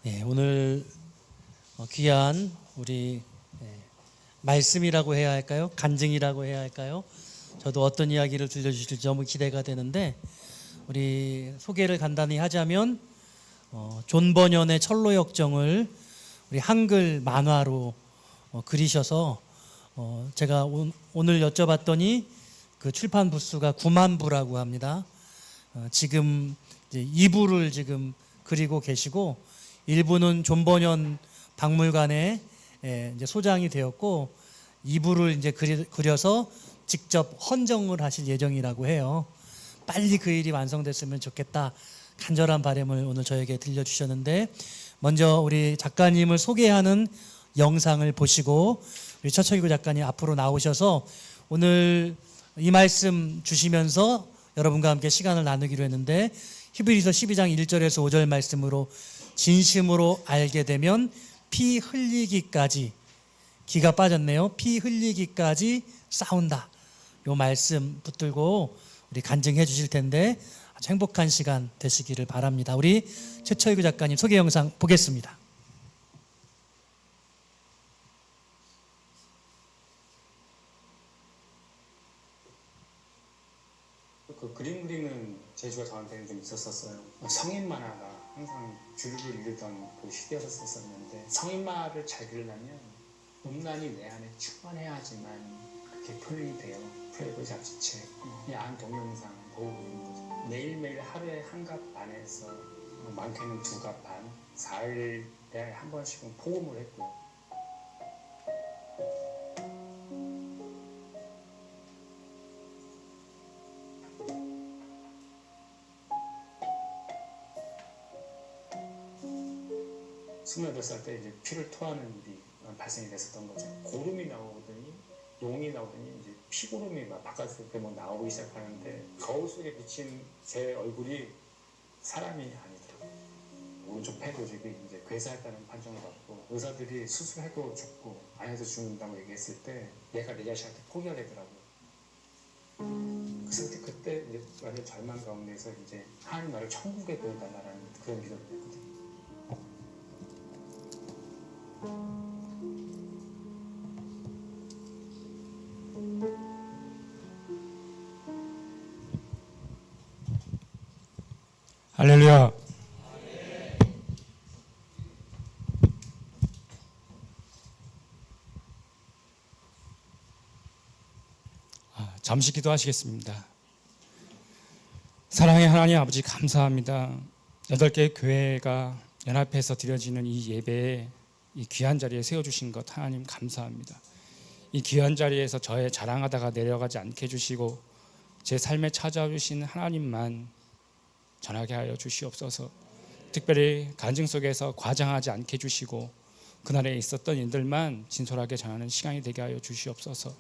오늘 귀한 우리 말씀이라고 해야 할까요? 간증이라고 해야 할까요? 저도 어떤 이야기를 들려주실지 너무 기대가 되는데, 우리 소개를 간단히 하자면 존 버년의 철로역정을 우리 한글 만화로 그리셔서 제가 오늘 여쭤봤더니 그 출판 부수가 9만 부라고 합니다. 지금 이제 2부를 지금 그리고 계시고, 일부는 존 버년 박물관에 이제 소장이 되었고, 2부를 이제 그려서 직접 헌정을 하실 예정이라고 해요. 빨리 그 일이 완성됐으면 좋겠다, 간절한 바람을 오늘 저에게 들려주셨는데, 먼저 우리 작가님을 소개하는 영상을 보시고 우리 처철규 작가님 앞으로 나오셔서 오늘 이 말씀 주시면서 여러분과 함께 시간을 나누기로 했는데, 히브리서 12장 1절에서 5절 말씀으로 진심으로 알게 되면 피 흘리기까지, 기가 빠졌네요. 피 흘리기까지 싸운다. 요 말씀 붙들고 우리 간증해 주실 텐데 아주 행복한 시간 되시기를 바랍니다. 우리 최철규 작가님 소개 영상 보겠습니다. 그 그림 그리는 재주가 저한테는 좀 있었어요. 성인 만화가 항상 주류를 이루던 그 시대였었는데, 성인 만화를 잘 그리려면 음란이 내 안에 충만해야지만 그게 표현이 돼요. 프레이브 잡지책, 야한 동영상 보고 그리는 거죠. 매일매일 하루에 한 갑 반에서 많게는 2갑 반, 4일에 한 번씩은 포금을 했고요. 스물여덟 살 때 이제 피를 토하는 일이 발생이 됐었던 거죠. 고름이 나오더니, 용이 나오더니 이제 피고름이 막 바깥에 뭐 나오기 시작하는데, 거울 속에 비친 제 얼굴이 사람이 아니더라고요. 오른쪽 폐 조직이 이제 괴사했다는 판정을 받고, 의사들이 수술해도 죽고 안 해도 죽는다고 얘기했을 때 얘가 내 자식한테 포기하려더라고요. 그때 이제 완전 절망 가운데서 이제 하나님 나를 천국에 보여달라는 그런 기도를 했거든요. 할렐루야. 잠시 기도하시겠습니다. 사랑의 하나님 아버지, 감사합니다. 8개의 교회가 연합해서 드려지는 이 예배에, 이 귀한 자리에 세워주신 것 하나님 감사합니다. 이 귀한 자리에서 저의 자랑하다가 내려가지 않게 해주시고 제 삶에 찾아주신 하나님만 전하게 하여 주시옵소서. 특별히 간증 속에서 과장하지 않게 해주시고 그날에 있었던 일들만 진솔하게 전하는 시간이 되게 하여 주시옵소서.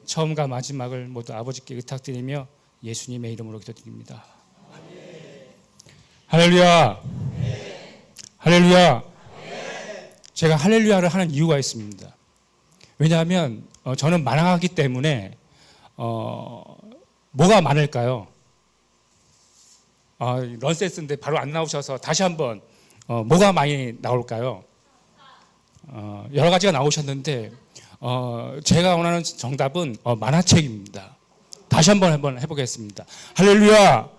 처음과 마지막을 모두 아버지께 의탁드리며 예수님의 이름으로 기도드립니다. 할렐루야. 할렐루야. 제가 할렐루야를 하는 이유가 있습니다. 왜냐하면 저는 만화하기 때문에 뭐가 많을까요? 넌센스인데 바로 안 나오셔서 다시 한번 뭐가 많이 나올까요? 여러 가지가 나오셨는데 제가 원하는 정답은 만화책입니다. 다시 한번 해보겠습니다. 할렐루야.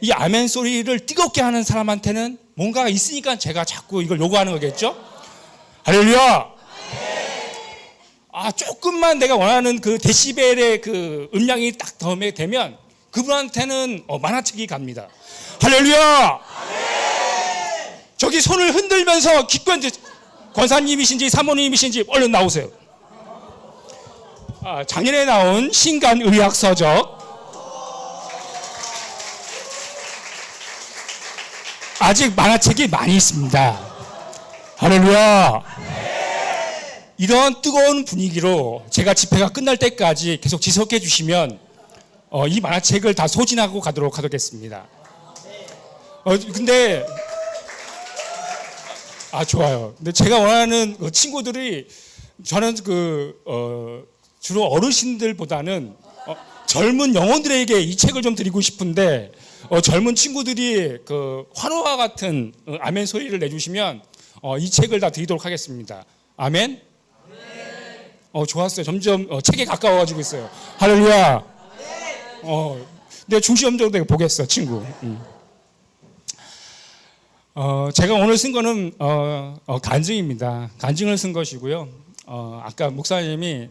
이 아멘 소리를 뜨겁게 하는 사람한테는 뭔가가 있으니까 제가 자꾸 이걸 요구하는 거겠죠? 할렐루야. 조금만 내가 원하는 그 데시벨의 그 음량이 딱 덤에 되면 그분한테는 만화책이 갑니다. 할렐루야. 저기 손을 흔들면서 기권지 권사님이신지 사모님이신지 얼른 나오세요. 작년에 나온 신간의학서적, 아직 만화책이 많이 있습니다. 할렐루야. 이런 뜨거운 분위기로 제가 집회가 끝날 때까지 계속 지속해 주시면 이 만화책을 다 소진하고 가도록 하겠습니다. 근데 좋아요. 근데 제가 원하는 친구들이, 저는 주로 어르신들보다는 젊은 영혼들에게 이 책을 좀 드리고 싶은데 젊은 친구들이 그 환호와 같은 아멘 소리를 내주시면 이 책을 다 드리도록 하겠습니다. 아멘. 좋았어요. 점점 책에 가까워가지고 있어요. 할렐루야. 내가 중시점적으로 내가 보겠어, 친구. 제가 오늘 쓴 거는 간증입니다. 간증을 쓴 것이고요. 아까 목사님이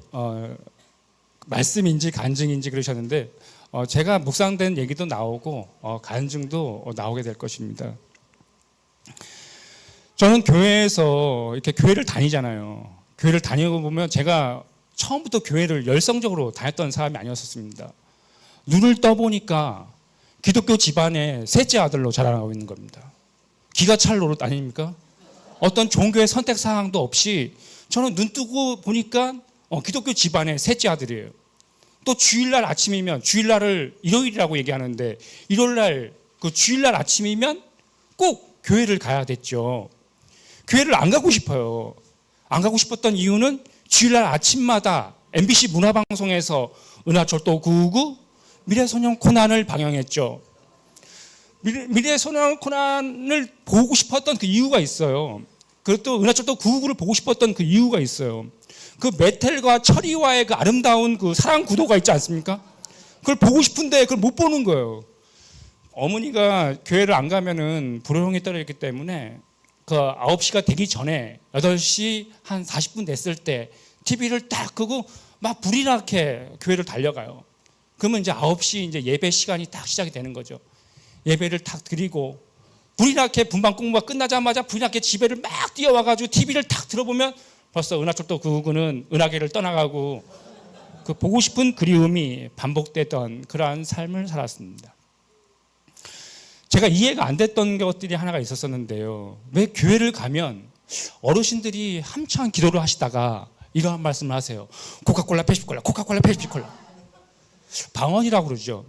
말씀인지 간증인지 그러셨는데 제가 묵상된 얘기도 나오고 간증도 나오게 될 것입니다. 저는 교회에서 이렇게 교회를 다니잖아요. 교회를 다니고 보면 제가 처음부터 교회를 열성적으로 다녔던 사람이 아니었습니다. 눈을 떠보니까 기독교 집안의 셋째 아들로 자라나고 있는 겁니다. 기가 찰 노릇 아닙니까? 어떤 종교의 선택 사항도 없이 저는 눈 뜨고 보니까 기독교 집안의 셋째 아들이에요. 또 주일날 아침이면, 주일날을 일요일이라고 얘기하는데 일요일날 그 주일날 아침이면 꼭 교회를 가야 됐죠. 교회를 안 가고 싶어요. 안 가고 싶었던 이유는 주일날 아침마다 MBC 문화방송에서 은하철도 999 미래소년 코난을 방영했죠. 미래소년 코난을 보고 싶었던 그 이유가 있어요. 그리고 또 은하철도 999를 보고 싶었던 그 이유가 있어요. 그 메텔과 철이와의 그 아름다운 그 사랑 구도가 있지 않습니까? 그걸 보고 싶은데 그걸 못 보는 거예요. 어머니가 교회를 안 가면은 불호령이 떨어졌기 때문에 그 9시가 되기 전에 8시 한 40분 됐을 때 TV를 딱 끄고 막 불이 나게 교회를 달려가요. 그러면 이제 9시 이제 예배 시간이 딱 시작이 되는 거죠. 예배를 딱 드리고 불이 나게 분방 공부가 끝나자마자 불이 나게 집에를 막 뛰어와가지고 TV를 딱 들어보면 벌써 은하철도 999는 은하계를 떠나가고 그 보고 싶은 그리움이 반복되던 그러한 삶을 살았습니다. 제가 이해가 안 됐던 것들이 하나가 있었었는데요. 왜 교회를 가면 어르신들이 한창 기도를 하시다가 이러한 말씀을 하세요. 코카콜라 펩시콜라, 코카콜라 펩시콜라. 방언이라고 그러죠.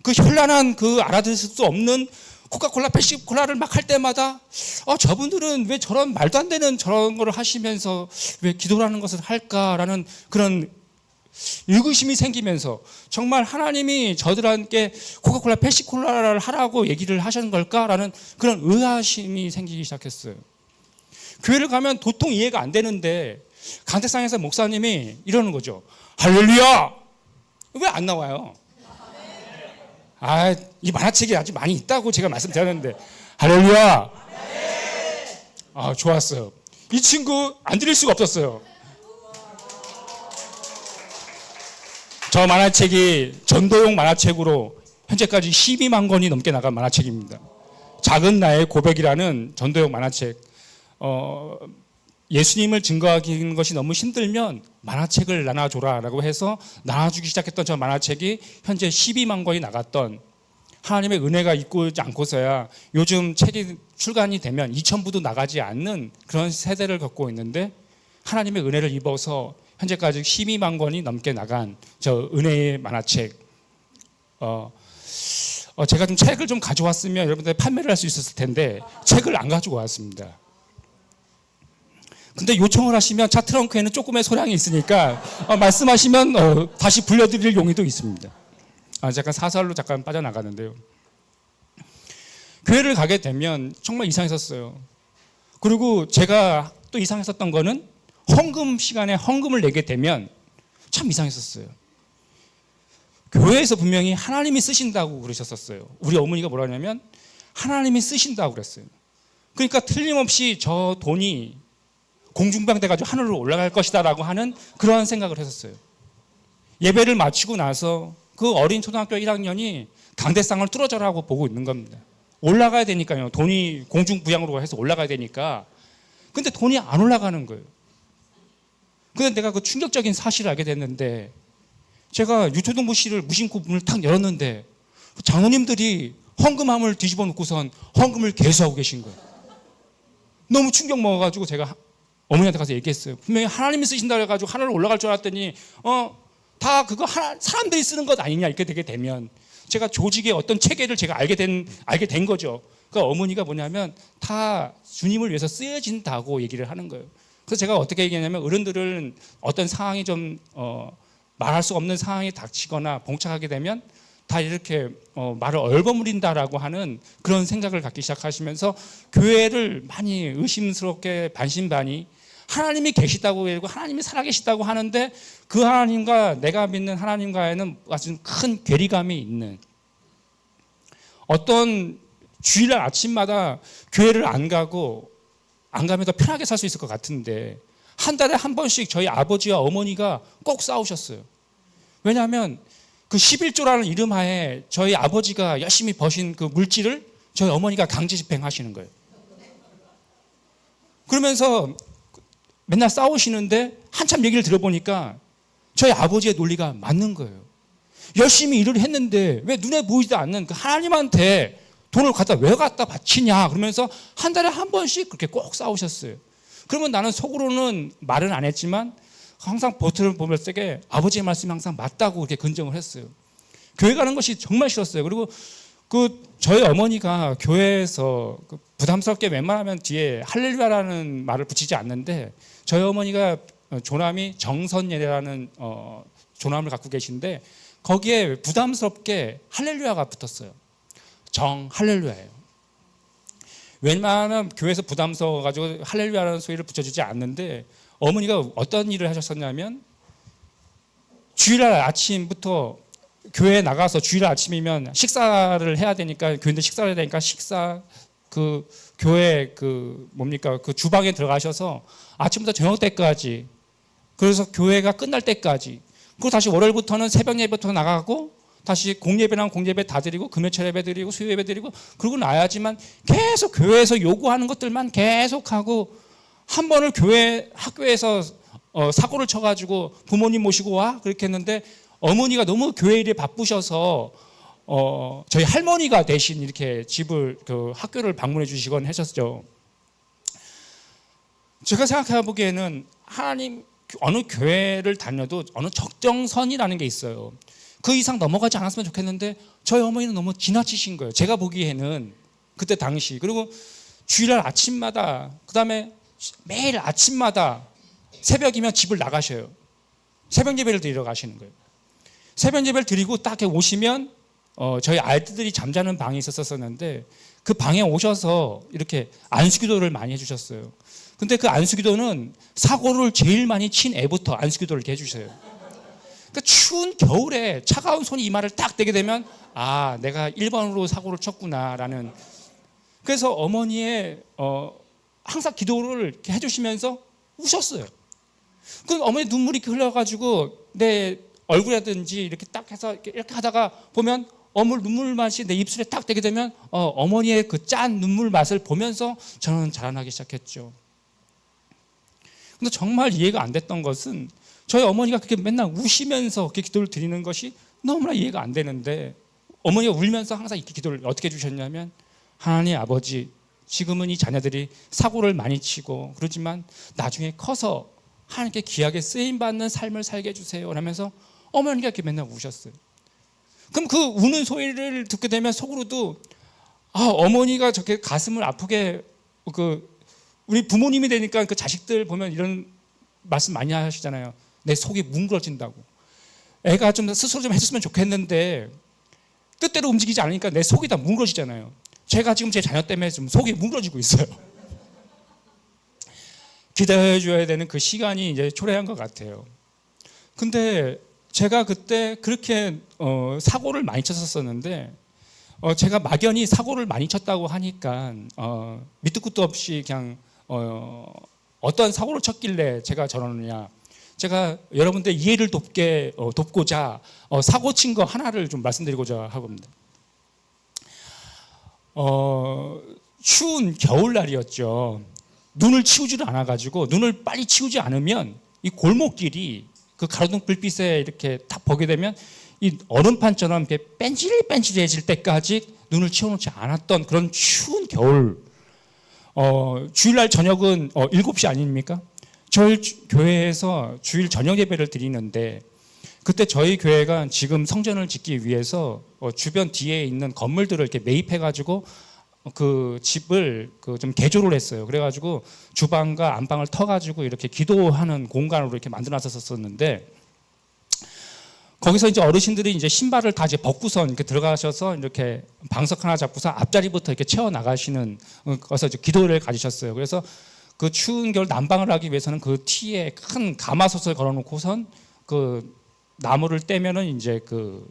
그 현란한 그 알아들을 수 없는 코카콜라 펩시콜라를 막 할 때마다 저분들은 왜 저런 말도 안 되는 저런 거를 하시면서 왜 기도라는 것을 할까라는 그런 의구심이 생기면서 정말 하나님이 저들한테 코카콜라 펩시콜라를 하라고 얘기를 하시는 걸까라는 그런 의아심이 생기기 시작했어요. 교회를 가면 도통 이해가 안 되는데 강대상에서 목사님이 이러는 거죠. 할렐루야! 왜 안 나와요? 이 만화책이 아주 많이 있다고 제가 말씀드렸는데 할렐루야! 좋았어요. 이 친구 안 드릴 수가 없었어요. 저 만화책이 전도용 만화책으로 현재까지 12만 권이 넘게 나간 만화책입니다. 작은 나의 고백이라는 전도용 만화책. 예수님을 증거하는 것이 너무 힘들면 만화책을 나눠줘라라고 해서 나눠주기 시작했던 저 만화책이 현재 12만 권이 나갔던 하나님의 은혜가 있지 않고서야 요즘 책이 출간이 되면 2,000부도 나가지 않는 그런 세대를 겪고 있는데 하나님의 은혜를 입어서 현재까지 12만 권이 넘게 나간 저 은혜의 만화책. 제가 좀 책을 좀 가져왔으면 여러분들 판매를 할 수 있었을 텐데 책을 안 가지고 왔습니다. 근데 요청을 하시면 차 트렁크에는 조금의 소량이 있으니까 말씀하시면 다시 불려드릴 용의도 있습니다. 잠깐 사설로 잠깐 빠져나가는데요. 교회를 가게 되면 정말 이상했었어요. 그리고 제가 또 이상했었던 거는 헌금 시간에 헌금을 내게 되면 참 이상했었어요. 교회에서 분명히 하나님이 쓰신다고 그러셨었어요. 우리 어머니가 뭐라 하냐면 하나님이 쓰신다고 그랬어요. 그러니까 틀림없이 저 돈이 공중병 돼가지고 하늘로 올라갈 것이다라고 하는 그러한 생각을 했었어요. 예배를 마치고 나서 그 어린 초등학교 1학년이 강대상을 뚫어져라고 보고 있는 겁니다. 올라가야 되니까요. 돈이 공중부양으로 해서 올라가야 되니까. 근데 돈이 안 올라가는 거예요. 근데 내가 그 충격적인 사실을 알게 됐는데 제가 유초등부실을 무심코 문을 탁 열었는데 장로님들이 헌금함을 뒤집어 놓고선 헌금을 개수하고 계신 거예요. 너무 충격 먹어가지고 제가 어머니한테 가서 얘기했어요. 분명히 하나님이 쓰신다고 해가지고 하늘로 올라갈 줄 알았더니 다 그거 사람들이 쓰는 것 아니냐 이렇게 되게 되면 제가 조직의 어떤 체계를 제가 알게 된 거죠. 그러니까 어머니가 뭐냐면 다 주님을 위해서 쓰여진다고 얘기를 하는 거예요. 그래서 제가 어떻게 얘기하냐면 어른들은 어떤 상황이 좀 말할 수 없는 상황이 닥치거나 봉착하게 되면 다 이렇게 말을 얼버무린다라고 하는 그런 생각을 갖기 시작하시면서 교회를 많이 의심스럽게 반신반의, 하나님이 계시다고 그러고 하나님이 살아계시다고 하는데 그 하나님과 내가 믿는 하나님과에는 아주 큰 괴리감이 있는, 어떤 주일날 아침마다 교회를 안 가면 더 편하게 살 수 있을 것 같은데 한 달에 한 번씩 저희 아버지와 어머니가 꼭 싸우셨어요. 왜냐하면 그 11조라는 이름 하에 저희 아버지가 열심히 버신 그 물질을 저희 어머니가 강제 집행하시는 거예요. 그러면서 맨날 싸우시는데 한참 얘기를 들어보니까 저희 아버지의 논리가 맞는 거예요. 열심히 일을 했는데 왜 눈에 보이지도 않는 그 하나님한테 돈을 왜 갖다 바치냐 그러면서 한 달에 한 번씩 그렇게 꼭 싸우셨어요. 그러면 나는 속으로는 말은 안 했지만 항상 버튼을 보면서 아버지의 말씀이 항상 맞다고 이렇게 근정을 했어요. 교회 가는 것이 정말 싫었어요. 그리고 저희 어머니가 교회에서 부담스럽게 웬만하면 뒤에 할렐루야라는 말을 붙이지 않는데 저희 어머니가 조남이 정선예라는 조남을 갖고 계신데 거기에 부담스럽게 할렐루야가 붙었어요. 정 할렐루야예요. 웬만하면 교회에서 부담스러워가지고 할렐루야라는 소리를 붙여주지 않는데 어머니가 어떤 일을 하셨었냐면 주일날 아침부터 교회에 나가서 주일날 아침이면 식사를 해야 되니까 교인들 식사를 해야 되니까 교회 그 주방에 들어가셔서 아침부터 저녁 때까지, 그래서 교회가 끝날 때까지, 그리고 다시 월요일부터는 새벽 예배부터 나가고 다시 공예배랑 공예배 다 드리고 금요일 예배 드리고 수요 예배 드리고 그러고 나야지만 계속 교회에서 요구하는 것들만 계속하고, 한 번을 학교에서 사고를 쳐가지고 부모님 모시고 와 그렇게 했는데 어머니가 너무 교회 일에 바쁘셔서 저희 할머니가 대신 이렇게 학교를 방문해 주시곤 하셨죠. 제가 생각해 보기에는 하나님 어느 교회를 다녀도 어느 적정선이라는 게 있어요. 그 이상 넘어가지 않았으면 좋겠는데 저희 어머니는 너무 지나치신 거예요. 제가 보기에는 그때 당시. 그리고 주일날 아침마다, 그다음에 매일 아침마다 새벽이면 집을 나가셔요. 새벽 예배를 드리러 가시는 거예요. 새벽 예배를 드리고 딱 오시면 저희 아이들이 잠자는 방이 있었었는데 그 방에 오셔서 이렇게 안수기도를 많이 해주셨어요. 근데 그 안수기도는 사고를 제일 많이 친 애부터 안수기도를 이렇게 해주셔요. 그러니까 추운 겨울에 차가운 손이 이마를 딱 대게 되면 아, 내가 1번으로 사고를 쳤구나라는. 그래서 어머니의 항상 기도를 이렇게 해주시면서 우셨어요. 그 어머니 눈물이 이렇게 흘러가지고 내 얼굴이라든지 이렇게 딱 해서 이렇게 하다가 보면 눈물 맛이 내 입술에 딱 대게 되면 어머니의 그 짠 눈물 맛을 보면서 저는 자라나기 시작했죠. 근데 정말 이해가 안 됐던 것은 저희 어머니가 그렇게 맨날 우시면서 그렇게 기도를 드리는 것이 너무나 이해가 안 되는데 어머니가 울면서 항상 이렇게 기도를 어떻게 해주셨냐면 하나님 아버지, 지금은 이 자녀들이 사고를 많이 치고 그러지만 나중에 커서 하나님께 귀하게 쓰임받는 삶을 살게 해주세요 하면서 어머니가 이렇게 맨날 우셨어요. 그럼 그 우는 소리를 듣게 되면 속으로도 어머니가 저렇게 가슴을 아프게, 우리 부모님이 되니까 그 자식들 보면 이런 말씀 많이 하시잖아요. 내 속이 뭉그러진다고. 애가 좀 스스로 좀 해줬으면 좋겠는데 뜻대로 움직이지 않으니까 내 속이 다 뭉그러지잖아요. 제가 지금 제 자녀 때문에 좀 속이 뭉그러지고 있어요. 기다려줘야 되는 그 시간이 이제 초래한 것 같아요. 근데 제가 그때 그렇게 사고를 많이 쳤었는데 제가 막연히 사고를 많이 쳤다고 하니까 밑도 끝도 없이 그냥 어떤 사고를 쳤길래 제가 저러느냐, 제가 여러분들 이해를 돕고자 사고 친 거 하나를 좀 말씀드리고자 하겁니다. 추운 겨울날이었죠. 눈을 치우지를 않아가지고 눈을 빨리 치우지 않으면 이 골목길이 그 가로등 불빛에 이렇게 딱 보게 되면 이 얼음판처럼 이렇게 뺀질뺀질해질 때까지 눈을 치워놓지 않았던 그런 추운 겨울. 주일날 저녁은 7시 아닙니까? 저희 교회에서 주일 저녁 예배를 드리는데 그때 저희 교회가 지금 성전을 짓기 위해서 주변 뒤에 있는 건물들을 이렇게 매입해가지고 그 집을 좀 개조를 했어요. 그래가지고 주방과 안방을 터가지고 이렇게 기도하는 공간으로 이렇게 만들어놨었는데 거기서 이제 어르신들이 이제 신발을 다 이제 벗고선 이렇게 들어가셔서 이렇게 방석 하나 잡고서 앞자리부터 이렇게 채워 나가시는 거기서 이제 기도를 가지셨어요. 그래서 그 추운 겨울 난방을 하기 위해서는 그 티에 큰 가마솥을 걸어놓고선 그 나무를 떼면은 이제 그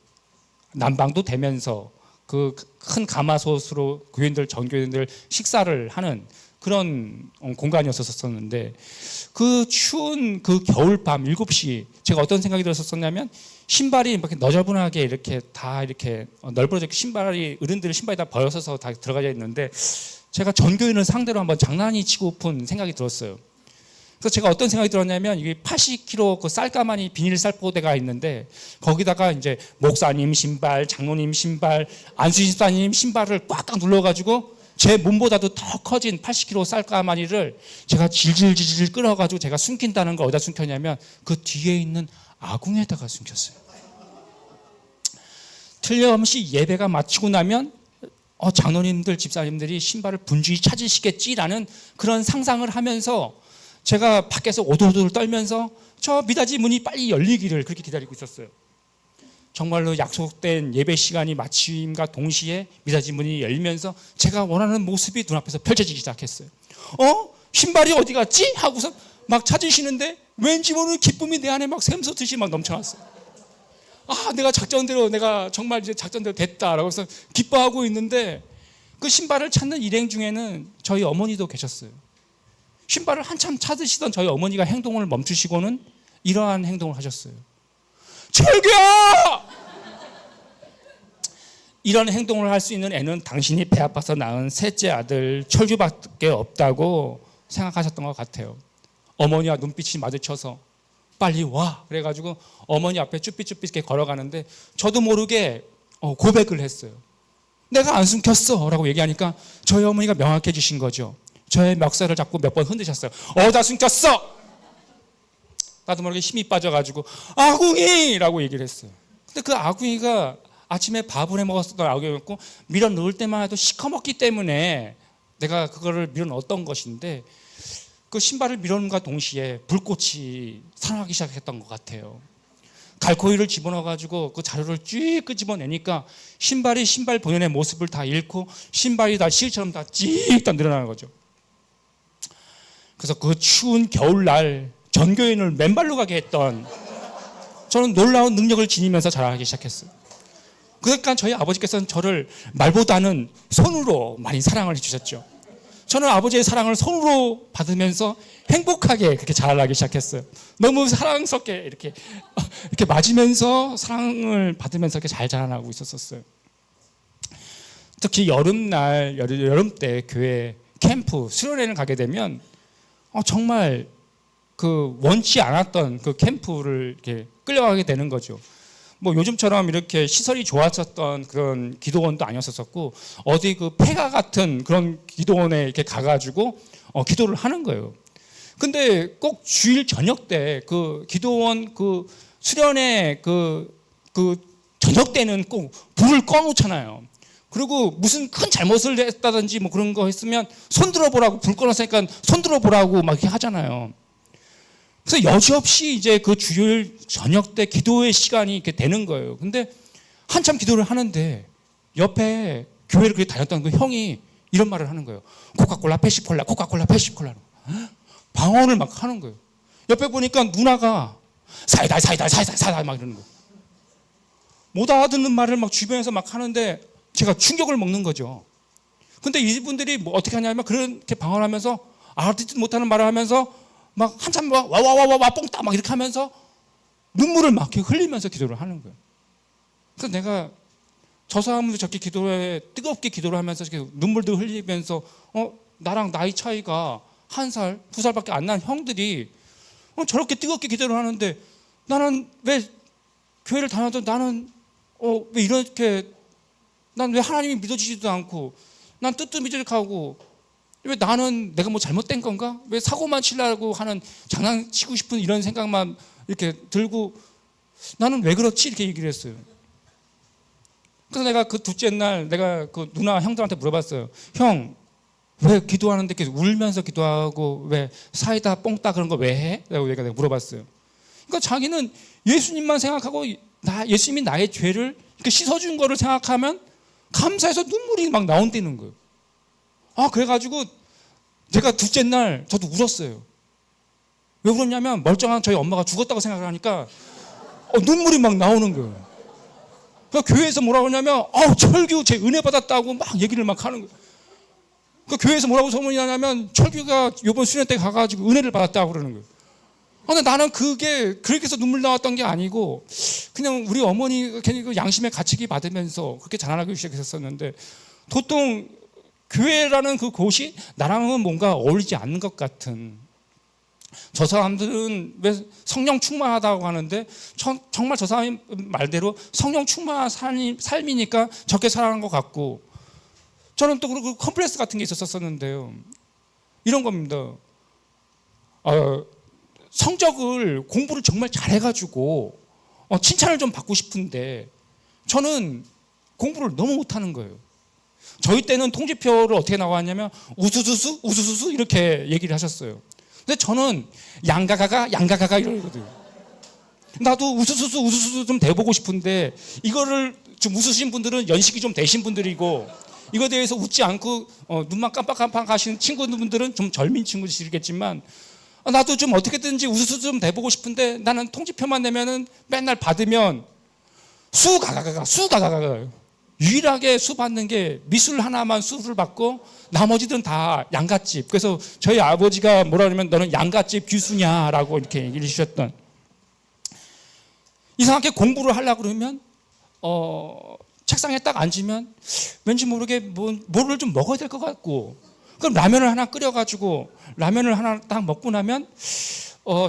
난방도 되면서 그 큰 가마솥으로 교인들 전교인들 식사를 하는 그런 공간이었었는데 그 추운 그 겨울밤 7시 제가 어떤 생각이 들었었냐면 신발이 이렇게 너저분하게 이렇게 다 이렇게 널브러져 신발이 어른들 신발이 다 벌어서 다 들어가져 있는데 제가 전교인을 상대로 한번 장난이 치고픈 생각이 들었어요. 그래서 제가 어떤 생각이 들었냐면 이게 80kg 그 쌀가마니 비닐 쌀포대가 있는데 거기다가 이제 목사님 신발, 장로님 신발, 안수진 집사님 신발을 꽉꽉 눌러가지고 제 몸보다도 더 커진 80kg 쌀가마니를 제가 질질질질 끌어가지고 제가 숨긴다는 걸 어디다 숨겼냐면 그 뒤에 있는 아궁에다가 숨겼어요. 틀림없이 예배가 마치고 나면 장로님들, 집사님들이 신발을 분주히 찾으시겠지라는 그런 상상을 하면서 제가 밖에서 오돌오돌 떨면서 저 미닫이 문이 빨리 열리기를 그렇게 기다리고 있었어요. 정말로 약속된 예배 시간이 마침과 동시에 미닫이 문이 열리면서 제가 원하는 모습이 눈앞에서 펼쳐지기 시작했어요. 신발이 어디 갔지? 하고서 막 찾으시는데 왠지 모르는 기쁨이 내 안에 막 샘솟듯이 막 넘쳐났어요. 내가 작전대로 내가 정말 이제 작전대로 됐다라고 해서 기뻐하고 있는데 그 신발을 찾는 일행 중에는 저희 어머니도 계셨어요. 신발을 한참 찾으시던 저희 어머니가 행동을 멈추시고는 이러한 행동을 하셨어요. 철규야! 이런 행동을 할 수 있는 애는 당신이 배 아파서 낳은 셋째 아들 철규밖에 없다고 생각하셨던 것 같아요. 어머니와 눈빛이 마주쳐서 빨리 와 그래가지고 어머니 앞에 쭈삣쭈삣 이렇게 걸어가는데 저도 모르게 고백을 했어요. 내가 안 숨겼어 라고 얘기하니까 저희 어머니가 명확해지신 거죠. 저의 멱살을 잡고 몇 번 흔드셨어요. 다 숨겼어. 나도 모르게 힘이 빠져가지고 아궁이 라고 얘기를 했어요. 근데 그 아궁이가 아침에 밥을 해 먹었던 아궁이였고 밀어 넣을 때만 해도 시커멓기 때문에 내가 그거를 밀어 넣었던 것인데 그 신발을 밀어 넣음과 동시에 불꽃이 살아나기 시작했던 것 같아요. 갈코이를 집어넣어가지고 그 자루를 쭉 끄집어내니까 신발이 신발 본연의 모습을 다 잃고 신발이 다 실처럼 다 쭉 늘어나는 거죠. 그래서 그 추운 겨울날 전교인을 맨발로 가게 했던 저는 놀라운 능력을 지니면서 자라기 시작했어요. 그러니까 저희 아버지께서는 저를 말보다는 손으로 많이 사랑을 해주셨죠. 저는 아버지의 사랑을 손으로 받으면서 행복하게 그렇게 자라기 시작했어요. 너무 사랑스럽게 이렇게 맞으면서 사랑을 받으면서 이렇게 잘 자라나고 있었어요. 특히 여름날, 여름 때 교회 캠프, 수련회를 가게 되면 정말 그 원치 않았던 그 캠프를 이렇게 끌려가게 되는 거죠. 뭐 요즘처럼 이렇게 시설이 좋았었던 그런 기도원도 아니었었고 어디 그 폐가 같은 그런 기도원에 이렇게 가가지고 기도를 하는 거예요. 근데 꼭 주일 저녁 때 그 기도원 그 수련회 그 저녁 때는 꼭 불을 꺼놓잖아요. 그리고 무슨 큰 잘못을 했다든지 뭐 그런 거 했으면 손 들어보라고 불 꺼놨으니까 손 들어보라고 막 이렇게 하잖아요. 그래서 여지없이 이제 그 주일 저녁 때 기도의 시간이 이렇게 되는 거예요. 근데 한참 기도를 하는데 옆에 교회를 그렇게 다녔던 그 형이 이런 말을 하는 거예요. 코카콜라, 펩시콜라, 코카콜라, 펩시콜라. 방언을 막 하는 거예요. 옆에 보니까 누나가 사이다, 사이다, 사이다, 사이다 막 이러는 거예요. 못 알아듣는 말을 막 주변에서 막 하는데 제가 충격을 먹는 거죠. 근데 이분들이 뭐 어떻게 하냐면 그렇게 방언하면서 알아듣지 못하는 말을 하면서 막 한참 와와와와 뽕따 막 이렇게 하면서 눈물을 막 이렇게 흘리면서 기도를 하는 거예요. 그래서 내가 저 사람도 저렇게 기도에 뜨겁게 기도를 하면서 이렇게 눈물도 흘리면서 나랑 나이 차이가 1살, 2살밖에 안 난 형들이 저렇게 뜨겁게 기도를 하는데 나는 왜 교회를 다녀도 나는 왜 이렇게 난 왜 하나님이 믿어지지도 않고 난 뜨뜻미적하고 왜 나는 내가 뭐 잘못된 건가? 왜 사고만 치려고 하는 장난치고 싶은 이런 생각만 이렇게 들고 나는 왜 그렇지? 이렇게 얘기를 했어요. 그래서 내가 그 둘째 날 내가 그 누나 형들한테 물어봤어요. 형, 왜 기도하는데 계속 울면서 기도하고 왜 사이다 뽕따 그런 거 왜 해? 라고 내가 물어봤어요. 그러니까 자기는 예수님만 생각하고 예수님이 나의 죄를 이렇게 씻어준 거를 생각하면 감사해서 눈물이 막 나온다는 거예요. 그래가지고 제가 둘째 날 저도 울었어요. 왜 울었냐면 멀쩡한 저희 엄마가 죽었다고 생각을 하니까 눈물이 막 나오는 거예요. 그러니까 교회에서 뭐라고 하냐면 철규 제 은혜 받았다고 막 얘기를 막 하는 거예요. 그러니까 교회에서 뭐라고 소문이 나냐면 철규가 이번 수련 때 가가지고 은혜를 받았다고 그러는 거예요. 근데 나는 그게 그렇게 해서 눈물 나왔던 게 아니고 그냥 우리 어머니가 괜히 그 양심의 가책이 받으면서 그렇게 자라나기 시작했었는데, 보통 교회라는 그 곳이 나랑은 뭔가 어울리지 않는 것 같은, 저 사람들은 왜 성령 충만하다고 하는데 정말 저 사람이 말대로 성령 충만한 삶이니까 저렇게 살아가는 것 같고, 저는 또 그리고 컴플렉스 같은 게 있었었는데요. 이런 겁니다. 성적을 공부를 정말 잘해가지고 칭찬을 좀 받고 싶은데 저는 공부를 너무 못하는 거예요. 저희 때는 통지표를 어떻게 나왔냐면 우수수수 이렇게 얘기를 하셨어요. 근데 저는 양가가가 이러거든요. 나도 우수수수 좀 돼보고 싶은데, 이거를 좀 웃으신 분들은 연식이 좀 되신 분들이고, 이거에 대해서 웃지 않고 눈만 깜빡깜빡 하시는 친구분들은 좀 젊은 친구들이겠지만, 나도 좀 어떻게든지 우수수 좀 돼보고 싶은데 나는 통지표만 내면은 맨날 받으면 수가가가 유일하게 수 받는 게 미술 하나만 수를 받고 나머지들은 다 양갓집. 그래서 저희 아버지가 뭐라 그러면 너는 양갓집 규수냐라고 이렇게 얘기를 해주셨던, 이상하게 공부를 하려고 그러면 책상에 딱 앉으면 왠지 모르게 뭐를 좀 먹어야 될 것 같고, 그럼 라면을 하나 끓여가지고 라면을 하나 딱 먹고 나면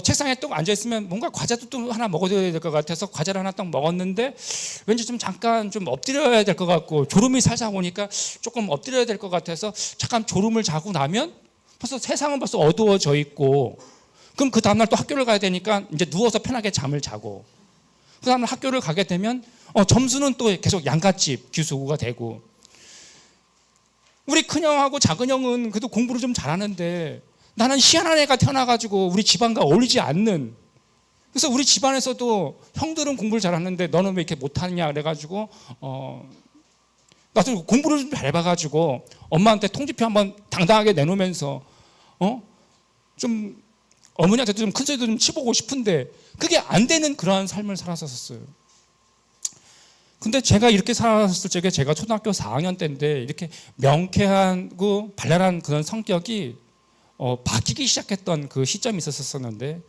책상에 또 앉아있으면 뭔가 과자도 또 하나 먹어야 될 것 같아서 과자를 하나 딱 먹었는데 왠지 좀 잠깐 좀 엎드려야 될 것 같고, 졸음이 살짝 오니까 조금 엎드려야 될 것 같아서 잠깐 졸음을 자고 나면 벌써 세상은 벌써 어두워져 있고, 그럼 그 다음날 또 학교를 가야 되니까 이제 누워서 편하게 잠을 자고, 그 다음날 학교를 가게 되면 점수는 또 계속 양갓집 규수가 되고, 우리 큰형하고 작은형은 그래도 공부를 좀 잘하는데 나는 희한한 애가 태어나가지고 우리 집안과 어울리지 않는, 그래서 우리 집안에서도 형들은 공부를 잘하는데 너는 왜 이렇게 못하느냐 그래가지고 나도 공부를 좀 잘해봐가지고 엄마한테 통지표 한번 당당하게 내놓으면서 좀 어머니한테도 좀 큰 소리도 좀 치보고 싶은데 그게 안 되는 그러한 삶을 살았었어요. 근데 제가 이렇게 살았을 적에 제가 초등학교 4학년 때인데 이렇게 명쾌하고 발랄한 그런 성격이 바뀌기 시작했던 그 시점이 있었었는데,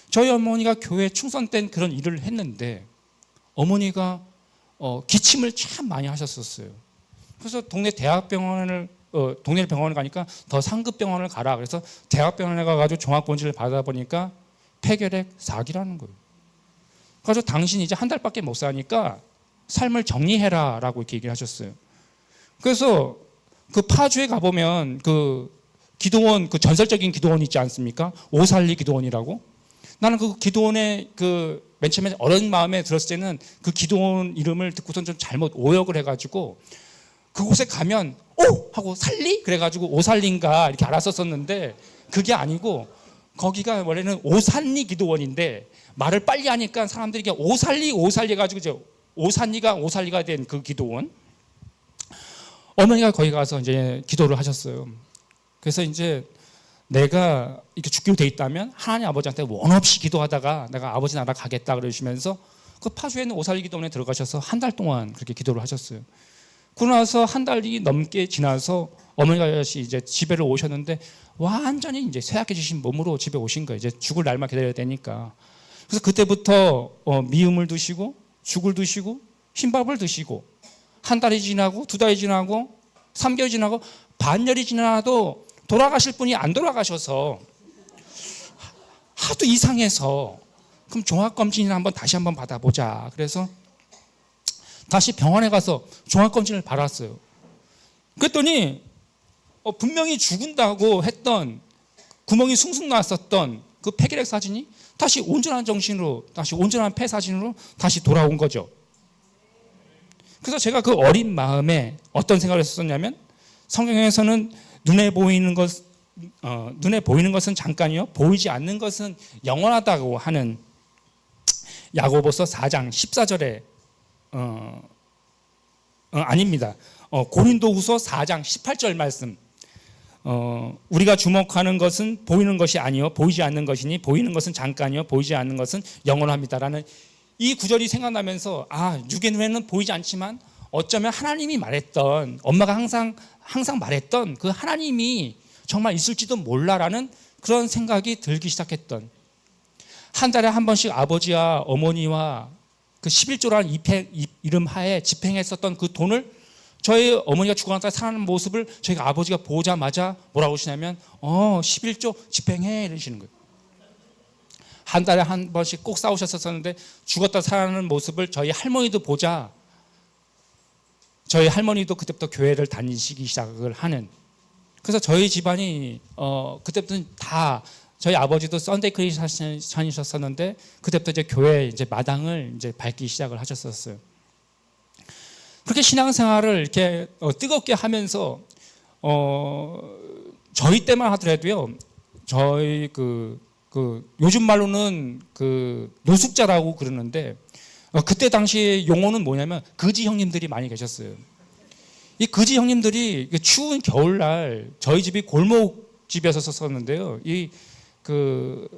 저희 어머니가 교회에 충성된 그런 일을 했는데 어머니가 기침을 참 많이 하셨었어요. 그래서 동네 대학병원을 동네 병원을 가니까 더 상급 병원을 가라. 그래서 대학병원에 가가지고 종합본질을 받아보니까 폐결핵 4기라는 거예요. 그래서 당신이 이제 한 달밖에 못 사니까 삶을 정리해라라고 이렇게 얘기를 하셨어요. 그래서 그 파주에 가보면 그 기도원, 그 전설적인 기도원 있지 않습니까? 오살리 기도원이라고. 나는 그 기도원에 그 맨 처음에 어린 마음에 들었을 때는 그 기도원 이름을 듣고선 좀 잘못 오역을 해가지고 그곳에 가면 오! 하고 살리? 그래가지고 오살리인가 이렇게 알았었는데 그게 아니고 거기가 원래는 오산리 기도원인데 말을 빨리 하니까 사람들이 이게 오살리 해가지고 이제 오산리가 된 그 기도원. 어머니가 거기 가서 이제 기도를 하셨어요. 그래서 이제 내가 이렇게 죽기로 돼 있다면 하나님 아버지한테 원 없이 기도하다가 내가 아버지 나라 가겠다 그러시면서 그 파주에 있는 오살리 기도원에 들어가셔서 한 달 동안 그렇게 기도를 하셨어요. 그러고 나서 한 달이 넘게 지나서 어머니가 이제 집에를 오셨는데 완전히 이제 쇠약해지신 몸으로 집에 오신 거예요. 이제 죽을 날만 기다려야 되니까. 그래서 그때부터 미음을 드시고 죽을 드시고 흰밥을 드시고, 한 달이 지나고 두 달이 지나고 3개월이 지나고 반년이 지나도 돌아가실 분이 안 돌아가셔서 하도 이상해서 그럼 종합검진이나 다시 한번 받아보자. 그래서 다시 병원에 가서 종합검진을 받았어요. 그랬더니 분명히 죽은다고 했던 구멍이 숭숭 났었던 그 폐결핵 사진이 다시 온전한 정신으로, 다시 온전한 폐 사진으로 다시 돌아온 거죠. 그래서 제가 그 어린 마음에 어떤 생각을 했었냐면, 성경에서는 눈에 보이는 것은 잠깐이요 보이지 않는 것은 영원하다고 하는 야고보서 4장 14절에 아닙니다. 고린도후서 4장 18절 말씀. 우리가 주목하는 것은 보이는 것이 아니요 보이지 않는 것이니 보이는 것은 잠깐이요 보이지 않는 것은 영원합니다라는 이 구절이 생각나면서 육의 눈에는 보이지 않지만 어쩌면 하나님이 말했던, 엄마가 항상 말했던 그 하나님이 정말 있을지도 몰라라는 그런 생각이 들기 시작했던, 한 달에 한 번씩 아버지와 어머니와 그 11조라는 이름 하에 집행했었던 그 돈을 저희 어머니가 죽고 나서 살아가는 모습을 저희가 아버지가 보자마자 뭐라고 하시냐면 11조 집행해 이러시는 거예요. 한 달에 한 번씩 꼭 싸우셨었는데 죽었다 살아나는 모습을 저희 할머니도 보자, 저희 할머니도 그때부터 교회를 다니시기 시작을 하는, 그래서 저희 집안이 그때부터 다, 저희 아버지도 썬데이 크리스천이셨었는데 그때부터 이제 교회 이제 마당을 이제 밟기 시작을 하셨었어요. 그렇게 신앙생활을 이렇게 뜨겁게 하면서 저희 때만 하더라도요, 저희 그 요즘 말로는 그 노숙자라고 그러는데 그때 당시 용어는 뭐냐면 거지 형님들이 많이 계셨어요. 이 거지 형님들이 추운 겨울날 저희 집이 골목집에서 썼었는데요. 그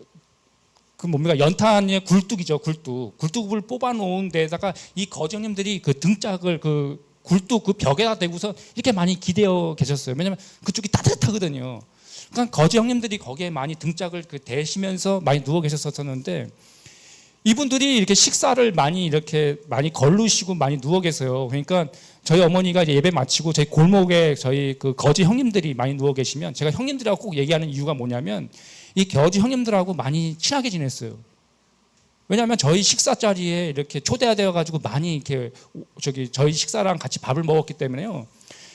뭡니까, 연탄의 굴뚝이죠. 굴뚝을 뽑아놓은 데다가 이 거지 형님들이 그 등짝을 그 굴뚝 그 벽에다 대고서 이렇게 많이 기대어 계셨어요. 왜냐하면 그쪽이 따뜻하거든요. 그러니까 거지 형님들이 거기에 많이 등짝을 대시면서 많이 누워 계셨었는데, 이분들이 이렇게 식사를 많이 걸르시고 많이 누워 계세요. 그러니까 저희 어머니가 이제 예배 마치고 저희 골목에 저희 그 거지 형님들이 많이 누워 계시면, 제가 형님들하고 꼭 얘기하는 이유가 뭐냐면 이 거지 형님들하고 많이 친하게 지냈어요. 왜냐하면 저희 식사 자리에 이렇게 초대되어 가지고 많이 이렇게 저희 식사랑 같이 밥을 먹었기 때문에요.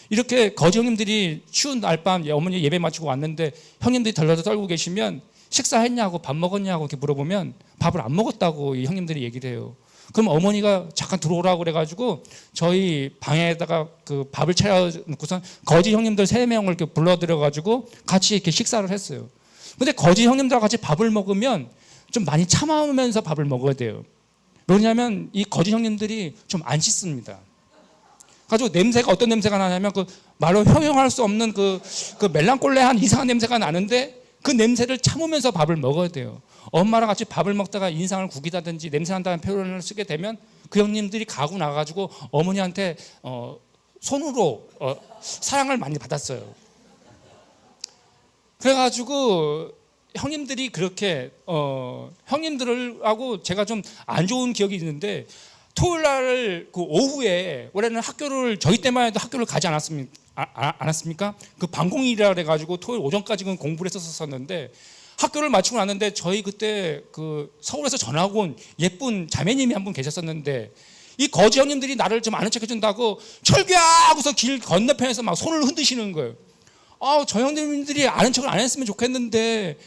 이렇게 거지 형님들이 추운 날밤 어머니 예배 마치고 왔는데 형님들이 덜덜 떨고 계시면 식사했냐고, 밥 먹었냐고 이렇게 물어보면 밥을 안 먹었다고 이 형님들이 얘기를 해요. 그럼 어머니가 잠깐 들어오라고 그래가지고 저희 방에다가 그 밥을 차려놓고선 거지 형님들 3명을 이렇게 불러들여가지고 같이 이렇게 식사를 했어요. 근데 거지 형님들하고 같이 밥을 먹으면 좀 많이 참으면서 밥을 먹어야 돼요. 왜냐하면 이 거지 형님들이 좀 안 씻습니다. 가지고 냄새가 어떤 냄새가 나냐면 그 말로 형용할 수 없는 그 멜랑콜레한 이상한 냄새가 나는데 그 냄새를 참으면서 밥을 먹어야 돼요. 엄마랑 같이 밥을 먹다가 인상을 구기다든지 냄새난다는 표현을 쓰게 되면 그 형님들이 가고 나가지고 어머니한테 손으로 사랑을 많이 받았어요. 그래가지고 형님들이 그렇게 형님들하고 제가 좀 안 좋은 기억이 있는데, 토요일 날 그 오후에 원래는 학교를 저희 때만 해도 학교를 가지 않았습니까? 그 방공일이라 그래가지고 토요일 오전까지는 공부를 했었었는데, 학교를 마치고 났는데 저희 그때 그 서울에서 전학 온 예쁜 자매님이 한 분 계셨었는데, 이 거지 형님들이 나를 좀 아는 척 해준다고 철규야 하고서 길 건너편에서 막 손을 흔드시는 거예요. 저 형님들이 아는 척을 안 했으면 좋겠는데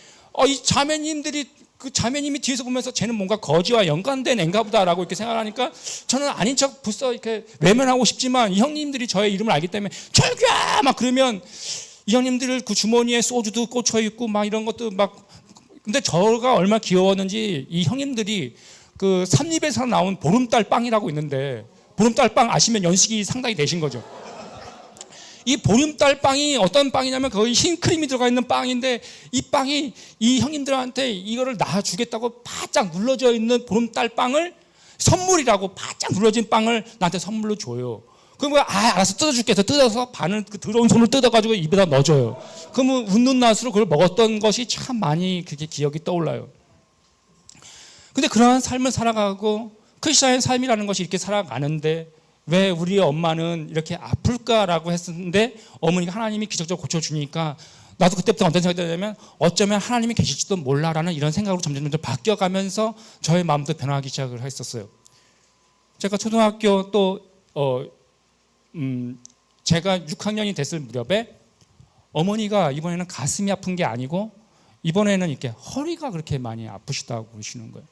이 자매님들이, 그 자매님이 뒤에서 보면서 쟤는 뭔가 거지와 연관된 앤가 보다라고 이렇게 생각하니까 저는 아닌 척 불써 이렇게 외면하고 싶지만 이 형님들이 저의 이름을 알기 때문에 철규야 막 그러면 이 형님들 그 주머니에 소주도 꽂혀 있고 막 이런 것도 막, 근데 저가 얼마나 귀여웠는지 이 형님들이 그 삼립에서 나온 보름달 빵이라고 있는데, 보름달 빵 아시면 연식이 상당히 되신 거죠. 이 보름달 빵이 어떤 빵이냐면 거의 흰 크림이 들어가 있는 빵인데, 이 빵이 이 형님들한테 이거를 놔주겠다고 바짝 눌러져 있는 보름달 빵을 선물이라고 바짝 눌러진 빵을 나한테 선물로 줘요. 그러면 알아서 뜯어줄게 해서 뜯어서 반을 그 더러운 손을 뜯어가지고 입에다 넣어줘요. 그러면 웃는 낯으로 그걸 먹었던 것이 참 많이 그게 기억이 떠올라요. 근데 그러한 삶을 살아가고 크리스천의 삶이라는 것이 이렇게 살아가는데 왜 우리 엄마는 이렇게 아플까라고 했었는데 어머니가 하나님이 기적적으로 고쳐주니까 나도 그때부터 어떤 생각이 들냐면 어쩌면 하나님이 계실지도 몰라라는 이런 생각으로 점점 바뀌어가면서 저의 마음도 변화하기 시작을 했었어요. 제가 초등학교 또 제가 6학년이 됐을 무렵에 어머니가 이번에는 가슴이 아픈 게 아니고 이번에는 이렇게 허리가 그렇게 많이 아프시다고 그러시는 거예요.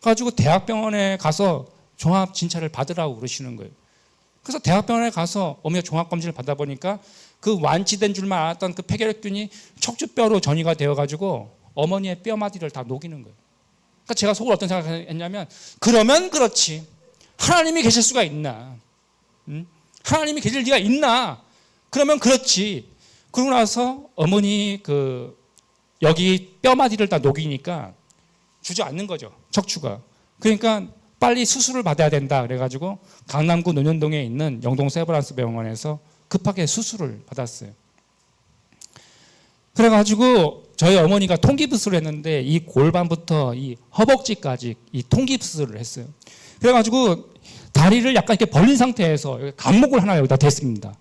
그래가지고 대학병원에 가서 종합 진찰을 받으라고 그러시는 거예요. 그래서 대학병원에 가서 어머니가 종합검진을 받아보니까 그 완치된 줄만 알았던 그 폐결핵균이 척추뼈로 전이가 되어가지고 어머니의 뼈마디를 다 녹이는 거예요. 그러니까 제가 속으로 어떤 생각을 했냐면, 그러면 그렇지, 하나님이 계실 수가 있나? 하나님이 계실 리가 있나? 그러면 그렇지. 그러고 나서 어머니 여기 뼈마디를 다 녹이니까 주저앉는 거죠, 척추가. 그러니까 빨리 수술을 받아야 된다 그래가지고 강남구 논현동에 있는 영동 세브란스 병원에서 급하게 수술을 받았어요. 그래가지고 저희 어머니가 통깁스를 했는데 이 골반부터 이 허벅지까지 이 통깁스를 했어요. 그래가지고 다리를 약간 이렇게 벌린 상태에서 감목을 하나 여기다 댔습니다.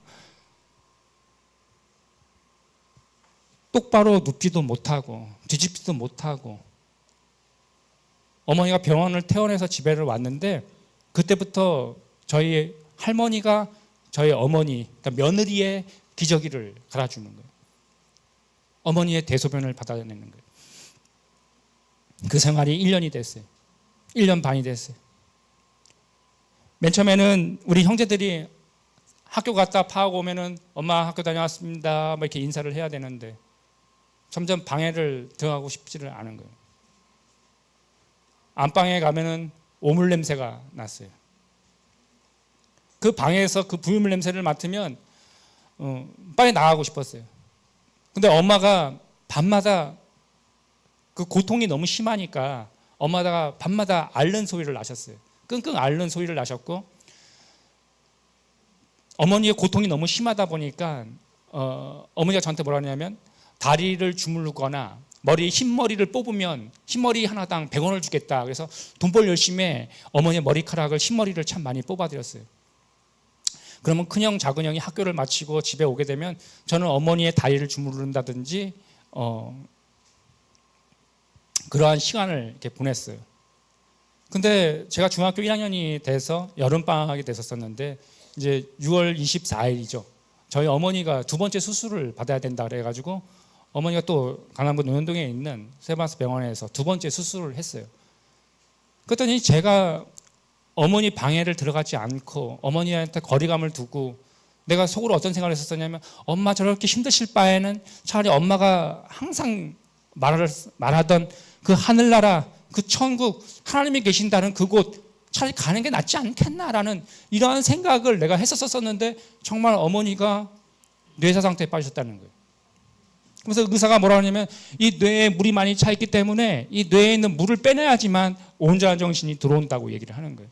똑바로 눕지도 못하고 뒤집지도 못하고, 어머니가 병원을 퇴원해서 집에를 왔는데 그때부터 저희 할머니가 저희 어머니, 그러니까 며느리의 기저귀를 갈아주는 거예요. 어머니의 대소변을 받아내는 거예요. 그 생활이 1년이 됐어요. 1년 반이 됐어요. 맨 처음에는 우리 형제들이 학교 갔다 파하고 오면은 엄마 학교 다녀왔습니다 뭐 이렇게 인사를 해야 되는데 점점 방해를 들어가고 싶지를 않은 거예요. 안방에 가면은 오물 냄새가 났어요. 그 방에서 그 부유물 냄새를 맡으면 빨리 나가고 싶었어요. 근데 엄마가 밤마다 그 고통이 너무 심하니까 엄마가 밤마다 앓는 소리를 나셨어요. 끙끙 앓는 소리를 나셨고, 어머니의 고통이 너무 심하다 보니까 어머니가 저한테 뭐라 하냐면, 다리를 주물르거나 흰머리를 뽑으면 흰머리 하나당 100원을 주겠다. 그래서 돈벌 열심히 해. 어머니의 머리카락을, 흰머리를 참 많이 뽑아드렸어요. 그러면 큰형 작은형이 학교를 마치고 집에 오게 되면 저는 어머니의 다리를 주무른다든지 그러한 시간을 이렇게 보냈어요. 근데 제가 중학교 1학년이 돼서 여름방학이 됐었는데 이제 6월 24일이죠. 저희 어머니가 두 번째 수술을 받아야 된다 그래가지고 어머니가 또 강남구 논현동에 있는 세브란스 병원에서 두 번째 수술을 했어요. 그랬더니 제가 어머니 방해를 들어가지 않고 어머니한테 거리감을 두고 내가 속으로 어떤 생각을 했었냐면, 엄마 저렇게 힘드실 바에는 차라리 엄마가 항상 말하던 그 하늘나라, 그 천국, 하나님이 계신다는 그곳 차라리 가는 게 낫지 않겠나라는 이러한 생각을 내가 했었었는데 정말 어머니가 뇌사 상태에 빠지셨다는 거예요. 그래서 의사가 뭐라 하냐면, 이 뇌에 물이 많이 차 있기 때문에 이 뇌에 있는 물을 빼내야지만 온전한 정신이 들어온다고 얘기를 하는 거예요.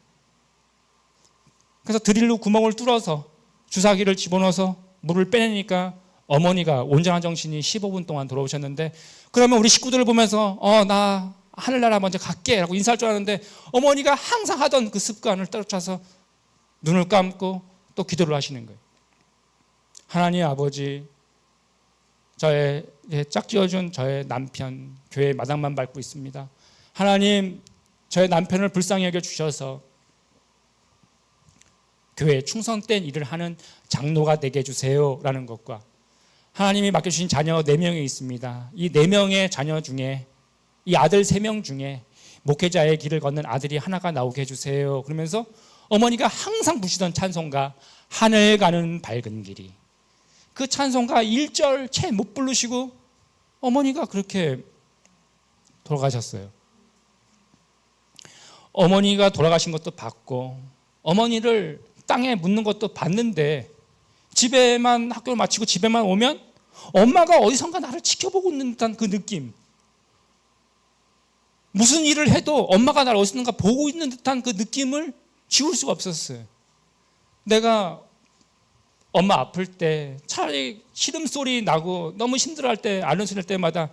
그래서 드릴로 구멍을 뚫어서 주사기를 집어넣어서 물을 빼내니까 어머니가 온전한 정신이 15분 동안 돌아오셨는데, 그러면 우리 식구들을 보면서 나 하늘나라 먼저 갈게 라고 인사할 줄 알았는데, 어머니가 항상 하던 그 습관을 떨쳐서 눈을 감고 또 기도를 하시는 거예요. 하나님 아버지, 저의 짝지어준 저의 남편 교회 마당만 밟고 있습니다. 하나님, 저의 남편을 불쌍히 여겨 주셔서 교회에 충성된 일을 하는 장로가 되게 해주세요 라는 것과, 하나님이 맡겨주신 자녀 4명이 있습니다. 이 4명의 자녀 중에, 이 아들 3명 중에 목회자의 길을 걷는 아들이 하나가 나오게 해주세요. 그러면서 어머니가 항상 부르시던 찬송가 하늘 가는 밝은 길이, 그 찬송가 1절 채 못 부르시고 어머니가 그렇게 돌아가셨어요. 어머니가 돌아가신 것도 봤고 어머니를 땅에 묻는 것도 봤는데, 집에만 학교를 마치고 집에만 오면 엄마가 어디선가 나를 지켜보고 있는 듯한 그 느낌, 무슨 일을 해도 엄마가 나를 어디선가 보고 있는 듯한 그 느낌을 지울 수가 없었어요. 내가 엄마 아플 때 차라리 시름소리 나고 너무 힘들어할 때, 앓는 소리 할 때마다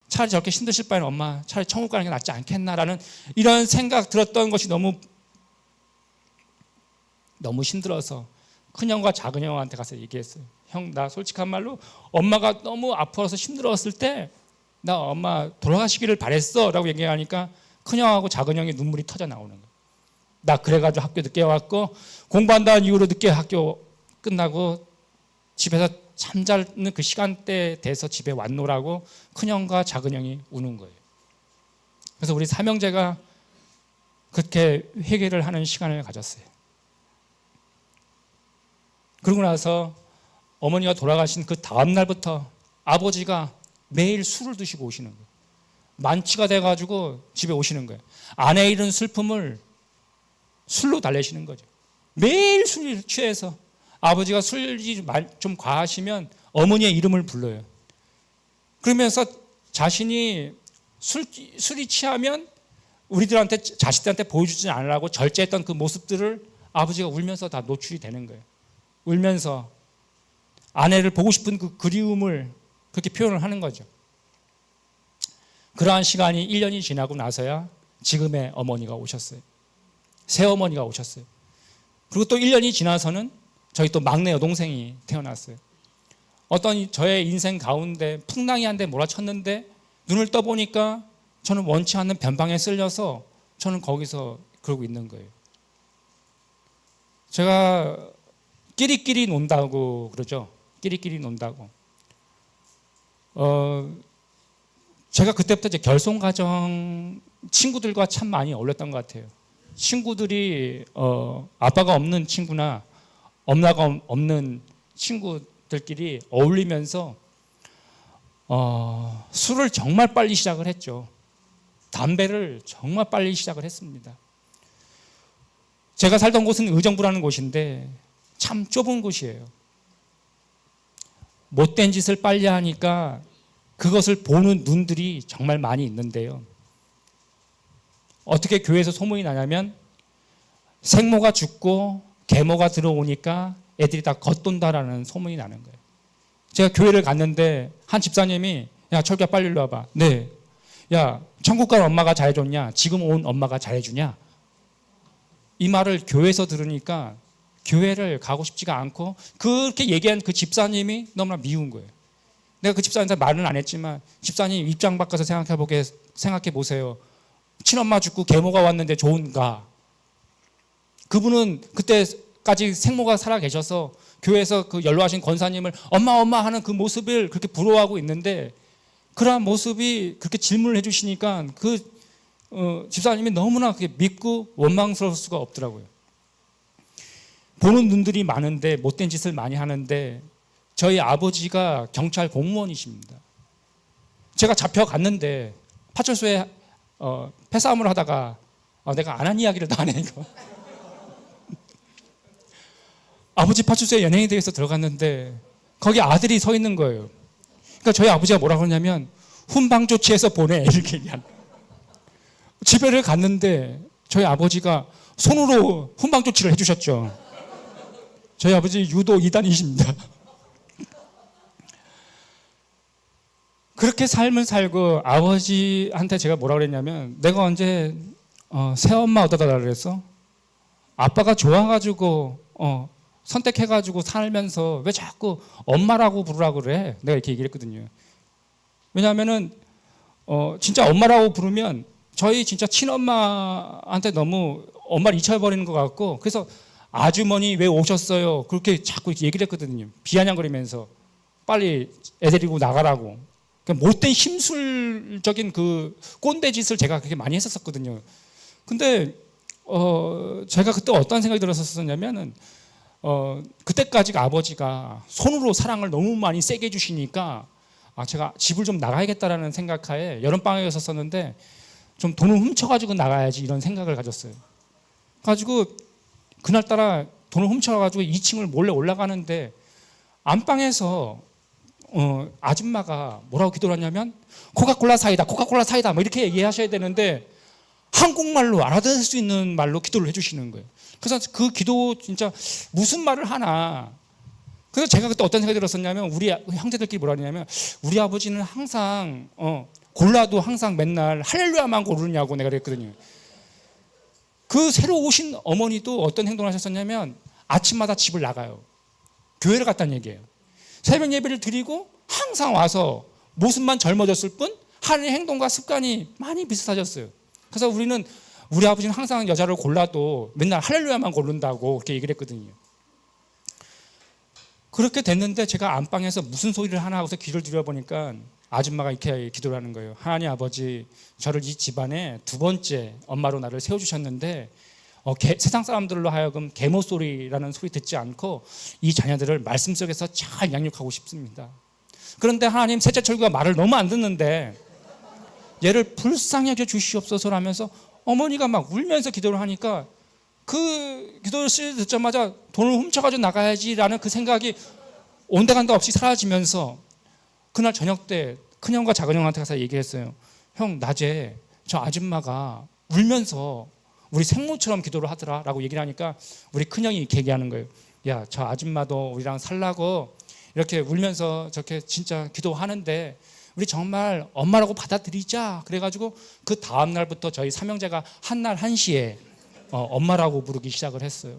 차라리 저렇게 힘드실 바에는 엄마 차라리 천국 가는 게 낫지 않겠나라는 이런 생각 들었던 것이 너무 힘들어서 큰형과 작은형한테 가서 얘기했어요. 형, 나 솔직한 말로 엄마가 너무 아파서 힘들었을 때 나 엄마 돌아가시기를 바랬어 라고 얘기하니까 큰형하고 작은형이 눈물이 터져 나오는 거예요. 나 그래가지고 학교 늦게 왔고 공부한다는 이유로 늦게 학교 끝나고 집에서 잠자는 그 시간대에 돼서 집에 왔노라고 큰형과 작은형이 우는 거예요. 그래서 우리 삼형제가 그렇게 회개를 하는 시간을 가졌어요. 그러고 나서 어머니가 돌아가신 그 다음 날부터 아버지가 매일 술을 드시고 오시는 거예요. 만취가 돼가지고 집에 오시는 거예요. 아내의 이런 슬픔을 술로 달래시는 거죠. 매일 술 취해서 아버지가 술이 좀 과하시면 어머니의 이름을 불러요. 그러면서 자신이 술이 취하면 우리들한테 자식들한테 보여주지 않으려고 절제했던 그 모습들을 아버지가 울면서 다 노출이 되는 거예요. 울면서 아내를 보고 싶은 그 그리움을 그렇게 표현을 하는 거죠. 그러한 시간이 1년이 지나고 나서야 지금의 어머니가 오셨어요. 새어머니가 오셨어요. 그리고 또 1년이 지나서는 저희 또 막내 여동생이 태어났어요. 어떤 저의 인생 가운데 풍랑이 한 대 몰아쳤는데 눈을 떠보니까 저는 원치 않는 변방에 쓸려서 저는 거기서 그러고 있는 거예요. 제가 끼리끼리 논다고 그러죠. 끼리끼리 논다고. 제가 그때부터 이제 결손가정 친구들과 참 많이 어울렸던 것 같아요. 친구들이 아빠가 없는 친구나 엄마가 없는 친구들끼리 어울리면서 술을 정말 빨리 시작을 했죠. 담배를 정말 빨리 시작을 했습니다. 제가 살던 곳은 의정부라는 곳인데 참 좁은 곳이에요. 못된 짓을 빨리 하니까 그것을 보는 눈들이 정말 많이 있는데요. 어떻게 교회에서 소문이 나냐면 생모가 죽고 계모가 들어오니까 애들이 다 겉돈다라는 소문이 나는 거예요. 제가 교회를 갔는데 한 집사님이 야 철규야 빨리 일로 와봐. 네. 야 천국 간 엄마가 잘해줬냐? 지금 온 엄마가 잘해주냐? 이 말을 교회에서 들으니까 교회를 가고 싶지가 않고 그렇게 얘기한 그 집사님이 너무나 미운 거예요. 내가 그 집사님한테 말은 안 했지만 집사님 입장 바꿔서 생각해 보세요. 친엄마 죽고 계모가 왔는데 좋은가? 그분은 그때까지 생모가 살아 계셔서 교회에서 그 연로하신 권사님을 엄마 하는 그 모습을 그렇게 부러워하고 있는데 그러한 모습이 그렇게 질문을 해주시니까 그 집사님이 너무나 그게 믿고 원망스러울 수가 없더라고요. 보는 눈들이 많은데 못된 짓을 많이 하는데 저희 아버지가 경찰 공무원이십니다. 제가 잡혀갔는데 파출소에 패싸움을 하다가 내가 안 한 이야기를 다 하네 이거. 아버지 파출소에 연예인에 대해서 들어갔는데 거기 아들이 서 있는 거예요. 그러니까 저희 아버지가 뭐라고 하냐면 훈방 조치해서 보내 이렇게 얘기하는 거예요. 집에를 갔는데 저희 아버지가 손으로 훈방 조치를 해주셨죠. 저희 아버지 유도 2단이십니다. 그렇게 삶을 살고 아버지한테 제가 뭐라고 그랬냐면 내가 언제 새엄마 얻어다 달라 그랬어? 아빠가 좋아가지고 선택해가지고 살면서 왜 자꾸 엄마라고 부르라고 그래? 내가 이렇게 얘기를 했거든요. 왜냐하면은 진짜 엄마라고 부르면 저희 진짜 친엄마한테 너무 엄마를 잊혀버리는 것 같고 그래서 아주머니 왜 오셨어요? 그렇게 자꾸 얘기를 했거든요. 비아냥거리면서 빨리 애 데리고 나가라고. 그러니까 못된 심술적인 그 꼰대 짓을 제가 그렇게 많이 했었거든요. 근데 제가 그때 어떤 생각이 들었었냐면은 그때까지 아버지가 손으로 사랑을 너무 많이 세게 해주시니까 제가 집을 좀 나가야겠다라는 생각하에 여름방학이었었는데 좀 돈을 훔쳐가지고 나가야지 이런 생각을 가졌어요. 가지고 그날따라 돈을 훔쳐가지고 2층을 몰래 올라가는데 안방에서 아줌마가 뭐라고 기도를 하냐면 코카콜라 사이다 뭐 이렇게 얘기하셔야 되는데 한국말로 알아들을 수 있는 말로 기도를 해주시는 거예요. 그래서 그 기도 진짜 무슨 말을 하나. 그래서 제가 그때 어떤 생각이 들었었냐면 우리 형제들끼리 뭐라 하냐면 우리 아버지는 항상 골라도 항상 맨날 할렐루야만 고르냐고 내가 그랬거든요. 그 새로 오신 어머니도 어떤 행동을 하셨었냐면 아침마다 집을 나가요. 교회를 갔다는 얘기예요. 새벽 예배를 드리고 항상 와서 모습만 젊어졌을 뿐 하는 행동과 습관이 많이 비슷하셨어요. 그래서 우리 아버지는 항상 여자를 골라도 맨날 할렐루야만 고른다고 그렇게 얘기를 했거든요. 그렇게 됐는데 제가 안방에서 무슨 소리를 하나 하고서 귀를 들여보니까 아줌마가 이렇게 기도를 하는 거예요. 하나님 아버지, 저를 이 집안에 두 번째 엄마로 나를 세워주셨는데 세상 사람들로 하여금 계모 소리라는 소리 듣지 않고 이 자녀들을 말씀 속에서 잘 양육하고 싶습니다. 그런데 하나님 셋째 철구가 말을 너무 안 듣는데 얘를 불쌍히 여겨 주시옵소서라면서 어머니가 막 울면서 기도를 하니까 그 기도를 듣자마자 돈을 훔쳐가지고 나가야지라는 그 생각이 온데간데 없이 사라지면서 그날 저녁 때 큰형과 작은형한테 가서 얘기했어요. 형, 낮에 저 아줌마가 울면서 우리 생모처럼 기도를 하더라 라고 얘기를 하니까 우리 큰형이 이렇게 얘기하는 거예요. 야, 저 아줌마도 우리랑 살라고 이렇게 울면서 저렇게 진짜 기도하는데 우리 정말 엄마라고 받아들이자. 그래가지고 그 다음 날부터 저희 삼형제가 한날 1시에 엄마라고 부르기 시작을 했어요.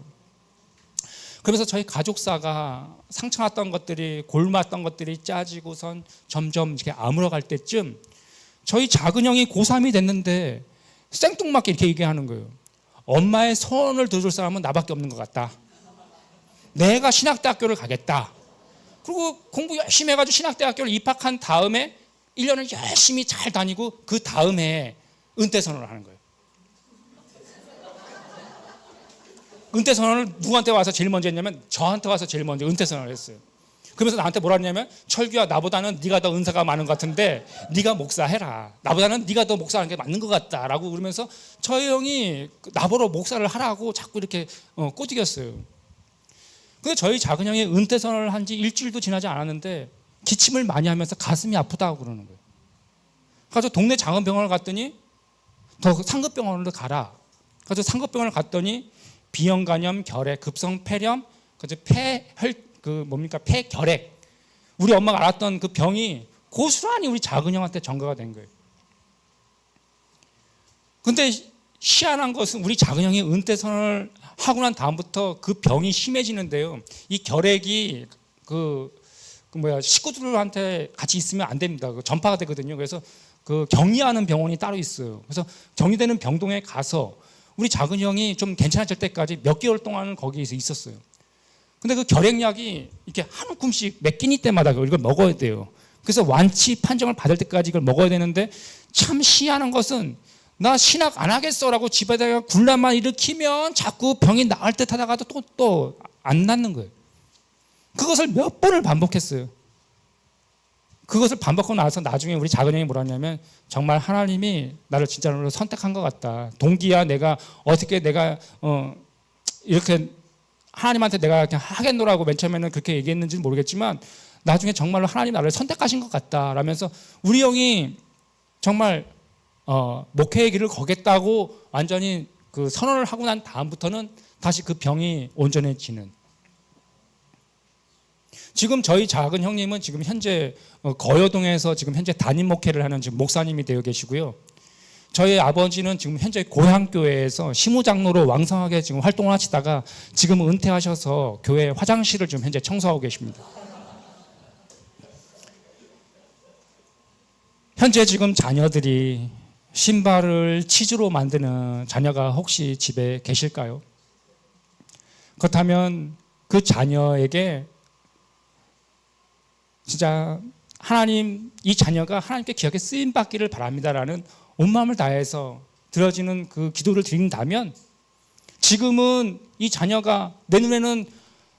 그러면서 저희 가족사가 상처났던 것들이, 골맞던 것들이 짜지고선 점점 이렇게 아물어갈 때쯤 저희 작은 형이 고3이 됐는데 생뚱맞게 이렇게 얘기하는 거예요. 엄마의 소원을 들어줄 사람은 나밖에 없는 것 같다. 내가 신학대학교를 가겠다. 그리고 공부 열심히 해가지고 신학대학교를 입학한 다음에 1년을 열심히 잘 다니고 그 다음에 은퇴선언을 하는 거예요. 은퇴선언을 누구한테 와서 제일 먼저 했냐면 저한테 와서 제일 먼저 은퇴선언을 했어요. 그러면서 나한테 뭐라 했냐면 철규야, 나보다는 네가 더 은사가 많은 것 같은데 네가 목사해라. 나보다는 네가 더 목사하는 게 맞는 것 같다라고 그러면서 저희 형이 나보러 목사를 하라고 자꾸 이렇게 꼬드겼어요. 근데 저희 작은 형이 은퇴선언을 한 지 일주일도 지나지 않았는데 기침을 많이 하면서 가슴이 아프다고 그러는 거예요. 그래서 동네 장원병원을 갔더니 더 상급병원으로 가라. 그래서 상급병원을 갔더니 비형간염, 결핵, 급성 폐렴, 폐결핵. 우리 엄마가 알았던 그 병이 고스란히 우리 작은 형한테 전가가 된 거예요. 근데 희한한 것은 우리 작은 형이 은퇴선언을 하고 난 다음부터 그 병이 심해지는데요. 이 결핵이 식구들한테 같이 있으면 안 됩니다. 전파가 되거든요. 그래서 그 격리하는 병원이 따로 있어요. 그래서 격리되는 병동에 가서 우리 작은 형이 좀 괜찮아질 때까지 몇 개월 동안은 거기에서 있었어요. 근데 그 결핵약이 이렇게 한 움큼씩 몇 끼니 때마다 이걸 먹어야 돼요. 그래서 완치 판정을 받을 때까지 이걸 먹어야 되는데 참 희한한 것은 나 신학 안 하겠어라고 집에다가 군란만 일으키면 자꾸 병이 나을 듯 하다가도 또 안 낫는 거예요. 그것을 몇 번을 반복했어요. 그것을 반복하고 나서 나중에 우리 작은 형이 뭐라 하냐면 정말 하나님이 나를 진짜로 선택한 것 같다. 동기야, 내가 어떻게 이렇게 하나님한테 내가 그냥 하겠노라고 맨 처음에는 그렇게 얘기했는지는 모르겠지만 나중에 정말로 하나님 나를 선택하신 것 같다 라면서 우리 형이 정말 목회의 길을 거겠다고 완전히 그 선언을 하고 난 다음부터는 다시 그 병이 온전해지는. 지금 저희 작은 형님은 지금 현재 거여동에서 지금 현재 담임 목회를 하는 지금 목사님이 되어 계시고요. 저희 아버지는 지금 현재 고향교회에서 시무장로로 왕성하게 지금 활동을 하시다가 지금 은퇴하셔서 교회 화장실을 지금 현재 청소하고 계십니다. 현재 지금 자녀들이 신발을 치즈로 만드는 자녀가 혹시 집에 계실까요? 그렇다면 그 자녀에게 진짜 하나님, 이 자녀가 하나님께 귀하게 쓰임 받기를 바랍니다라는 온 마음을 다해서 드려지는 그 기도를 드린다면 지금은 이 자녀가 내 눈에는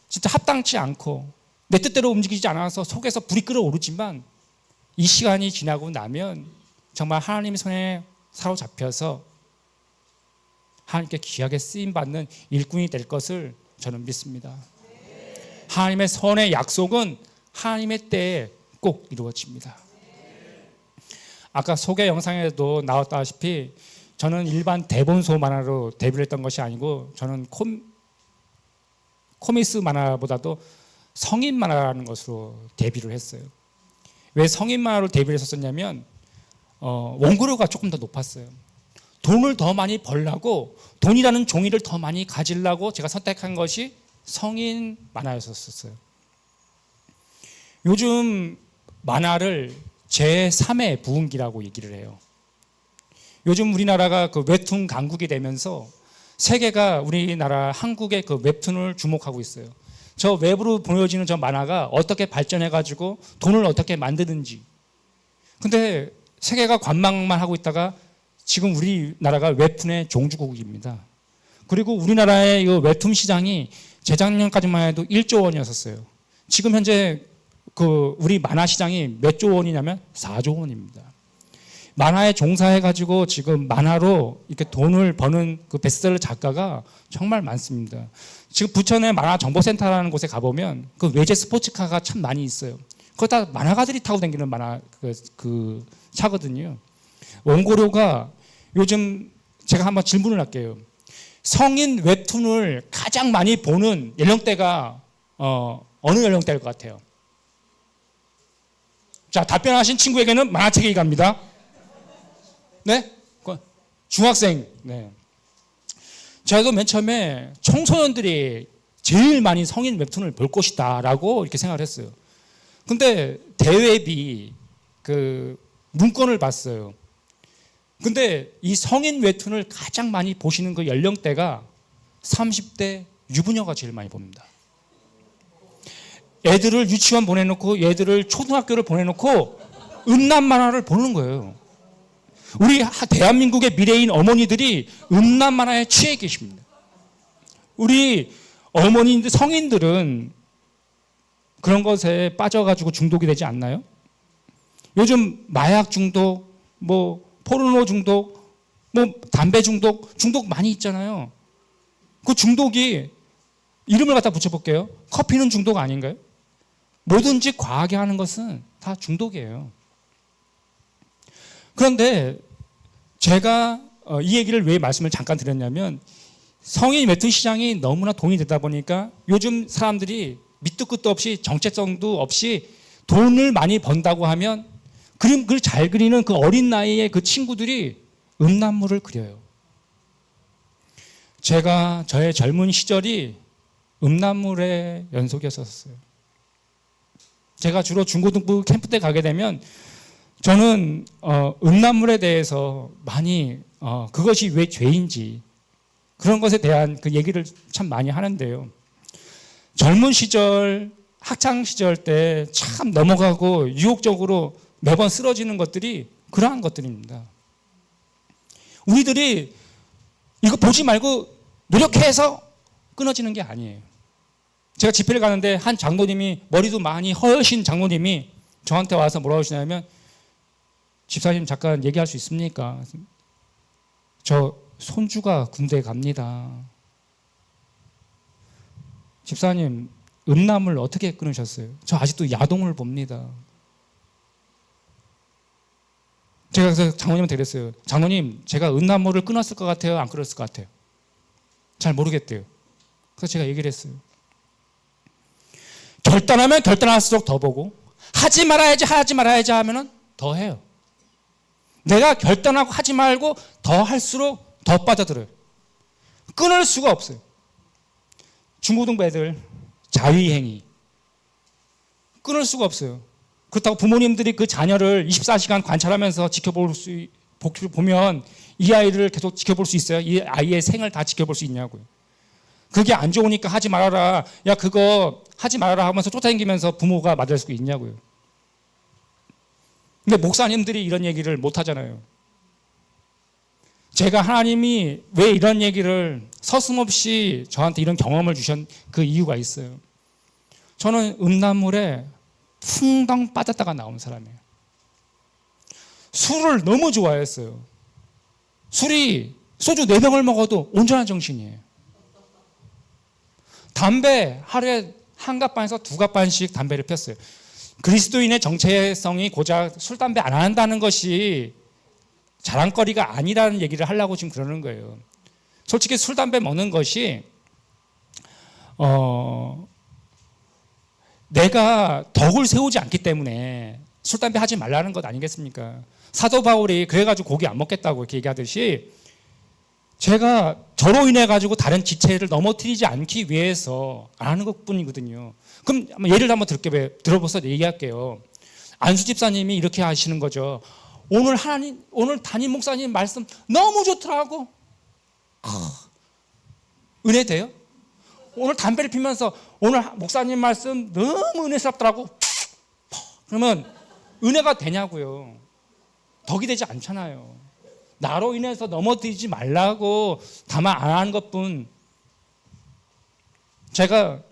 진짜 합당치 않고 내 뜻대로 움직이지 않아서 속에서 불이 끓어오르지만 이 시간이 지나고 나면 정말 하나님의 손에 사로잡혀서 하나님께 귀하게 쓰임받는 일꾼이 될 것을 저는 믿습니다. 하나님의 선의 약속은 하나님의 때에 꼭 이루어집니다. 아까 소개 영상에도 나왔다시피 저는 일반 대본소 만화로 데뷔를 했던 것이 아니고 저는 코미스 만화보다도 성인 만화라는 것으로 데뷔를 했어요. 왜 성인 만화로 데뷔를 했었냐면 원고료가 조금 더 높았어요. 돈을 더 많이 벌려고 돈이라는 종이를 더 많이 가지려고 제가 선택한 것이 성인 만화였었어요. 요즘 만화를 제3의 부흥기라고 얘기를 해요. 요즘 우리나라가 그 웹툰 강국이 되면서 세계가 우리나라 한국의 그 웹툰을 주목하고 있어요. 저 웹으로 보여지는 저 만화가 어떻게 발전해가지고 돈을 어떻게 만드는지. 근데 세계가 관망만 하고 있다가 지금 우리나라가 웹툰의 종주국입니다. 그리고 우리나라의 이 웹툰 시장이 재작년까지만 해도 1조 원이었어요. 지금 현재 그 우리 만화 시장이 몇 조 원이냐면 4조 원입니다. 만화에 종사해가지고 지금 만화로 이렇게 돈을 버는 그 베스트셀러 작가가 정말 많습니다. 지금 부천의 만화 정보센터라는 곳에 가보면 그 외제 스포츠카가 참 많이 있어요. 그거 다 만화가들이 타고 다니는 만화 그 차거든요. 원고료가 요즘 제가 한번 질문을 할게요. 성인 웹툰을 가장 많이 보는 연령대가 어느 연령대일 것 같아요? 자, 답변하신 친구에게는 만화책이 갑니다. 네? 중학생. 네. 저도 맨 처음에 청소년들이 제일 많이 성인 웹툰을 볼 것이다라고 이렇게 생각을 했어요. 근데 대웹이 그 문건을 봤어요. 근데 이 성인 웹툰을 가장 많이 보시는 그 연령대가 30대 유부녀가 제일 많이 봅니다. 애들을 유치원 보내놓고 애들을 초등학교를 보내놓고 음란 만화를 보는 거예요. 우리 대한민국의 미래인 어머니들이 음란 만화에 취해 계십니다. 우리 어머니들, 성인들은 그런 것에 빠져가지고 중독이 되지 않나요? 요즘 마약 중독, 뭐 포르노 중독, 뭐 담배 중독 많이 있잖아요. 그 중독이 이름을 갖다 붙여볼게요. 커피는 중독 아닌가요? 뭐든지 과하게 하는 것은 다 중독이에요. 그런데 제가 이 얘기를 왜 말씀을 잠깐 드렸냐면 성인 웹툰 시장이 너무나 돈이 되다 보니까 요즘 사람들이 밑도 끝도 없이 정체성도 없이 돈을 많이 번다고 하면 그림을 잘 그리는 그 어린 나이에 그 친구들이 음란물을 그려요. 제가 저의 젊은 시절이 음란물의 연속이었어요. 제가 주로 중고등부 캠프 때 가게 되면 저는 음란물에 대해서 많이 그것이 왜 죄인지 그런 것에 대한 그 얘기를 참 많이 하는데요. 젊은 시절, 학창 시절 때 참 넘어가고 유혹적으로 매번 쓰러지는 것들이 그러한 것들입니다. 우리들이 이거 보지 말고 노력해서 끊어지는 게 아니에요. 제가 집회를 가는데 한 장로님이 머리도 많이 허여신 장로님이 저한테 와서 뭐라고 하시냐면 집사님 잠깐 얘기할 수 있습니까? 저 손주가 군대 갑니다. 집사님 음란물 어떻게 끊으셨어요? 저 아직도 야동을 봅니다. 제가 그래서 장로님한테 그랬어요. 장로님 제가 음란물을 끊었을 것 같아요? 안 끊었을 것 같아요? 잘 모르겠대요. 그래서 제가 얘기를 했어요. 결단하면 결단할수록 더 보고 하지 말아야지 하면은 더 해요. 내가 결단하고 하지 말고 더 할수록 더 빠져들어요. 끊을 수가 없어요. 중고등부 애들 자위행위 끊을 수가 없어요. 그렇다고 부모님들이 그 자녀를 24시간 관찰하면서 보면 이 아이를 계속 지켜볼 수 있어요? 이 아이의 생을 다 지켜볼 수 있냐고요. 그게 안 좋으니까 하지 말아라. 야 그거 하지 말아라 하면서 쫓아다니면서 부모가 맞을 수 있냐고요. 근데 목사님들이 이런 얘기를 못 하잖아요. 제가 하나님이 왜 이런 얘기를 서슴없이 저한테 이런 경험을 주신 그 이유가 있어요. 저는 음란물에 풍덩 빠졌다가 나온 사람이에요. 술을 너무 좋아했어요. 술이 소주 4병을 먹어도 온전한 정신이에요. 담배 하루에 한 갑반에서 2갑반씩 담배를 폈어요. 그리스도인의 정체성이 고작 술, 담배 안 한다는 것이 자랑거리가 아니라는 얘기를 하려고 지금 그러는 거예요. 솔직히 술, 담배 먹는 것이 내가 덕을 세우지 않기 때문에 술, 담배 하지 말라는 것 아니겠습니까? 사도 바울이 그래가지고 고기 안 먹겠다고 이렇게 얘기하듯이 제가 저로 인해 가지고 다른 지체를 넘어뜨리지 않기 위해서 안 하는 것뿐이거든요. 그럼 예를 한번 들어보서 얘기할게요. 안수 집사님이 이렇게 하시는 거죠. 오늘 담임 목사님 말씀 너무 좋더라고. 은혜 돼요? 오늘 담배를 피면서 오늘 목사님 말씀 너무 은혜스럽더라고. 그러면 은혜가 되냐고요. 덕이 되지 않잖아요. 나로 인해서 넘어뜨리지 말라고 다만 안 하는 것뿐. 제가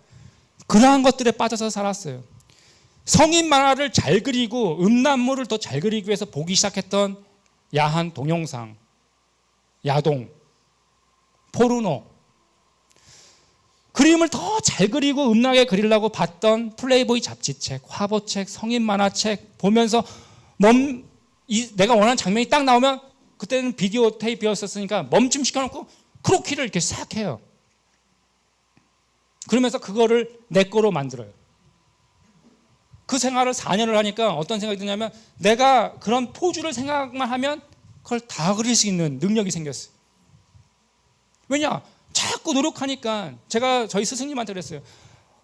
그러한 것들에 빠져서 살았어요. 성인 만화를 잘 그리고 음란물을 더 잘 그리기 위해서 보기 시작했던 야한 동영상, 야동, 포르노, 그림을 더 잘 그리고 음나게 그리려고 봤던 플레이보이 잡지책, 화보책, 성인 만화책 보면서 내가 원하는 장면이 딱 나오면 그때는 비디오 테이프였었으니까 멈춤 시켜놓고 크로키를 이렇게 싹 해요. 그러면서 그거를 내 거로 만들어요. 그 생활을 4년을 하니까 어떤 생각이 드냐면 내가 그런 포즈를 생각만 하면 그걸 다 그릴 수 있는 능력이 생겼어요. 왜냐? 자꾸 노력하니까. 제가 저희 스승님한테 그랬어요.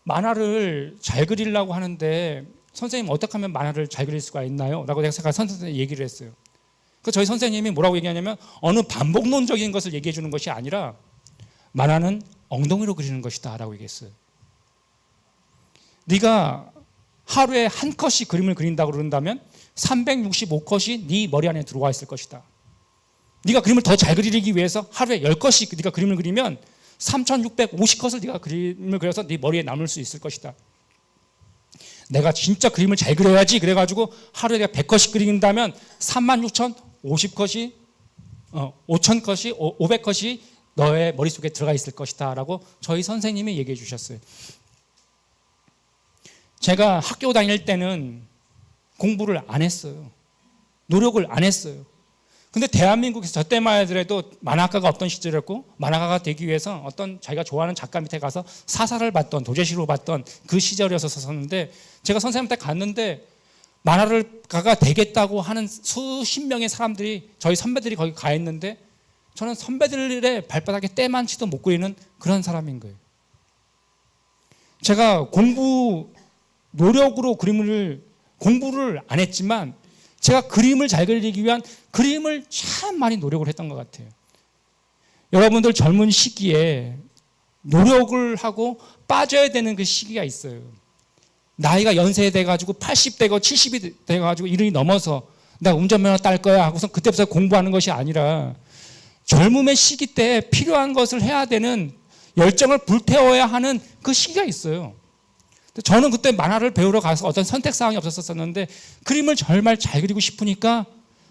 만화를 잘 그리려고 하는데 선생님 어떻게 하면 만화를 잘 그릴 수가 있나요? 라고 제가 선생님한테 얘기를 했어요. 그 저희 선생님이 뭐라고 얘기하냐면 어느 반복론적인 것을 얘기해 주는 것이 아니라 만화는 엉덩이로 그리는 것이다 라고 얘기했어요. 네가 하루에 한 컷씩 그림을 그린다고 그런다면 365컷이 네 머리 안에 들어와 있을 것이다. 네가 그림을 더 잘 그리기 위해서 하루에 10컷씩 네가 그림을 그리면 3650컷을 네가 그림을 그려서 네 머리에 남을 수 있을 것이다. 내가 진짜 그림을 잘 그려야지 그래가지고 하루에 내가 100컷씩 그린다면 36,050컷이 5,000컷이 500컷이 너의 머릿속에 들어가 있을 것이다 라고 저희 선생님이 얘기해 주셨어요. 제가 학교 다닐 때는 공부를 안 했어요. 노력을 안 했어요. 근데 대한민국에서 저 때만 하더라도 만화가가 없던 시절이었고 만화가가 되기 위해서 어떤 자기가 좋아하는 작가 밑에 가서 사사를 받던 도제시로 받던 그 시절이었었는데 제가 선생님한테 갔는데 만화가가 되겠다고 하는 수십 명의 사람들이 저희 선배들이 거기 가 있는데 저는 선배들의 발바닥에 때만치도 못 그리는 그런 사람인 거예요. 제가 노력으로 공부를 안 했지만 제가 그림을 잘 그리기 위한 그림을 참 많이 노력을 했던 것 같아요. 여러분들 젊은 시기에 노력을 하고 빠져야 되는 그 시기가 있어요. 나이가 연세 돼가지고 80대고 70이 돼가지고 이른이 넘어서 나 운전면허 딸 거야 하고서 그때부터 공부하는 것이 아니라 젊음의 시기 때 필요한 것을 해야 되는 열정을 불태워야 하는 그 시기가 있어요. 저는 그때 만화를 배우러 가서 어떤 선택사항이 없었었는데 그림을 정말 잘 그리고 싶으니까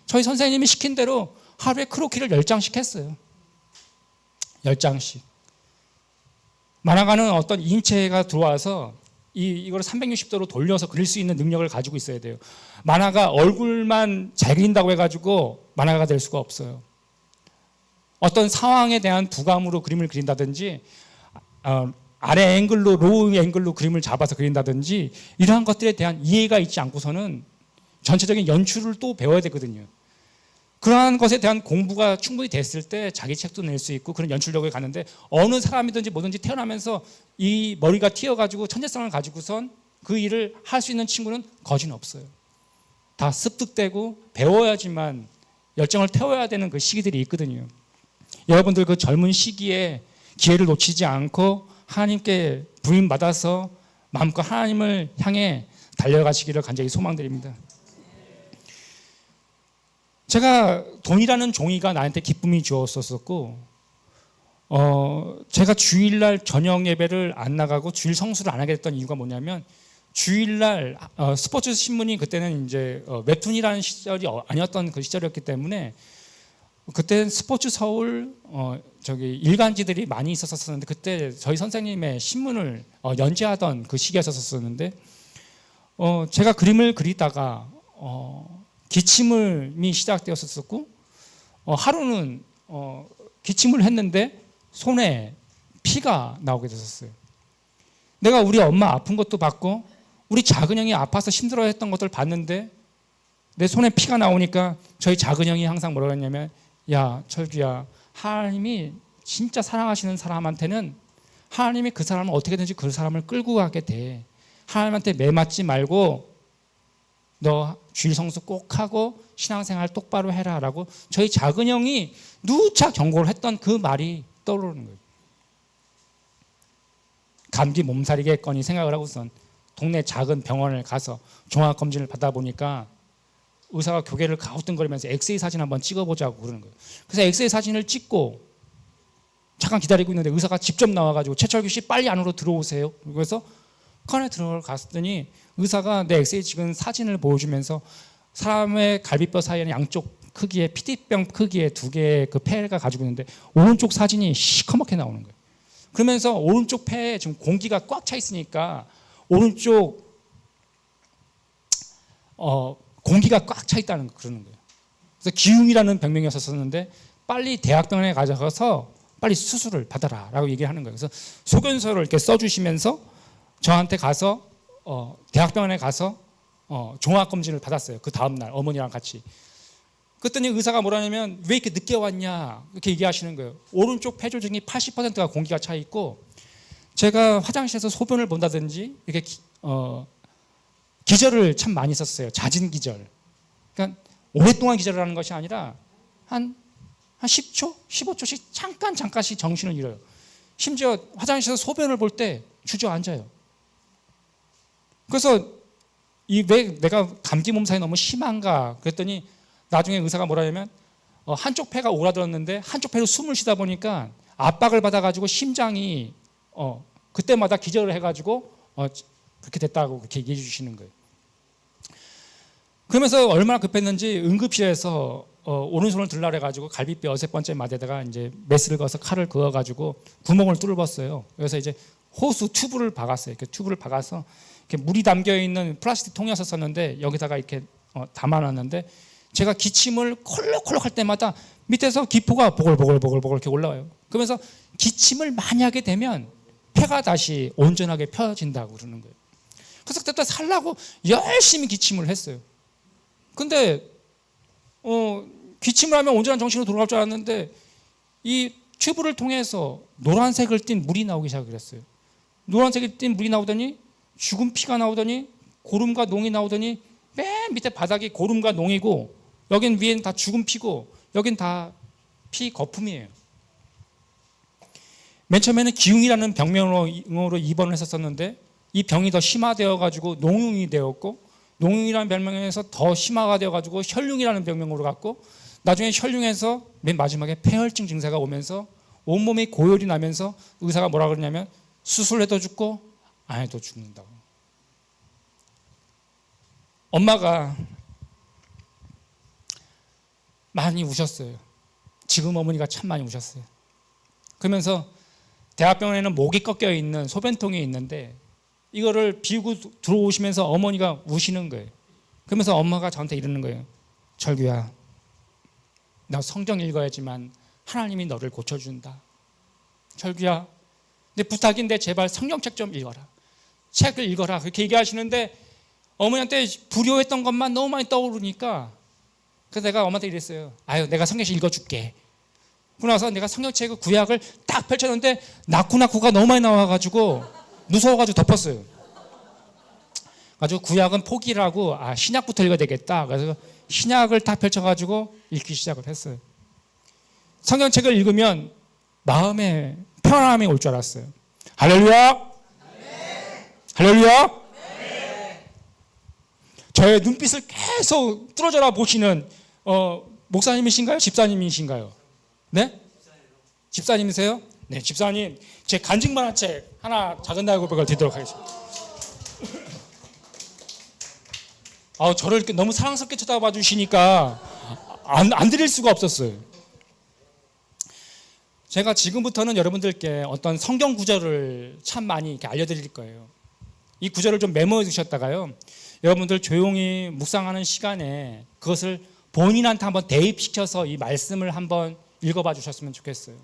저희 선생님이 시킨 대로 하루에 크로키를 10장씩 했어요. 10장씩. 만화가는 어떤 인체가 들어와서 이걸 360도로 돌려서 그릴 수 있는 능력을 가지고 있어야 돼요. 만화가 얼굴만 잘 그린다고 해가지고 만화가가 될 수가 없어요. 어떤 상황에 대한 부감으로 그림을 그린다든지 아래 앵글로 로우 앵글로 그림을 잡아서 그린다든지 이러한 것들에 대한 이해가 있지 않고서는 전체적인 연출을 또 배워야 되거든요. 그러한 것에 대한 공부가 충분히 됐을 때 자기 책도 낼 수 있고 그런 연출력을 가는데 어느 사람이든지 뭐든지 태어나면서 이 머리가 튀어가지고 천재성을 가지고선 그 일을 할 수 있는 친구는 거진 없어요. 다 습득되고 배워야지만 열정을 태워야 되는 그 시기들이 있거든요. 여러분들 그 젊은 시기에 기회를 놓치지 않고 하나님께 부임받아서 마음껏 하나님을 향해 달려가시기를 간절히 소망드립니다. 제가 돈이라는 종이가 나한테 기쁨이 주었었고 제가 주일날 저녁 예배를 안 나가고 주일 성수를 안 하게 됐던 이유가 뭐냐면 주일날 스포츠 신문이 그때는 이제 웹툰이라는 시절이 아니었던 그 시절이었기 때문에 그때 스포츠 서울 일간지들이 많이 있었었는데 그때 저희 선생님의 신문을 연재하던 그 시기였었는데 제가 그림을 그리다가 기침이 시작되었었고 하루는 기침을 했는데 손에 피가 나오게 됐었어요. 내가 우리 엄마 아픈 것도 봤고 우리 작은 형이 아파서 힘들어했던 것들 봤는데 내 손에 피가 나오니까 저희 작은 형이 항상 뭐라고 했냐면 야 철규야 하나님이 진짜 사랑하시는 사람한테는 하나님이 그 사람을 어떻게든지 그 사람을 끌고 가게 돼. 하나님한테 매맞지 말고 너 주일 성수 꼭 하고 신앙생활 똑바로 해라 라고 저희 작은 형이 누차 경고를 했던 그 말이 떠오르는 거예요. 감기 몸살이겠거니 생각을 하고선 동네 작은 병원을 가서 종합검진을 받아보니까 의사가 교계를 가우뚱거리면서 엑스레이 사진 한번 찍어보자고 그러는 거예요. 그래서 엑스레이 사진을 찍고 잠깐 기다리고 있는데 의사가 직접 나와가지고 최철규 씨 빨리 안으로 들어오세요. 그래서 칸에 들어갔더니 의사가 내 엑스레이 찍은 사진을 보여주면서 사람의 갈비뼈 사이에는 양쪽 크기의 피티병 크기의 두 개의 그 폐가 가지고 있는데 오른쪽 사진이 시커멓게 나오는 거예요. 그러면서 오른쪽 폐에 지금 공기가 꽉 차 있으니까 오른쪽 공기가 꽉 차 있다는 거 그러는 거예요. 그래서 기흉이라는 병명이었었는데 빨리 대학병원에 가져가서 빨리 수술을 받아라라고 얘기를 하는 거예요. 그래서 소견서를 이렇게 써주시면서 저한테 가서 대학병원에 가서 종합검진을 받았어요. 그 다음날 어머니랑 같이. 그랬더니 의사가 뭐라냐면 왜 이렇게 늦게 왔냐 이렇게 얘기하시는 거예요. 오른쪽 폐 조직이 80%가 공기가 차 있고 제가 화장실에서 소변을 본다든지 이렇게 기절을 참 많이 썼어요. 잦은 기절. 그러니까 오랫동안 기절을 하는 것이 아니라 한 10초, 15초씩 잠깐씩 정신을 잃어요. 심지어 화장실에서 소변을 볼 때 주저앉아요. 그래서 왜 내가 감기 몸살이 너무 심한가 그랬더니 나중에 의사가 뭐라냐면 한쪽 폐가 오그라들었는데 한쪽 폐로 숨을 쉬다 보니까 압박을 받아가지고 심장이 그때마다 기절을 해가지고 그렇게 됐다고 그렇게 얘기해 주시는 거예요. 그러면서 얼마나 급했는지 응급실에서 오른손을 들라 그래가지고 갈비뼈 6번째 마디에다가 이제 메스를 그어서 칼을 그어가지고 구멍을 뚫었어요. 그래서 이제 호수 튜브를 박았어요. 이렇게 튜브를 박아서 이렇게 물이 담겨 있는 플라스틱 통이었었는데 여기다가 이렇게 담아놨는데 제가 기침을 콜록콜록 할 때마다 밑에서 기포가 보글보글 이렇게 올라와요. 그러면서 기침을 많이 하게 되면 폐가 다시 온전하게 펴진다고 그러는 거예요. 그래서 그때 살라고 열심히 기침을 했어요. 근데 기침을 하면 온전한 정신으로 돌아갈 줄 알았는데 이 튜브를 통해서 노란색을 띤 물이 나오기 시작했어요. 노란색이 띤 물이 나오더니 죽은 피가 나오더니 고름과 농이 나오더니 맨 밑에 바닥이 고름과 농이고 여긴 위엔 다 죽은 피고 여긴 다 피 거품이에요. 맨 처음에는 기흉이라는 병명으로 입원을 했었는데 이 병이 더 심화되어 가지고 농흉이 되었고 농흉이라는 병명에서 더 심화가 되어 가지고 혈흉이라는 병명으로 갔고 나중에 혈흉에서 맨 마지막에 폐혈증 증세가 오면서 온몸이 고열이 나면서 의사가 뭐라 그러냐면 수술해도 죽고 안 해도 죽는다고. 엄마가 많이 우셨어요. 지금 어머니가 참 많이 우셨어요. 그러면서 대학병원에는 목이 꺾여 있는 소변통이 있는데 이거를 비우고 들어오시면서 어머니가 우시는 거예요. 그러면서 엄마가 저한테 이러는 거예요. 철규야, 나 성경 읽어야지만 하나님이 너를 고쳐준다. 철규야, 내 부탁인데 제발 성경책 좀 읽어라. 책을 읽어라. 그렇게 얘기하시는데 어머니한테 불효했던 것만 너무 많이 떠오르니까 그래서 내가 엄마한테 이랬어요. 아유, 내가 성경책 읽어줄게. 그러고 나서 내가 성경책의 구약을 딱 펼쳤는데 낙구가 너무 많이 나와가지고 무서워가지고 덮었어요. 가지고 구약은 포기라고 신약부터 읽어야 되겠다. 그래서 신약을 딱 펼쳐가지고 읽기 시작을 했어요. 성경책을 읽으면 마음에 평안함이 올 줄 알았어요. 할렐루야! 네. 할렐루야! 네. 저의 눈빛을 계속 뚫어져라 보시는 목사님이신가요? 집사님이신가요? 네? 집사님이세요? 네, 집사님 제 간증만한 책 하나 작은 나의 고백을 드리도록 하겠습니다. 저를 이렇게 너무 사랑스럽게 쳐다봐 주시니까 안 드릴 수가 없었어요. 제가 지금부터는 여러분들께 어떤 성경 구절을 참 많이 이렇게 알려드릴 거예요. 이 구절을 좀 메모해 두셨다가요, 여러분들 조용히 묵상하는 시간에 그것을 본인한테 한번 대입시켜서 이 말씀을 한번 읽어봐 주셨으면 좋겠어요.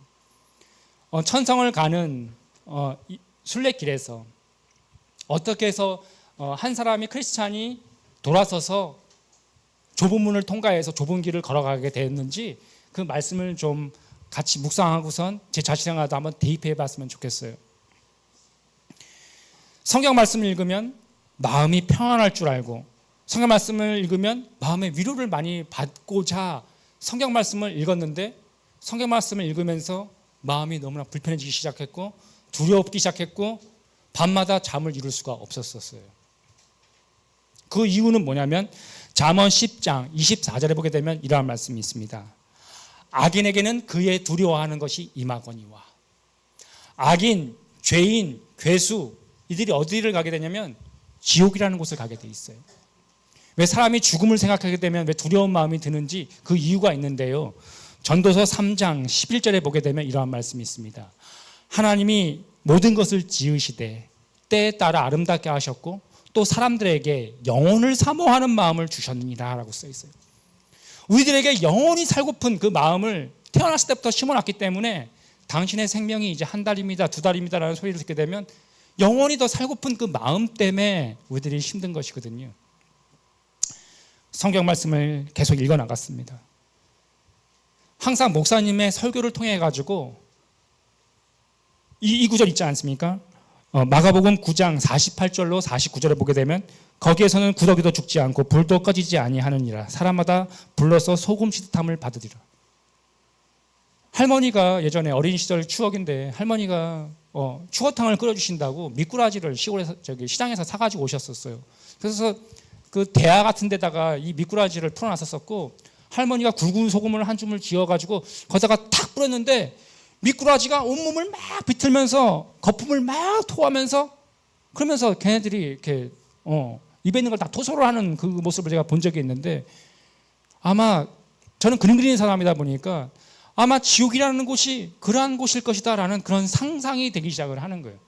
천성을 가는 순례길에서 어떻게 해서 한 사람이 크리스찬이 돌아서서 좁은 문을 통과해서 좁은 길을 걸어가게 됐는지 그 말씀을 좀 같이 묵상하고선 제 자신에게도 한번 대입해 봤으면 좋겠어요. 성경 말씀을 읽으면 마음이 평안할 줄 알고, 성경 말씀을 읽으면 마음의 위로를 많이 받고자 성경 말씀을 읽었는데 성경 말씀을 읽으면서 마음이 너무나 불편해지기 시작했고 두려워지기 시작했고 밤마다 잠을 이룰 수가 없었어요. 그 이유는 뭐냐면 잠언 10장 24절에 보게 되면 이러한 말씀이 있습니다. 악인에게는 그의 두려워하는 것이 임하거니와. 악인, 죄인, 괴수 이들이 어디를 가게 되냐면 지옥이라는 곳을 가게 돼 있어요. 왜 사람이 죽음을 생각하게 되면 왜 두려운 마음이 드는지 그 이유가 있는데요. 전도서 3장 11절에 보게 되면 이러한 말씀이 있습니다. 하나님이 모든 것을 지으시되 때에 따라 아름답게 하셨고 또 사람들에게 영혼을 사모하는 마음을 주셨느니라 라고 써 있어요. 우리들에게 영원히 살고픈 그 마음을 태어났을 때부터 심어놨기 때문에 당신의 생명이 이제 한 달입니다, 두 달입니다 라는 소리를 듣게 되면 영원히 더 살고픈 그 마음 때문에 우리들이 힘든 것이거든요. 성경 말씀을 계속 읽어 나갔습니다. 항상 목사님의 설교를 통해 가지고 이 구절 있지 않습니까? 마가복음 9장 48절로 49절에 보게 되면 거기에서는 구더기도 죽지 않고 불도 꺼지지 아니하느니라 사람마다 불러서 소금 시듯함을 받으리라. 할머니가 예전에 어린 시절 추억인데 할머니가 추어탕을 끓여주신다고 미꾸라지를 시장에서 사가지고 오셨었어요. 그래서 그 대야 같은 데다가 이 미꾸라지를 풀어놨었고 할머니가 굵은 소금을 한 줌을 지어가지고 거기다가 탁 뿌렸는데 미꾸라지가 온몸을 막 비틀면서 거품을 막 토하면서 그러면서 걔네들이 이렇게 입에 있는 걸 다 토설을 하는 그 모습을 제가 본 적이 있는데 아마 저는 그림 그리는 사람이다 보니까 아마 지옥이라는 곳이 그러한 곳일 것이다 라는 그런 상상이 되기 시작을 하는 거예요.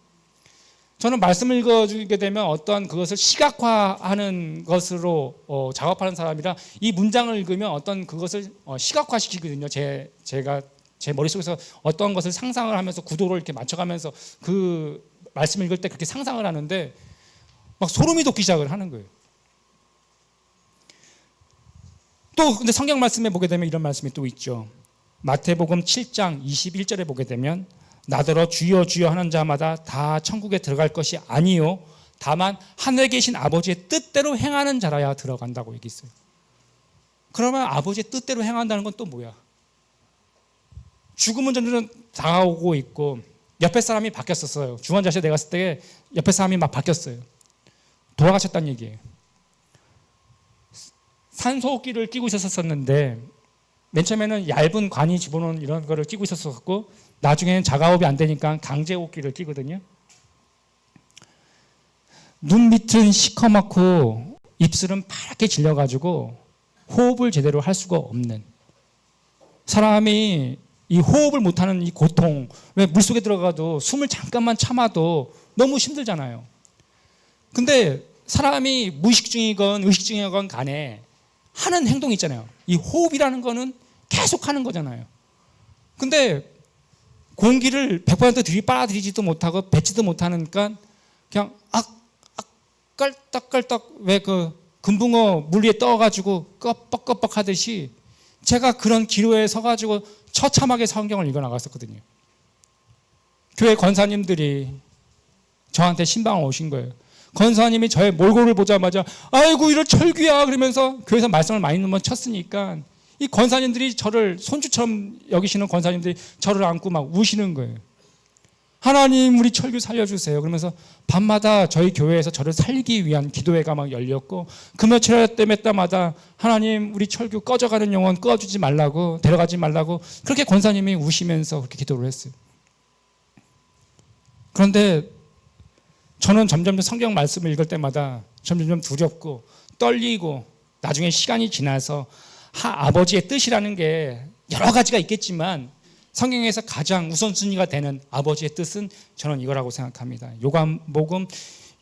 저는 말씀을 읽어주게 되면 어떤 그것을 시각화하는 것으로 작업하는 사람이라 이 문장을 읽으면 어떤 그것을 시각화시키거든요. 제가 제 머릿속에서 어떤 것을 상상을 하면서 구도를 이렇게 맞춰가면서 그 말씀을 읽을 때 그렇게 상상을 하는데 막 소름이 돋기 시작을 하는 거예요. 또 근데 성경 말씀에 보게 되면 이런 말씀이 또 있죠. 마태복음 7장 21절에 보게 되면 나더러 주여 주여 하는 자마다 다 천국에 들어갈 것이 아니요 다만 하늘에 계신 아버지의 뜻대로 행하는 자라야 들어간다고 얘기했어요. 그러면 아버지의 뜻대로 행한다는 건 또 뭐야? 죽음은 점점 다가오고 있고 옆에 사람이 바뀌었었어요. 중환자실에 내가 갔을 때 옆에 사람이 막 바뀌었어요. 돌아가셨다는 얘기예요. 산소호흡기를 끼고 있었었는데 맨 처음에는 얇은 관이 집어넣은 이런 거를 끼고 있었었고 나중에는 자가호흡이 안 되니까 강제호흡기를 끼거든요. 눈 밑은 시커멓고 입술은 파랗게 질려가지고 호흡을 제대로 할 수가 없는 사람이 이 호흡을 못하는 이 고통 왜 물속에 들어가도 숨을 잠깐만 참아도 너무 힘들잖아요. 근데 사람이 무의식 중이건 의식 중이건 간에 하는 행동이 있잖아요. 이 호흡이라는 거는 계속 하는 거잖아요. 근데 공기를 100% 들이빨아들이지도 못하고 뱉지도 못하니까 그냥 깔딱깔딱 왜 그 금붕어 물 위에 떠가지고 껍벅껍벅 하듯이 제가 그런 기로에 서가지고 처참하게 성경을 읽어 나갔었거든요. 교회 권사님들이 저한테 신방을 오신 거예요. 권사님이 저의 몰골을 보자마자 아이고 이럴 철귀야 그러면서 교회에서 말씀을 많이 쳤으니까 이 권사님들이 저를 손주처럼 여기시는 권사님들이 저를 안고 막 우시는 거예요. 하나님 우리 철규 살려주세요. 그러면서 밤마다 저희 교회에서 저를 살리기 위한 기도회가 막 열렸고 그 며칠 때마다 하나님 우리 철규 꺼져가는 영혼 꺼주지 말라고 데려가지 말라고 그렇게 권사님이 우시면서 그렇게 기도를 했어요. 그런데 저는 점점 성경 말씀을 읽을 때마다 점점 두렵고 떨리고 나중에 시간이 지나서 아버지의 뜻이라는 게 여러 가지가 있겠지만 성경에서 가장 우선순위가 되는 아버지의 뜻은 저는 이거라고 생각합니다. 요한복음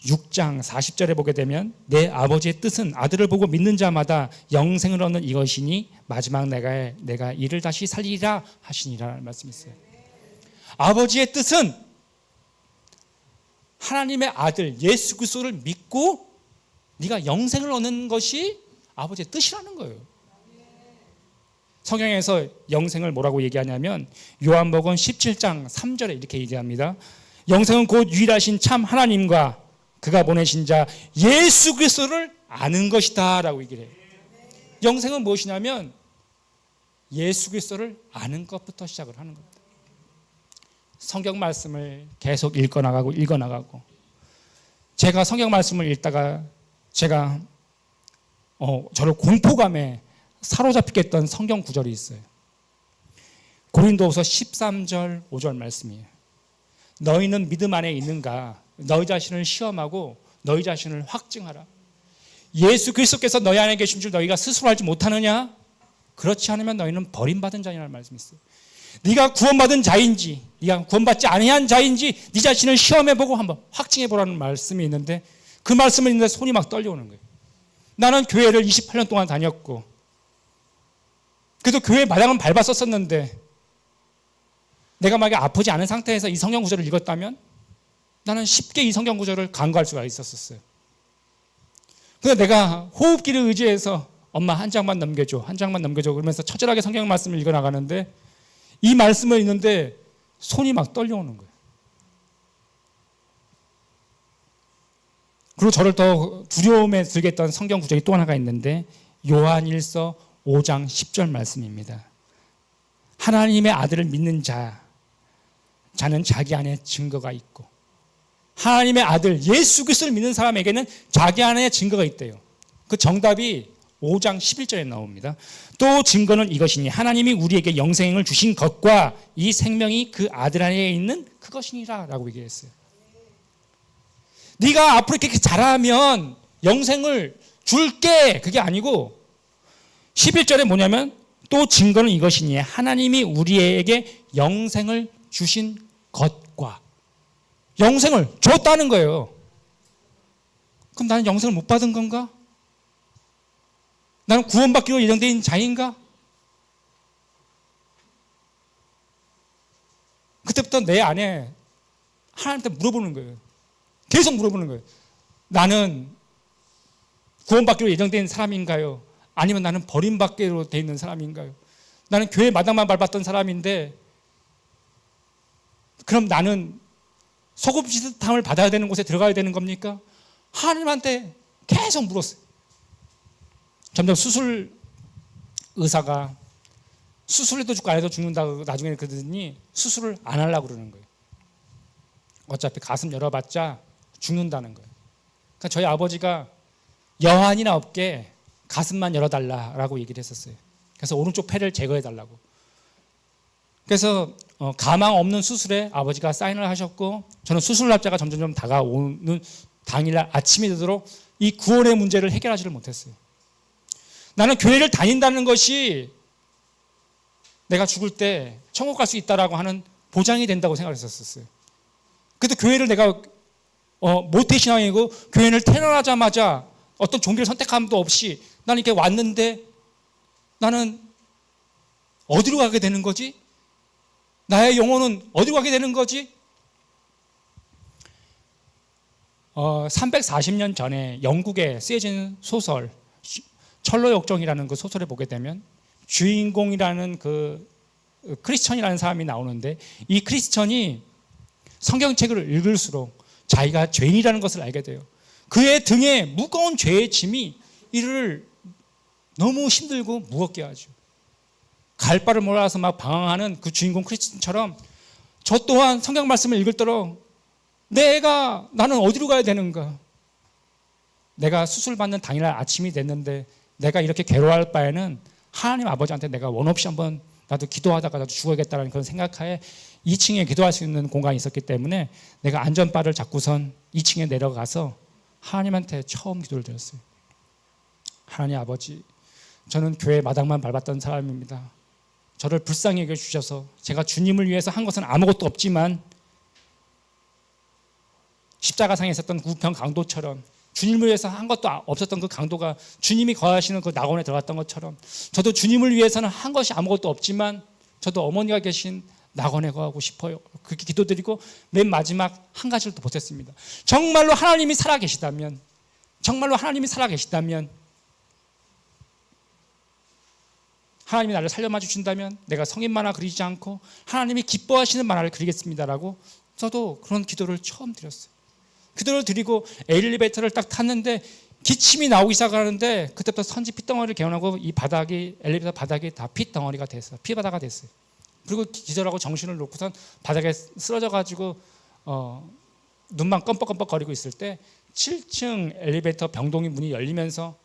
6장 40절에 보게 되면 내 아버지의 뜻은 아들을 보고 믿는 자마다 영생을 얻는 이것이니 마지막 내가 이를 다시 살리리라 하시니라는 말씀이 있어요. 아버지의 뜻은 하나님의 아들 예수 그리스도를 믿고 네가 영생을 얻는 것이 아버지의 뜻이라는 거예요. 성경에서 영생을 뭐라고 얘기하냐면 요한복음 17장 3절에 이렇게 얘기합니다. 영생은 곧 유일하신 참 하나님과 그가 보내신 자 예수 그리스도를 아는 것이다 라고 얘기를 해요. 영생은 무엇이냐면 예수 그리스도를 아는 것부터 시작을 하는 겁니다. 성경 말씀을 계속 읽어나가고 제가 성경 말씀을 읽다가 제가 저를 공포감에 사로잡히게 했던 성경 구절이 있어요. 고린도후서 13절 5절 말씀이에요. 너희는 믿음 안에 있는가? 너희 자신을 시험하고 너희 자신을 확증하라. 예수 그리스도께서 너희 안에 계신 줄 너희가 스스로 알지 못하느냐? 그렇지 않으면 너희는 버림받은 자라는 말씀이 있어요. 네가 구원받은 자인지 네가 구원받지 아니한 자인지 네 자신을 시험해보고 한번 확증해보라는 말씀이 있는데 그 말씀을 읽는데 손이 막 떨려오는 거예요. 나는 교회를 28년 동안 다녔고 그래도 교회 마당은 밟았었는데 내가 만약에 아프지 않은 상태에서 이 성경 구절을 읽었다면 나는 쉽게 이 성경 구절을 간과할 수가 있었어요. 그런데 내가 호흡기를 의지해서 엄마 한 장만 넘겨줘, 한 장만 넘겨줘 그러면서 처절하게 성경 말씀을 읽어나가는데 이 말씀을 읽는데 손이 막 떨려오는 거예요. 그리고 저를 더 두려움에 들게 했던 성경 구절이 또 하나가 있는데 요한일서 5장 10절 말씀입니다. 하나님의 아들을 믿는 자는 자기 안에 증거가 있고 하나님의 아들 예수 그리스도를 믿는 사람에게는 자기 안에 증거가 있대요. 그 정답이 5장 11절에 나옵니다. 또 증거는 이것이니 하나님이 우리에게 영생을 주신 것과 이 생명이 그 아들 안에 있는 그것이니라 라고 얘기했어요. 네가 앞으로 이렇게 잘하면 영생을 줄게 그게 아니고 11절에 뭐냐면 또 증거는 이것이니 하나님이 우리에게 영생을 주신 것과 영생을 줬다는 거예요. 그럼 나는 영생을 못 받은 건가? 나는 구원받기로 예정된 자인가? 그때부터 내 안에 하나님한테 물어보는 거예요. 계속 물어보는 거예요. 나는 구원받기로 예정된 사람인가요? 아니면 나는 버림받기로 돼 있는 사람인가요? 나는 교회 마당만 밟았던 사람인데 그럼 나는 소금 비슷함을 받아야 되는 곳에 들어가야 되는 겁니까? 하나님한테 계속 물었어요. 점점 수술 의사가 수술해도 죽고 안 해도 죽는다고 나중에 그러더니 수술을 안 하려고 그러는 거예요. 어차피 가슴 열어봤자 죽는다는 거예요. 그러니까 저희 아버지가 여한이나 없게 가슴만 열어달라라고 얘기를 했었어요. 그래서 오른쪽 폐를 제거해달라고. 그래서 가망 없는 수술에 아버지가 사인을 하셨고 저는 수술 날짜가 점점 다가오는 당일날 아침이 되도록 이 구원의 문제를 해결하지를 못했어요. 나는 교회를 다닌다는 것이 내가 죽을 때 천국 갈 수 있다라고 하는 보장이 된다고 생각했었어요. 그래도 교회를 내가 모태신앙이고 교회를 태어나자마자 어떤 종교를 선택함도 없이 나는 이렇게 왔는데 나는 어디로 가게 되는 거지? 나의 영혼은 어디로 가게 되는 거지? 340년 전에 영국에 쓰여진 소설 철로역정이라는 그 소설에 보게 되면 주인공이라는 그 크리스천이라는 사람이 나오는데 이 크리스천이 성경책을 읽을수록 자기가 죄인이라는 것을 알게 돼요. 그의 등에 무거운 죄의 짐이 이를 너무 힘들고 무겁게 하죠. 갈 바를 몰라서 막 방황하는 그 주인공 크리스천처럼 저 또한 성경 말씀을 읽을도록 나는 어디로 가야 되는가? 내가 수술 받는 당일날 아침이 됐는데 내가 이렇게 괴로워할 바에는 하나님 아버지한테 내가 원 없이 한번 나도 기도하다가 나도 죽어야겠다는 그런 생각하에 2층에 기도할 수 있는 공간이 있었기 때문에 내가 안전바를 잡고선 2층에 내려가서 하나님한테 처음 기도를 드렸어요. 하나님 아버지, 저는 교회 마당만 밟았던 사람입니다. 저를 불쌍히 여겨주셔서 제가 주님을 위해서 한 것은 아무것도 없지만 십자가상에 있었던 우편 강도처럼 주님을 위해서 한 것도 없었던 그 강도가 주님이 거하시는 그 낙원에 들어갔던 것처럼 저도 주님을 위해서는 한 것이 아무것도 없지만 저도 어머니가 계신 낙원에 거하고 싶어요. 그렇게 기도드리고 맨 마지막 한 가지를 또 보셨습니다. 정말로 하나님이 살아계시다면 하나님이 나를 살려마 주신다면 내가 성인 만화 그리지 않고 하나님이 기뻐하시는 만화를 그리겠습니다라고 저도 그런 기도를 처음 드렸어요. 기도를 드리고 엘리베이터를 딱 탔는데 기침이 나오기 시작하는데 그때부터 선지 핏덩어리를 개원하고 이 바닥이 엘리베이터 바닥이 다 핏덩어리가 됐어요. 피바다가 됐어요. 그리고 기절하고 정신을 놓고선 바닥에 쓰러져 가지고 눈만 껌뻑껌뻑 거리고 있을 때 7층 엘리베이터 병동이 문이 열리면서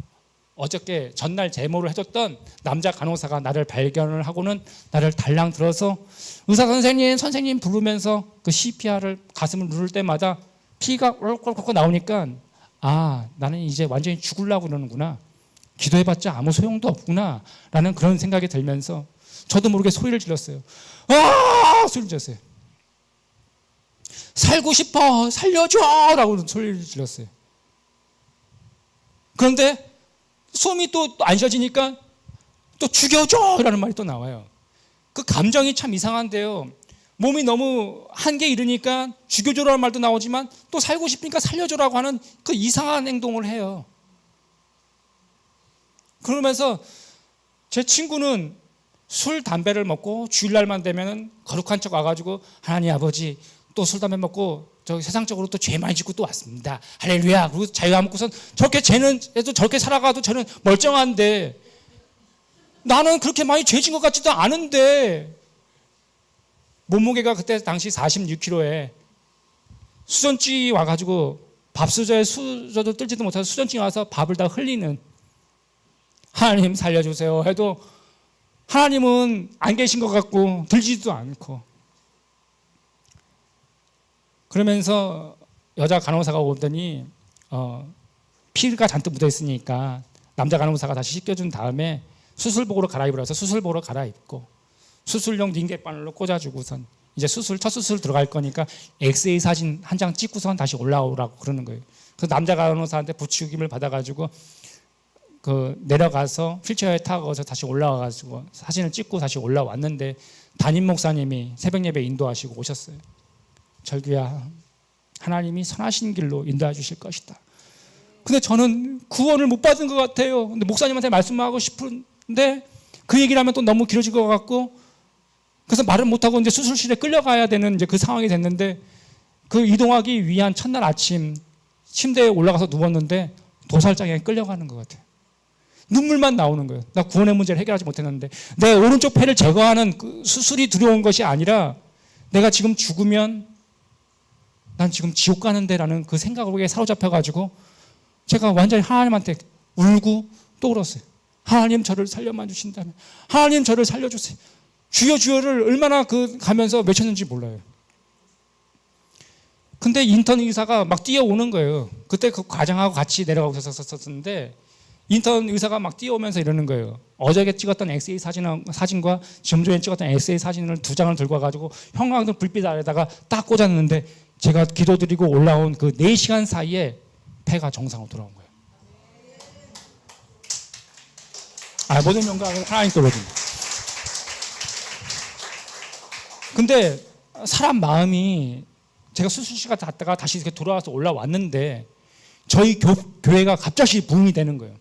어저께 전날 제모를 해줬던 남자 간호사가 나를 발견을 하고는 나를 달랑 들어서 의사 선생님 부르면서 그 CPR을 가슴을 누를 때마다 피가 꼴꼴꼴 나오니까 아, 나는 이제 완전히 죽으려고 그러는구나. 기도해봤자 아무 소용도 없구나 라는 그런 생각이 들면서 저도 모르게 소리를 질렀어요. 아! 소리를 질렀어요. 살고 싶어, 살려줘! 라고 소리를 질렀어요. 그런데 숨이 또 안 쉬어지니까 또 죽여줘! 라는 말이 또 나와요. 그 감정이 참 이상한데요. 몸이 너무 한계에 이르니까 죽여줘라는 말도 나오지만 또 살고 싶으니까 살려줘라고 하는 그 이상한 행동을 해요. 그러면서 제 친구는 술, 담배를 먹고 주일날만 되면 거룩한 척 와가지고 하나님 아버지 또 술, 담배 먹고 저 세상적으로 또 죄 많이 짓고 또 왔습니다. 할렐루야. 그리고 자유 안 먹고선 저렇게 쟤는 해도 저렇게 살아가도 저는 멀쩡한데 나는 그렇게 많이 죄 진 것 같지도 않은데 몸무게가 그때 당시 46kg에 수전증이 와가지고 밥수저에 수저도 뜰지도 못해서 수전증이 와서 밥을 다 흘리는 하나님 살려주세요 해도 하나님은 안 계신 것 같고 들지도 않고 그러면서 여자 간호사가 오더니 피가 잔뜩 묻어 있으니까 남자 간호사가 다시 씻겨준 다음에 수술복으로 갈아입으라서 수술복으로 갈아입고 수술용 링겔바늘로 꽂아주고선 이제 첫 수술 들어갈 거니까 엑스레이 사진 한 장 찍고선 다시 올라오라고 그러는 거예요. 그래서 남자 간호사한테 부추김을 받아가지고 내려가서 휠체어에 타고서 다시 올라와가지고 사진을 찍고 다시 올라왔는데 담임 목사님이 새벽 예배 인도하시고 오셨어요. 절규야, 하나님이 선하신 길로 인도해 주실 것이다. 근데 저는 구원을 못 받은 것 같아요. 근데 목사님한테 말씀하고 싶은데 그 얘기를 하면 또 너무 길어질 것 같고 그래서 말을 못하고 이제 수술실에 끌려가야 되는 이제 그 상황이 됐는데 그 이동하기 위한 첫날 아침 침대에 올라가서 누웠는데 도살장에 끌려가는 것 같아요. 눈물만 나오는 거예요. 나 구원의 문제를 해결하지 못했는데 내 오른쪽 폐를 제거하는 그 수술이 두려운 것이 아니라 내가 지금 죽으면 난 지금 지옥 가는데라는 그 생각에 사로잡혀가지고 제가 완전히 하나님한테 울고 또 울었어요. 하나님 저를 살려만 주신다면 하나님 저를 살려주세요. 주여 주여를 얼마나 가면서 외쳤는지 몰라요. 근데 인턴 의사가 막 뛰어오는 거예요. 그때 그 과장하고 같이 내려가고 있었는데 인턴 의사가 막 뛰어오면서 이러는 거예요. 어저께 찍었던 엑스레이 사진과 좀 전에 찍었던 엑스레이 사진을 2장을 들고 와가지고 형광등 불빛 아래다가 딱 꽂았는데 제가 기도드리고 올라온 그 4시간 사이에 폐가 정상으로 돌아온 거예요. 모든 영광은 하나님 거거든요. 근데 사람 마음이 제가 수술실 갔다가 다시 이렇게 돌아와서 올라왔는데 저희 교회가 갑자기 부흥이 되는 거예요.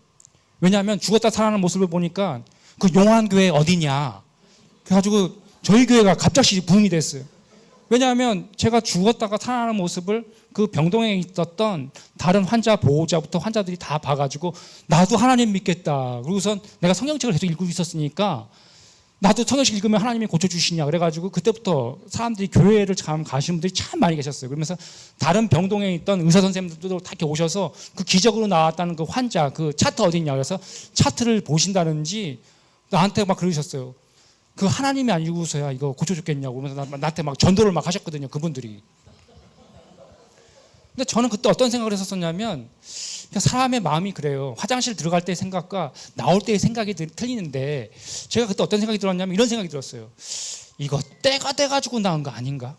왜냐하면 죽었다 살아나는 모습을 보니까 그 용환교회 어디냐 그래가지고 저희 교회가 갑자기 부흥이 됐어요. 왜냐하면 제가 죽었다가 살아나는 모습을 그 병동에 있었던 다른 환자 보호자부터 환자들이 다 봐가지고 나도 하나님 믿겠다. 그리고선 내가 성경책을 계속 읽고 있었으니까 나도 성경책 읽으면 하나님이 고쳐주시냐 그래가지고 그때부터 사람들이 교회를 참 가시는 분들이 참 많이 계셨어요. 그러면서 다른 병동에 있던 의사 선생님들도 다 이렇게 오셔서 그 기적으로 나왔다는 그 환자 그 차트 어디냐 그래서 차트를 보신다든지 나한테 막 그러셨어요. 그 하나님이 아니고서야 이거 고쳐줬겠냐고 그러면서 나한테 막 전도를 막 하셨거든요. 그분들이. 근데 저는 그때 어떤 생각을 했었냐면 사람의 마음이 그래요. 화장실 들어갈 때의 생각과 나올 때의 생각이 틀리는데 제가 그때 어떤 생각이 들었냐면 이런 생각이 들었어요. 이거 때가 돼가지고 나온 거 아닌가?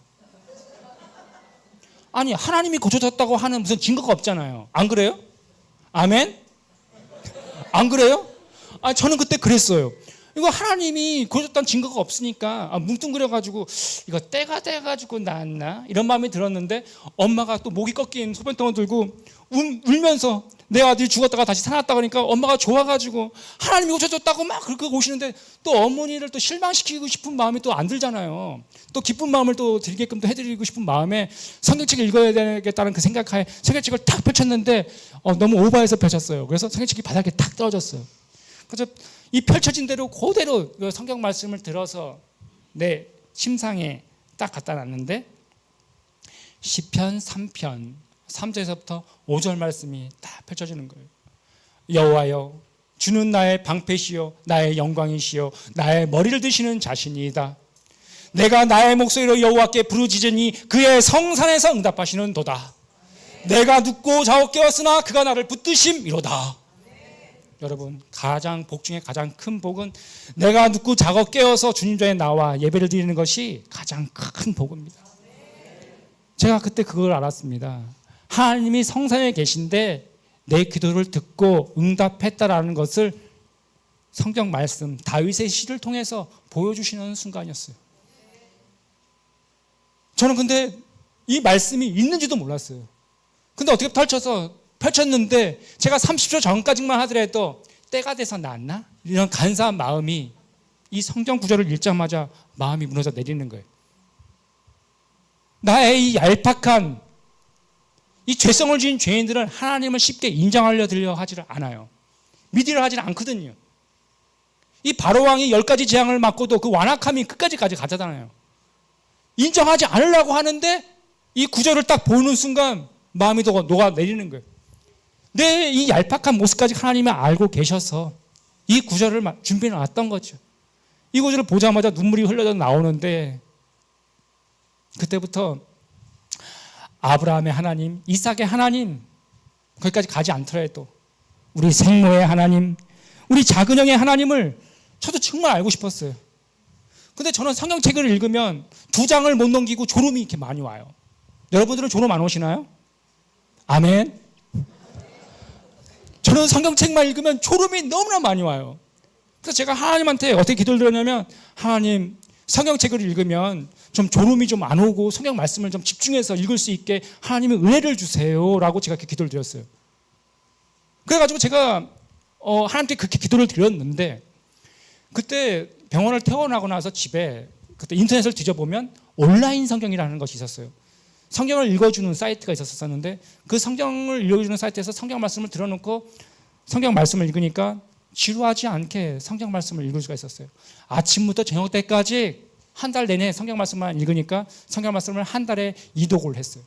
아니 하나님이 고쳐줬다고 하는 무슨 증거가 없잖아요. 안 그래요? 아멘? 안 그래요? 저는 그때 그랬어요. 이거 하나님이 고쳐줬다는 증거가 없으니까 뭉뚱그려가지고 이거 때가 돼가지고 나왔나? 이런 마음이 들었는데 엄마가 또 목이 꺾인 소변통을 들고 울면서 내 아들이 죽었다가 다시 살아났다 그러니까 엄마가 좋아가지고 하나님이 고쳐줬다고 막 그렇게 오시는데 또 어머니를 또 실망시키고 싶은 마음이 또 안 들잖아요. 또 기쁜 마음을 또 드리게끔 또 해드리고 싶은 마음에 성경책을 읽어야 되겠다는 그 생각하에 성경책을 탁 펼쳤는데 너무 오버해서 펼쳤어요. 그래서 성경책이 바닥에 탁 떨어졌어요. 그래서 이 펼쳐진 대로 그대로 성경 말씀을 들어서 내 침상에 딱 갖다 놨는데 시편 3편 3절에서부터 5절 말씀이 딱 펼쳐지는 거예요. 여호와여 주는 나의 방패시요 나의 영광이시요 나의 머리를 드시는 자신이다. 내가 나의 목소리로 여호와께 부르짖으니 그의 성산에서 응답하시는 도다. 내가 눕고 자고 깨었으나 그가 나를 붙드심이로다. 여러분, 가장 복 중에 가장 큰 복은 내가 눕고 자고 깨어서 주님 전에 나와 예배를 드리는 것이 가장 큰 복입니다. 제가 그때 그걸 알았습니다. 하나님이 성산에 계신데 내 기도를 듣고 응답했다라는 것을 성경 말씀 다윗의 시를 통해서 보여주시는 순간이었어요. 저는 근데 이 말씀이 있는지도 몰랐어요. 근데 어떻게 펼쳤는데 제가 30초 전까지만 하더라도 때가 돼서 낫나? 이런 간사한 마음이 이 성경 구절을 읽자마자 마음이 무너져 내리는 거예요. 나의 이 얄팍한 이 죄성을 지은 죄인들은 하나님을 쉽게 인정하려 하지를 않아요. 믿으려 하지는 않거든요. 이 바로왕이 10가지 재앙을 맞고도 그 완악함이 끝까지 가잖아요. 인정하지 않으려고 하는데 이 구절을 딱 보는 순간 마음이 녹아내리는 거예요. 내 이 얄팍한 모습까지 하나님이 알고 계셔서 이 구절을 준비해 놨던 거죠. 이 구절을 보자마자 눈물이 흘러져 나오는데 그때부터 아브라함의 하나님, 이삭의 하나님, 거기까지 가지 않더라도 우리 생모의 하나님, 우리 작은 형의 하나님을 저도 정말 알고 싶었어요. 근데 저는 성경책을 읽으면 2장을 못 넘기고 졸음이 이렇게 많이 와요. 여러분들은 졸음 안 오시나요? 아멘. 저는 성경책만 읽으면 졸음이 너무나 많이 와요. 그래서 제가 하나님한테 어떻게 기도를 드렸냐면, 하나님, 성경책을 읽으면 좀 졸음이 좀 안 오고 성경 말씀을 좀 집중해서 읽을 수 있게 하나님의 은혜를 주세요라고 제가 그렇게 기도를 드렸어요. 그래가지고 제가 하나님께 그렇게 기도를 드렸는데, 그때 병원을 퇴원하고 나서 집에 그때 인터넷을 뒤져보면 온라인 성경이라는 것이 있었어요. 성경을 읽어주는 사이트가 있었었는데, 그 성경을 읽어주는 사이트에서 성경 말씀을 들어놓고 성경 말씀을 읽으니까 지루하지 않게 성경 말씀을 읽을 수가 있었어요. 아침부터 저녁 때까지 한 달 내내 성경 말씀만 읽으니까 성경 말씀을 한 달에 2독을 했어요.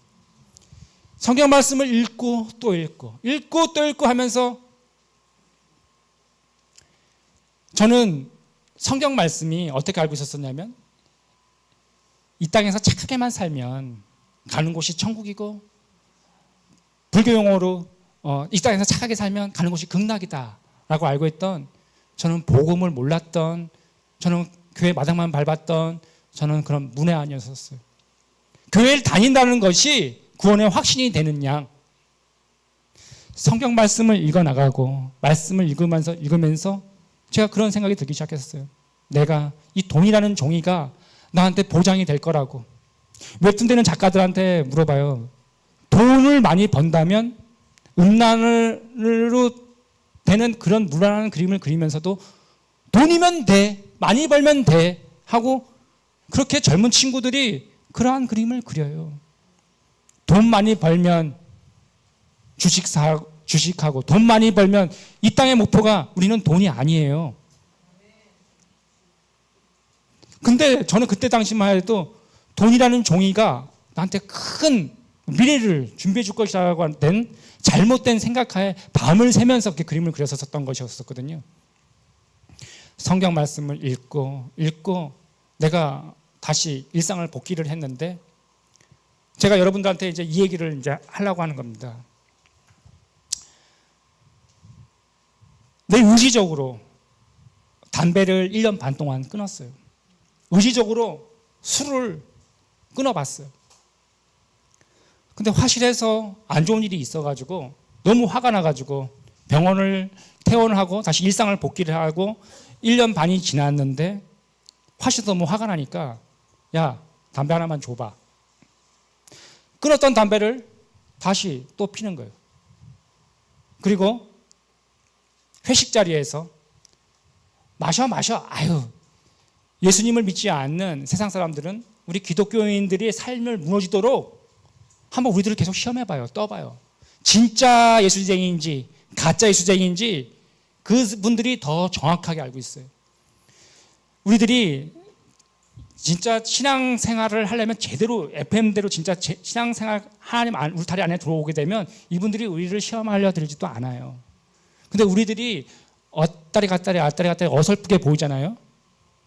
성경 말씀을 읽고 또 읽고 하면서 저는 성경 말씀이 어떻게 알고 있었었냐면, 이 땅에서 착하게만 살면 가는 곳이 천국이고, 불교 용어로 이 땅에서 착하게 살면 가는 곳이 극락이다 라고 알고 있던, 저는 복음을 몰랐던, 저는 교회 마당만 밟았던, 저는 그런 문외한이었어요. 교회를 다닌다는 것이 구원의 확신이 되는 양, 성경 말씀을 읽어나가고 말씀을 읽으면서 제가 그런 생각이 들기 시작했어요. 내가 이 돈이라는 종이가 나한테 보장이 될 거라고. 웹툰되는 작가들한테 물어봐요. 돈을 많이 번다면 음란으로 되는 그런 무난한 그림을 그리면서도 돈이면 돼, 많이 벌면 돼 하고, 그렇게 젊은 친구들이 그러한 그림을 그려요. 돈 많이 벌면 주식하고, 돈 많이 벌면 이 땅의 목표가 우리는 돈이 아니에요. 근데 저는 그때 당시만 해도 돈이라는 종이가 나한테 큰 미래를 준비해 줄 것이라고 된 잘못된 생각하에 밤을 새면서 그렇게 그림을 그렸었던 것이었거든요. 성경 말씀을 읽고 내가 다시 일상을 복귀를 했는데, 제가 여러분들한테 이제 이 얘기를 이제 하려고 하는 겁니다. 내 의지적으로 담배를 1년 반 동안 끊었어요. 의지적으로 술을 끊어봤어요. 근데 화실해서 안 좋은 일이 있어가지고 너무 화가 나가지고 병원을 퇴원하고 다시 일상을 복귀를 하고 1년 반이 지났는데, 화실해서 너무 화가 나니까 야, 담배 하나만 줘봐. 끊었던 담배를 다시 또 피는 거예요. 그리고 회식 자리에서 마셔. 아유, 예수님을 믿지 않는 세상 사람들은 우리 기독교인들이 삶을 무너지도록 한번 우리들을 계속 시험해봐요. 떠봐요. 진짜 예수쟁이인지 가짜 예수쟁이인지 그분들이 더 정확하게 알고 있어요. 우리들이 진짜 신앙생활을 하려면 제대로 FM대로 진짜 신앙생활 하나님 울타리 안에 들어오게 되면 이분들이 우리를 시험하려 들지도 않아요. 근데 우리들이 엇다리 갔다리 어설프게 보이잖아요.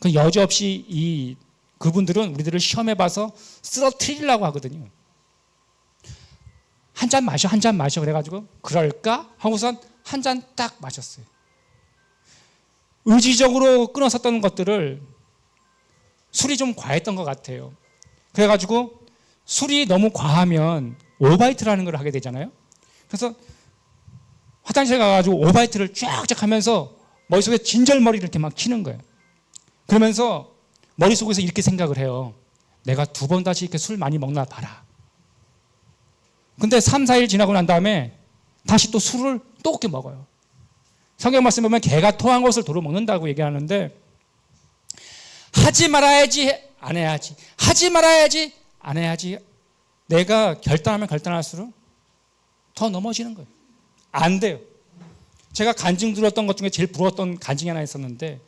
그 여지없이 그분들은 우리들을 시험해봐서 쓰러뜨리려고 하거든요. 한 잔 마셔, 한 잔 마셔. 그래가지고 그럴까 하고선 한 잔 딱 마셨어요. 의지적으로 끊었었던 것들을 술이 좀 과했던 것 같아요. 그래가지고 술이 너무 과하면 오바이트라는 걸 하게 되잖아요. 그래서 화장실 가가지고 오바이트를 쫙쫙 하면서 머릿속에 진절머리를 이렇게 막 치는 거예요. 그러면서 머릿속에서 이렇게 생각을 해요. 내가 2번 다시 이렇게 술 많이 먹나 봐라. 근데 3, 4일 지나고 난 다음에 다시 또 술을 또 이렇게 먹어요. 성경 말씀 보면 개가 토한 것을 도로 먹는다고 얘기하는데, 하지 말아야지 안 해야지, 하지 말아야지 안 해야지, 내가 결단하면 결단할수록 더 넘어지는 거예요. 안 돼요. 제가 간증 들었던 것 중에 제일 부러웠던 간증이 하나 있었는데,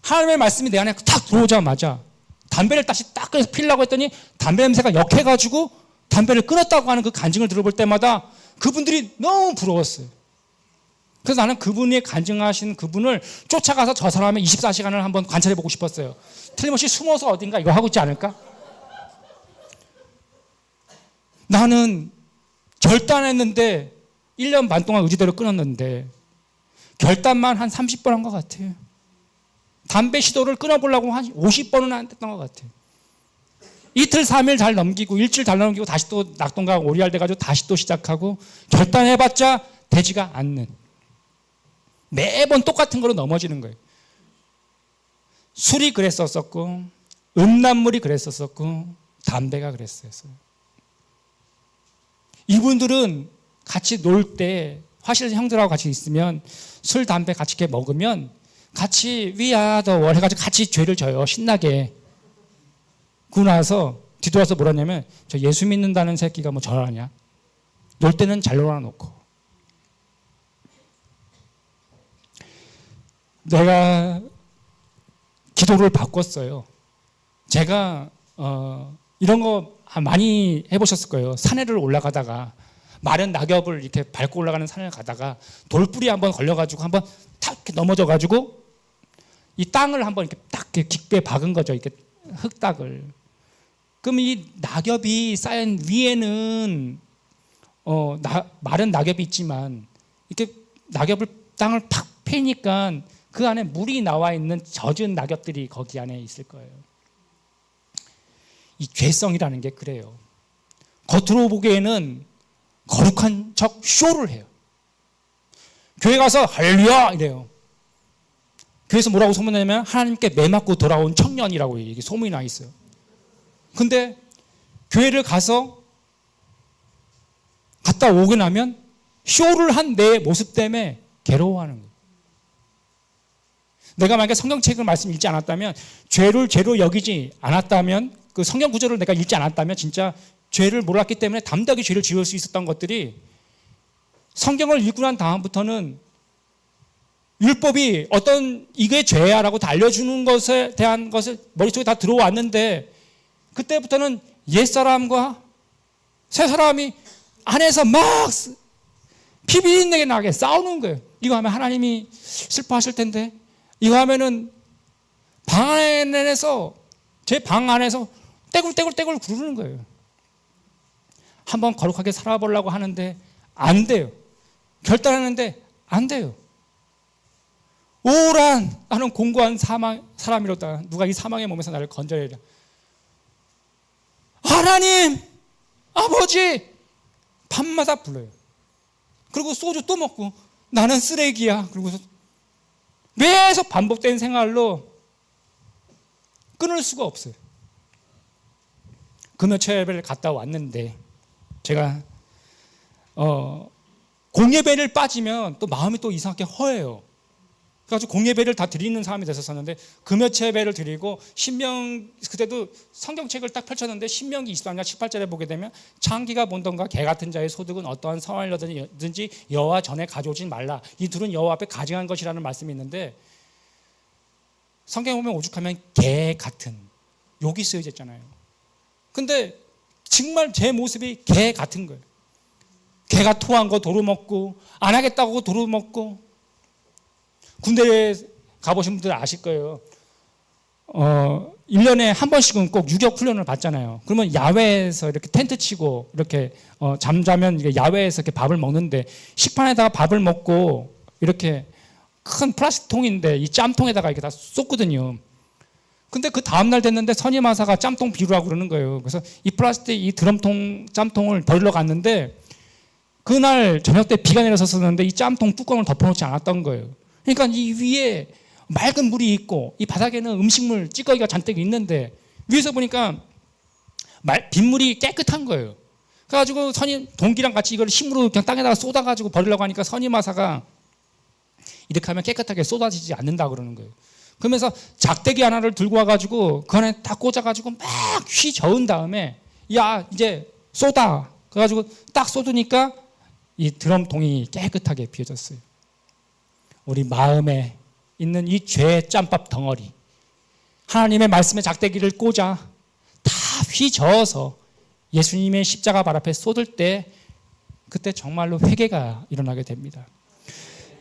하나님의 말씀이 내 안에 탁 들어오자마자 담배를 다시 딱 꺼내서 피려고 했더니 담배 냄새가 역해가지고 담배를 끊었다고 하는 그 간증을 들어볼 때마다 그분들이 너무 부러웠어요. 그래서 나는 그분이 간증하신 그분을 쫓아가서 저 사람의 24시간을 한번 관찰해보고 싶었어요. 틀림없이 숨어서 어딘가 이거 하고 있지 않을까? 나는 결단했는데 1년 반 동안 의지대로 끊었는데 결단만 한 30번 한 것 같아요. 담배 시도를 끊어보려고 한 50번은 안 됐던 것 같아요. 이틀 3일 잘 넘기고 일주일 잘 넘기고 다시 또 낙동강 오리알 돼가지고 다시 또 시작하고, 결단해봤자 되지가 않는, 매번 똑같은 거로 넘어지는 거예요. 술이 그랬었고, 음란물이 그랬었고, 담배가 그랬었어요. 이분들은 같이 놀 때 화실 형들하고 같이 있으면 술, 담배 같이 이렇게 먹으면 같이 위아더 해가지고 같이 죄를 져요. 신나게. 그러고 나서 뒤돌아서 뭐라냐면, 저 예수 믿는다는 새끼가 뭐 저러냐. 놀 때는 잘 놀아놓고. 내가 기도를 바꿨어요. 제가 이런 거 많이 해보셨을 거예요. 산에를 올라가다가 마른 낙엽을 이렇게 밟고 올라가는 산을 가다가 돌뿌리 한번 걸려가지고 한번 탁 이렇게 넘어져가지고 이 땅을 한번 이렇게 딱 깊게 박은 거죠. 이렇게 흙닥을. 그럼 이 낙엽이 쌓인 위에는 마른 낙엽이 있지만 이렇게 낙엽을 땅을 팍 패니까 그 안에 물이 나와 있는 젖은 낙엽들이 거기 안에 있을 거예요. 이 죄성이라는 게 그래요. 겉으로 보기에는 거룩한 척 쇼를 해요. 교회 가서 할렐루야 이래요. 교회에서 뭐라고 소문내냐면 하나님께 매맞고 돌아온 청년이라고 이게 소문이 나 있어요. 근데 교회를 갔다 오고 나면 쇼를 한 내 모습 때문에 괴로워하는 거예요. 내가 만약에 성경책을 말씀 읽지 않았다면, 죄를 죄로 여기지 않았다면, 그 성경 구절을 내가 읽지 않았다면 진짜 죄를 몰랐기 때문에 담대하게 죄를 지을 수 있었던 것들이, 성경을 읽고 난 다음부터는 율법이 어떤 이게 죄야라고 다 알려주는 것에 대한 것을 머릿속에 다 들어왔는데, 그때부터는 옛사람과 새사람이 안에서 막 피비린내게 나게 싸우는 거예요. 이거 하면 하나님이 슬퍼하실 텐데, 이거 하면은 방 안에서, 제 방 안에서 떼굴떼굴 구르는 거예요. 한번 거룩하게 살아보려고 하는데 안 돼요. 결단하는데 안 돼요. 오란 나는 공고한 사람이로다. 누가 이 사망의 몸에서 나를 건져내리라. 하나님, 아버지, 밤마다 불러요. 그리고 소주 또 먹고 나는 쓰레기야. 그리고서 계속 반복된 생활로 끊을 수가 없어요. 금요일 예배를 갔다 왔는데 제가 공예배를 빠지면 또 마음이 또 이상하게 허해요. 그래가지고 공예배를 다 드리는 사람이 됐었는데 금요일 예배를 드리고 그때도 성경책을 딱 펼쳤는데 신명기 23장 18절에 보게 되면 창기가 본던가 개 같은 자의 소득은 어떠한 성활이든지 여호와 전에 가져오지 말라. 이 둘은 여호와 앞에 가증한 것이라는 말씀이 있는데, 성경에 보면 오죽하면 개 같은 욕이 쓰여져 있잖아요. 근데 정말 제 모습이 개 같은 거예요. 개가 토한 거 도로 먹고, 안 하겠다고 도로 먹고. 군대에 가보신 분들 아실 거예요. 1년에 한 번씩은 꼭 유격 훈련을 받잖아요. 그러면 야외에서 이렇게 텐트 치고 이렇게 잠자면 이게 야외에서 이렇게 밥을 먹는데 식판에다가 밥을 먹고 이렇게 큰 플라스틱 통인데 이 짬통에다가 이렇게 다 쏟거든요. 근데 그 다음날 됐는데 선임하사가 짬통 비우라고 그러는 거예요. 그래서 이 플라스틱 이 드럼통 짬통을 버리러 갔는데 그날 저녁 때 비가 내렸었는데 이 짬통 뚜껑을 덮어놓지 않았던 거예요. 그러니까 이 위에 맑은 물이 있고 이 바닥에는 음식물 찌꺼기가 잔뜩 있는데 위에서 보니까 빗물이 깨끗한 거예요. 그래가지고 선임 동기랑 같이 이걸 힘으로 그냥 땅에다가 쏟아가지고 버리려고 하니까 선임하사가 이렇게 하면 깨끗하게 쏟아지지 않는다 그러는 거예요. 그러면서 작대기 하나를 들고 와가지고 그 안에 딱 꽂아가지고 막 휘저은 다음에 야 이제 쏟아 그래가지고 딱 쏟으니까 이 드럼통이 깨끗하게 비워졌어요. 우리 마음에 있는 이 죄의 짬밥 덩어리 하나님의 말씀의 작대기를 꽂아 다 휘저어서 예수님의 십자가 발 앞에 쏟을 때 그때 정말로 회개가 일어나게 됩니다.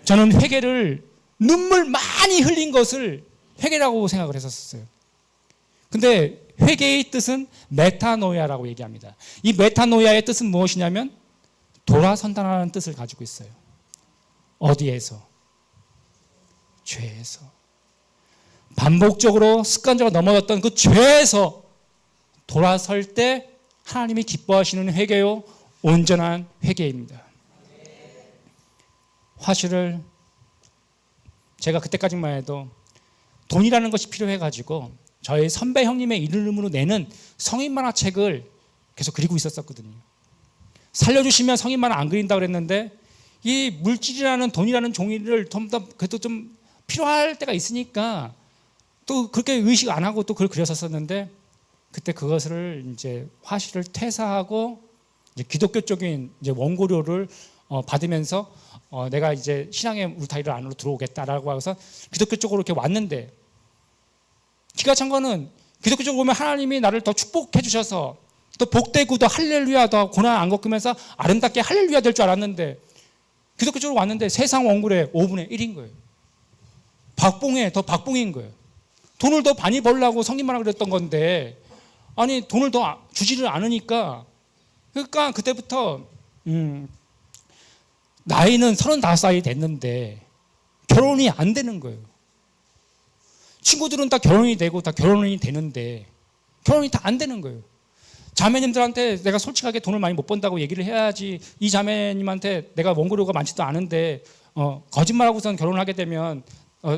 저는 회개를 눈물 많이 흘린 것을 회개라고 생각을 했었어요. 근데 회개의 뜻은 메타노이아라고 얘기합니다. 이 메타노이아의 뜻은 무엇이냐면 돌아선다는 뜻을 가지고 있어요. 어디에서? 죄에서. 반복적으로 습관적으로 넘어졌던 그 죄에서 돌아설 때 하나님이 기뻐하시는 회개요, 온전한 회개입니다. 화실을 제가 그때까지만 해도 돈이라는 것이 필요해가지고 저희 선배 형님의 이름으로 내는 성인 만화책을 계속 그리고 있었거든요. 살려주시면 성인 만화 안 그린다고 그랬는데 이 물질이라는 돈이라는 종이를 그래도 좀 필요할 때가 있으니까 또 그렇게 의식 안 하고 또 그걸 그렸었는데 그때 그것을 이제 화실을 퇴사하고 이제 기독교 쪽인 이제 원고료를 받으면서 내가 이제 신앙의 울타리를 안으로 들어오겠다라고 해서 기독교 쪽으로 이렇게 왔는데 기가 찬 거는 기독교 쪽으로 오면 하나님이 나를 더 축복해 주셔서 또 복되고 더 할렐루야 더 고난 안 겪으면서 아름답게 할렐루야 될 줄 알았는데 기독교 쪽으로 왔는데 세상 원고료의 5분의 1인 거예요. 박봉에 더 박봉인 거예요. 돈을 더 많이 벌려고 성님만 하고 그랬던 건데 아니 돈을 더 주지를 않으니까 그러니까 그때부터 나이는 35살이 됐는데 결혼이 안 되는 거예요. 친구들은 다 결혼이 되고 다 결혼이 되는데 결혼이 다 안 되는 거예요. 자매님들한테 내가 솔직하게 돈을 많이 못 번다고 얘기를 해야지 이 자매님한테 내가 원고료가 많지도 않은데 거짓말하고선 결혼을 하게 되면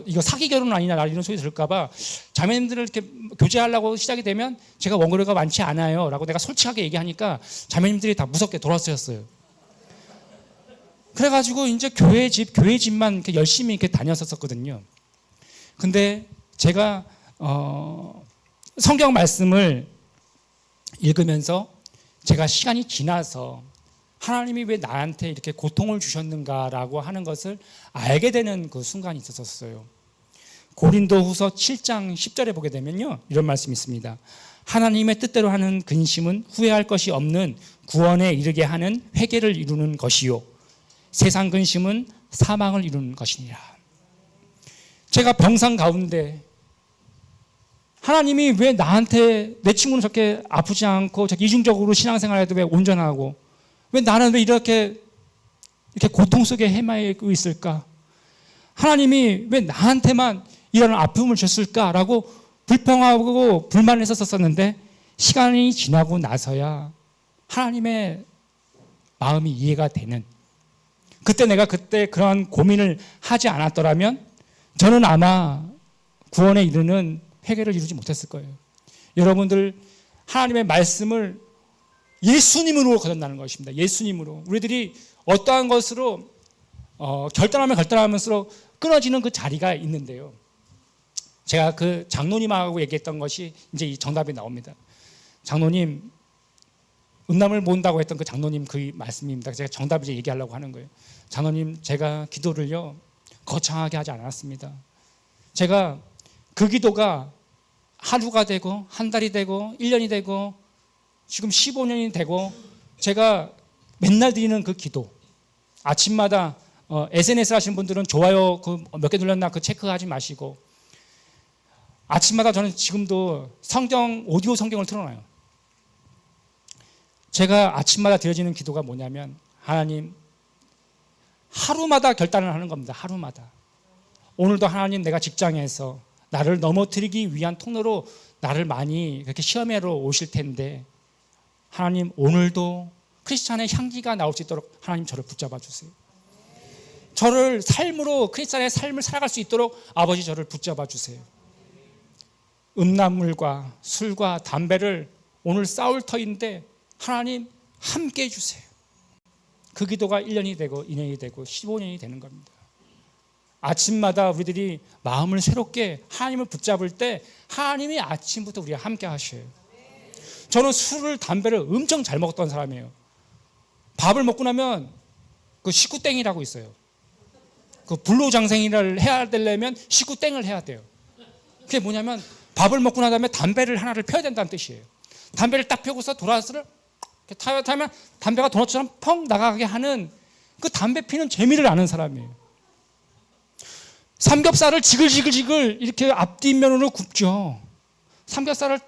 이거 사기 결혼 아니냐 이런 소리 들을까 봐 자매님들을 이렇게 교제하려고 시작이 되면 제가 원고료가 많지 않아요 라고 내가 솔직하게 얘기하니까 자매님들이 다 무섭게 돌아서셨어요. 그래가지고 이제 교회 집만 이렇게 열심히 이렇게 다녔었거든요. 근데 제가 성경 말씀을 읽으면서 제가 시간이 지나서 하나님이 왜 나한테 이렇게 고통을 주셨는가라고 하는 것을 알게 되는 그 순간이 있었어요. 고린도후서 7장 10절에 보게 되면요, 이런 말씀이 있습니다. 하나님의 뜻대로 하는 근심은 후회할 것이 없는 구원에 이르게 하는 회개를 이루는 것이요, 세상 근심은 사망을 이루는 것이니라. 제가 병상 가운데 하나님이 왜 나한테 내 친구는 저렇게 아프지 않고 저렇게 이중적으로 신앙생활해도 왜 온전하고 왜 나는 왜 이렇게 고통 속에 헤매고 있을까? 하나님이 왜 나한테만 이런 아픔을 줬을까라고 불평하고 불만을 했었었는데 시간이 지나고 나서야 하나님의 마음이 이해가 되는, 그때 내가 그러한 고민을 하지 않았더라면 저는 아마 구원에 이르는 회개를 이루지 못했을 거예요. 여러분들 하나님의 말씀을 예수님으로 거듭나는 것입니다. 예수님으로. 우리들이 어떠한 것으로 결단하면서 끊어지는 그 자리가 있는데요. 제가 그 장로님하고 얘기했던 것이 이제 이 정답이 나옵니다. 장로님, 은남을 모은다고 했던 그 장로님 그 말씀입니다. 제가 정답을 이제 얘기하려고 하는 거예요. 장로님, 제가 기도를요 거창하게 하지 않았습니다. 제가 그 기도가 하루가 되고 한 달이 되고 1년이 되고 지금 15년이 되고 제가 맨날 드리는 그 기도, 아침마다 SNS 하시는 분들은 좋아요 그 몇 개 눌렀나 그 체크하지 마시고 아침마다 저는 지금도 오디오 성경을 틀어놔요. 제가 아침마다 드려지는 기도가 뭐냐면, 하나님, 하루마다 결단을 하는 겁니다. 하루마다. 오늘도 하나님, 내가 직장에서 나를 넘어뜨리기 위한 통로로 나를 많이 그렇게 시험하러 오실 텐데, 하나님, 오늘도 크리스찬의 향기가 나올 수 있도록 하나님 저를 붙잡아 주세요. 저를 삶으로, 크리스찬의 삶을 살아갈 수 있도록 아버지 저를 붙잡아 주세요. 음란물과 술과 담배를 오늘 싸울 터인데 하나님 함께 해주세요. 그 기도가 1년이 되고 2년이 되고 15년이 되는 겁니다. 아침마다 우리들이 마음을 새롭게 하나님을 붙잡을 때 하나님이 아침부터 우리와 함께 하셔요. 저는 술을 담배를 엄청 잘 먹었던 사람이에요. 밥을 먹고 나면 그 식구땡이라고 있어요. 그 불로장생이를 해야 되려면 식구땡을 해야 돼요. 그게 뭐냐면 밥을 먹고 난 다음에 담배를 하나를 펴야 된다는 뜻이에요. 담배를 딱 펴고서 도라스를 타면 담배가 도넛처럼 펑 나가게 하는 그 담배 피는 재미를 아는 사람이에요. 삼겹살을 지글지글 이렇게 앞뒷면으로 굽죠. 삼겹살을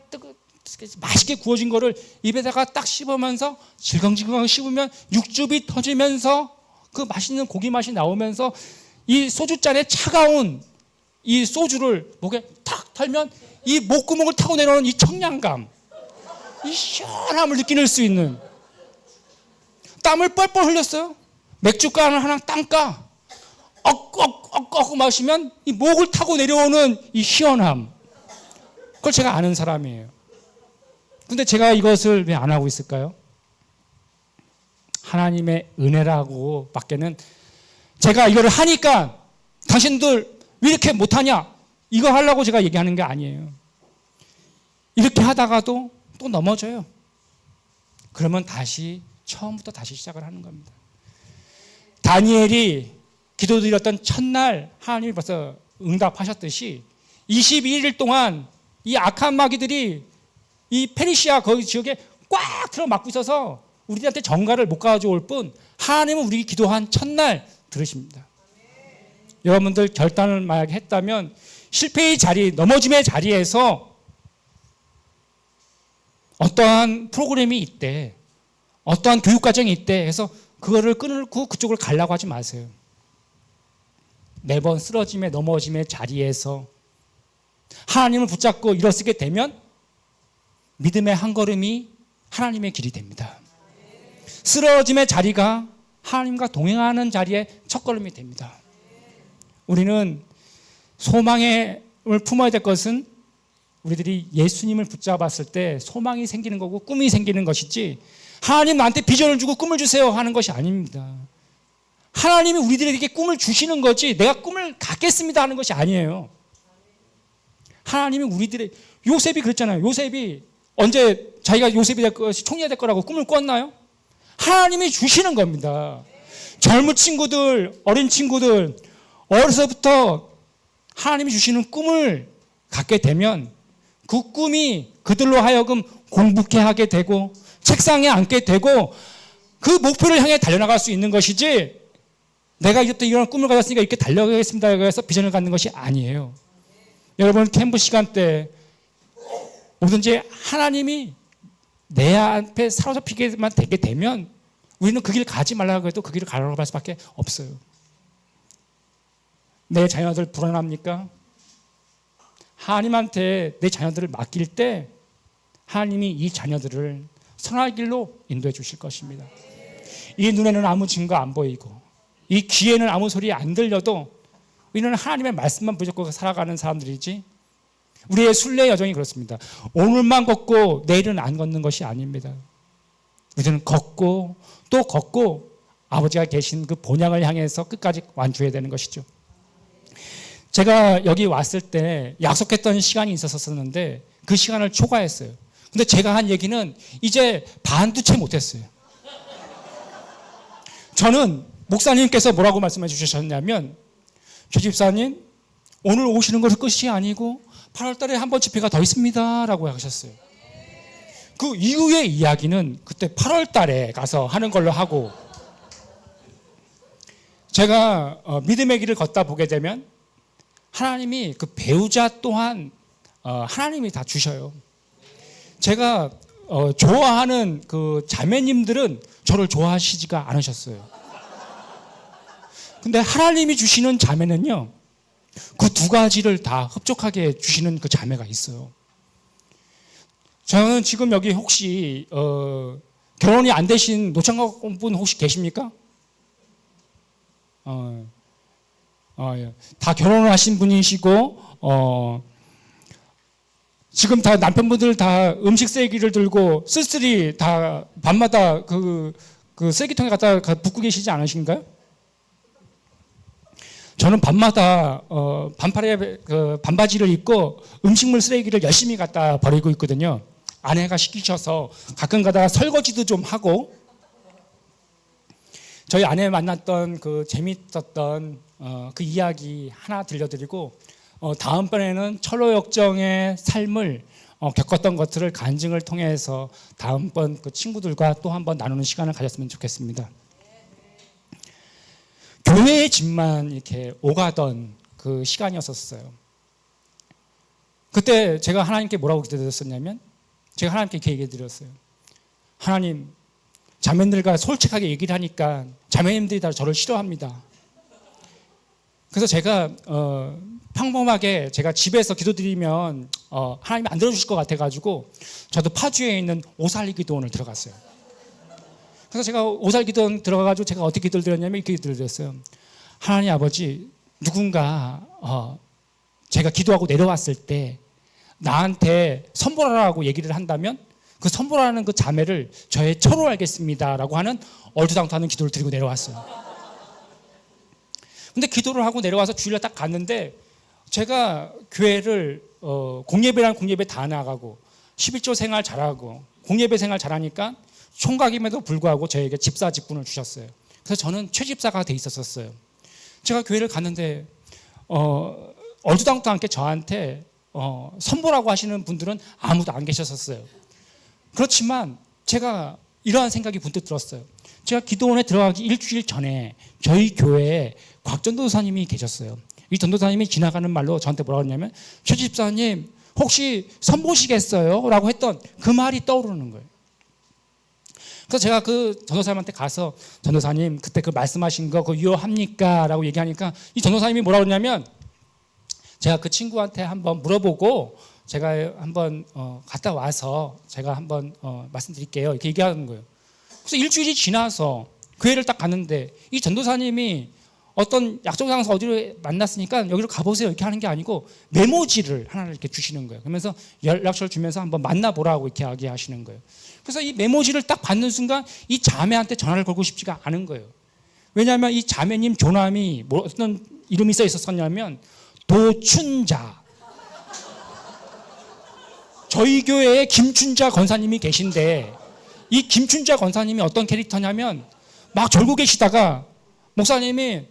맛있게 구워진 거를 입에다가 딱 씹으면서 질겅질겅 씹으면 육즙이 터지면서 그 맛있는 고기 맛이 나오면서 이 소주잔에 차가운 이 소주를 목에 탁 털면 이 목구멍을 타고 내려오는 이 청량감, 이 시원함을 느낄 수 있는, 땀을 뻘뻘 흘렸어요. 맥주잔을 하나 땅까 억억억억 마시면 이 목을 타고 내려오는 이 시원함, 그걸 제가 아는 사람이에요. 근데 제가 이것을 왜 안 하고 있을까요? 하나님의 은혜라고 밖에는, 제가 이거를 하니까 당신들 왜 이렇게 못하냐, 이거 하려고 제가 얘기하는 게 아니에요. 이렇게 하다가도 또 넘어져요. 그러면 처음부터 다시 시작을 하는 겁니다. 다니엘이 기도드렸던 첫날 하나님이 벌써 응답하셨듯이 22일 동안 이 악한 마귀들이 이 페르시아 거기 지역에 꽉 틀어막고 있어서 우리한테 정가를 못 가져올 뿐 하나님은 우리 기도한 첫날 들으십니다. 여러분들 결단을 만약에 했다면 실패의 자리, 넘어짐의 자리에서 어떠한 프로그램이 있대, 어떠한 교육과정이 있대 해서 그거를 끊고 그쪽을 가려고 하지 마세요. 매번 쓰러짐의 넘어짐의 자리에서 하나님을 붙잡고 일어서게 되면 믿음의 한 걸음이 하나님의 길이 됩니다. 쓰러짐의 자리가 하나님과 동행하는 자리의 첫걸음이 됩니다. 우리는 소망을 품어야 될 것은 우리들이 예수님을 붙잡았을 때 소망이 생기는 거고 꿈이 생기는 것이지, 하나님 나한테 비전을 주고 꿈을 주세요 하는 것이 아닙니다. 하나님이 우리들에게 꿈을 주시는 거지 내가 꿈을 갖겠습니다 하는 것이 아니에요. 하나님이 요셉이 그랬잖아요. 요셉이 언제 자기가 요셉이 될 것이 총리가 될 거라고 꿈을 꿨나요? 하나님이 주시는 겁니다. 젊은 친구들, 어린 친구들, 어려서부터 하나님이 주시는 꿈을 갖게 되면 그 꿈이 그들로 하여금 공부케 하게 되고 책상에 앉게 되고 그 목표를 향해 달려나갈 수 있는 것이지, 내가 이런 꿈을 가졌으니까 이렇게 달려가겠습니다 해서 비전을 갖는 것이 아니에요. 여러분 캠프 시간 때 뭐든지 하나님이 내 앞에 사로잡히게만 되게 되면 우리는 그 길 가지 말라고 해도 그 길을 가라고 할 수밖에 없어요. 내 자녀들 불안합니까? 하나님한테 내 자녀들을 맡길 때 하나님이 이 자녀들을 선할 길로 인도해 주실 것입니다. 이 눈에는 아무 증거 안 보이고 이 귀에는 아무 소리 안 들려도 우리는 하나님의 말씀만 붙잡고 살아가는 사람들이지, 우리의 순례 여정이 그렇습니다. 오늘만 걷고 내일은 안 걷는 것이 아닙니다. 우리는 걷고 또 걷고 아버지가 계신 그 본향을 향해서 끝까지 완주해야 되는 것이죠. 제가 여기 왔을 때 약속했던 시간이 있었었는데 그 시간을 초과했어요. 근데 제가 한 얘기는 이제 반도 채 못했어요. 저는 목사님께서 뭐라고 말씀해 주셨냐면, 최 집사님 오늘 오시는 것은 끝이 아니고 8월 달에 한 번 집회가 더 있습니다 라고 하셨어요. 그 이후의 이야기는 그때 8월 달에 가서 하는 걸로 하고, 제가 믿음의 길을 걷다 보게 되면 하나님이 그 배우자 또한 하나님이 다 주셔요. 제가 좋아하는 그 자매님들은 저를 좋아하시지가 않으셨어요. 근데 하나님이 주시는 자매는요, 그 두 가지를 다 흡족하게 주시는 그 자매가 있어요. 저는 지금 여기 혹시 결혼이 안 되신 노창각분 혹시 계십니까? 예. 다 결혼을 하신 분이시고 지금 다 남편분들 다 음식 쓰레기를 들고 쓸쓸히 다 밤마다 그 쓰레기통에 갖다 붓고 계시지 않으신가요? 저는 밤마다 반팔에 반바지를 입고 음식물 쓰레기를 열심히 갖다 버리고 있거든요. 아내가 시키셔서 가끔 가다가 설거지도 좀 하고. 저희 아내 만났던 그 재밌었던 그 이야기 하나 들려드리고, 다음번에는 철로역정의 삶을 겪었던 것들을 간증을 통해서 다음번 그 친구들과 또 한번 나누는 시간을 가졌으면 좋겠습니다. 교회의 집만 이렇게 오가던 그 시간이었었어요. 그때 제가 하나님께 뭐라고 기도드렸었냐면, 제가 하나님께 이렇게 얘기해 드렸어요. 하나님, 자매님들과 솔직하게 얘기를 하니까 자매님들이 다 저를 싫어합니다. 그래서 제가 평범하게 제가 집에서 기도드리면 하나님이 안 들어주실 것 같아가지고 저도 파주에 있는 오살리 기도원을 들어갔어요. 그래서 제가 오살 기도원 들어가가지고 제가 어떻게 기도를 드렸냐면 이렇게 기도를 드렸어요. 하나님 아버지, 누군가 제가 기도하고 내려왔을 때 나한테 선보라라고 얘기를 한다면 그 선보라는 그 자매를 저의 처로 알겠습니다라고 하는 얼토당토하는 기도를 드리고 내려왔어요. 근데 기도를 하고 내려와서 주일날 딱 갔는데 제가 교회를 공예배라는 공예배 다 나가고 11조 생활 잘하고 공예배 생활 잘하니까 총각임에도 불구하고 저에게 집사 직분을 주셨어요. 그래서 저는 최집사가 돼 있었어요. 제가 교회를 갔는데 얼토당토 않게 저한테 선보라고 하시는 분들은 아무도 안 계셨었어요. 그렇지만 제가 이러한 생각이 문득 들었어요. 제가 기도원에 들어가기 일주일 전에 저희 교회에 곽 전도사님이 계셨어요. 이 전도사님이 지나가는 말로 저한테 뭐라고 했냐면, 최 집사님 혹시 선보시겠어요? 라고 했던 그 말이 떠오르는 거예요. 그래서 제가 그 전도사님한테 가서, 전도사님 그때 그 말씀하신 거 그거 유효합니까? 라고 얘기하니까 이 전도사님이 뭐라고 했냐면, 제가 그 친구한테 한번 물어보고 제가 한번 갔다 와서 제가 한번 말씀드릴게요, 이렇게 얘기하는 거예요. 그래서 일주일이 지나서 교회를 딱 갔는데 이 전도사님이 어떤 약속 장소 어디로 만났으니까 여기로 가보세요 이렇게 하는 게 아니고 메모지를 하나를 이렇게 주시는 거예요. 그러면서 연락처를 주면서 한번 만나보라고 이렇게 이야기하시는 거예요. 그래서 이 메모지를 딱 받는 순간 이 자매한테 전화를 걸고 싶지가 않은 거예요. 왜냐하면 이 자매님 조남이 어떤 이름이 써 있었냐면 도춘자. 저희 교회에 김춘자 권사님이 계신데 이 김춘자 권사님이 어떤 캐릭터냐면 막 졸고 계시다가 목사님이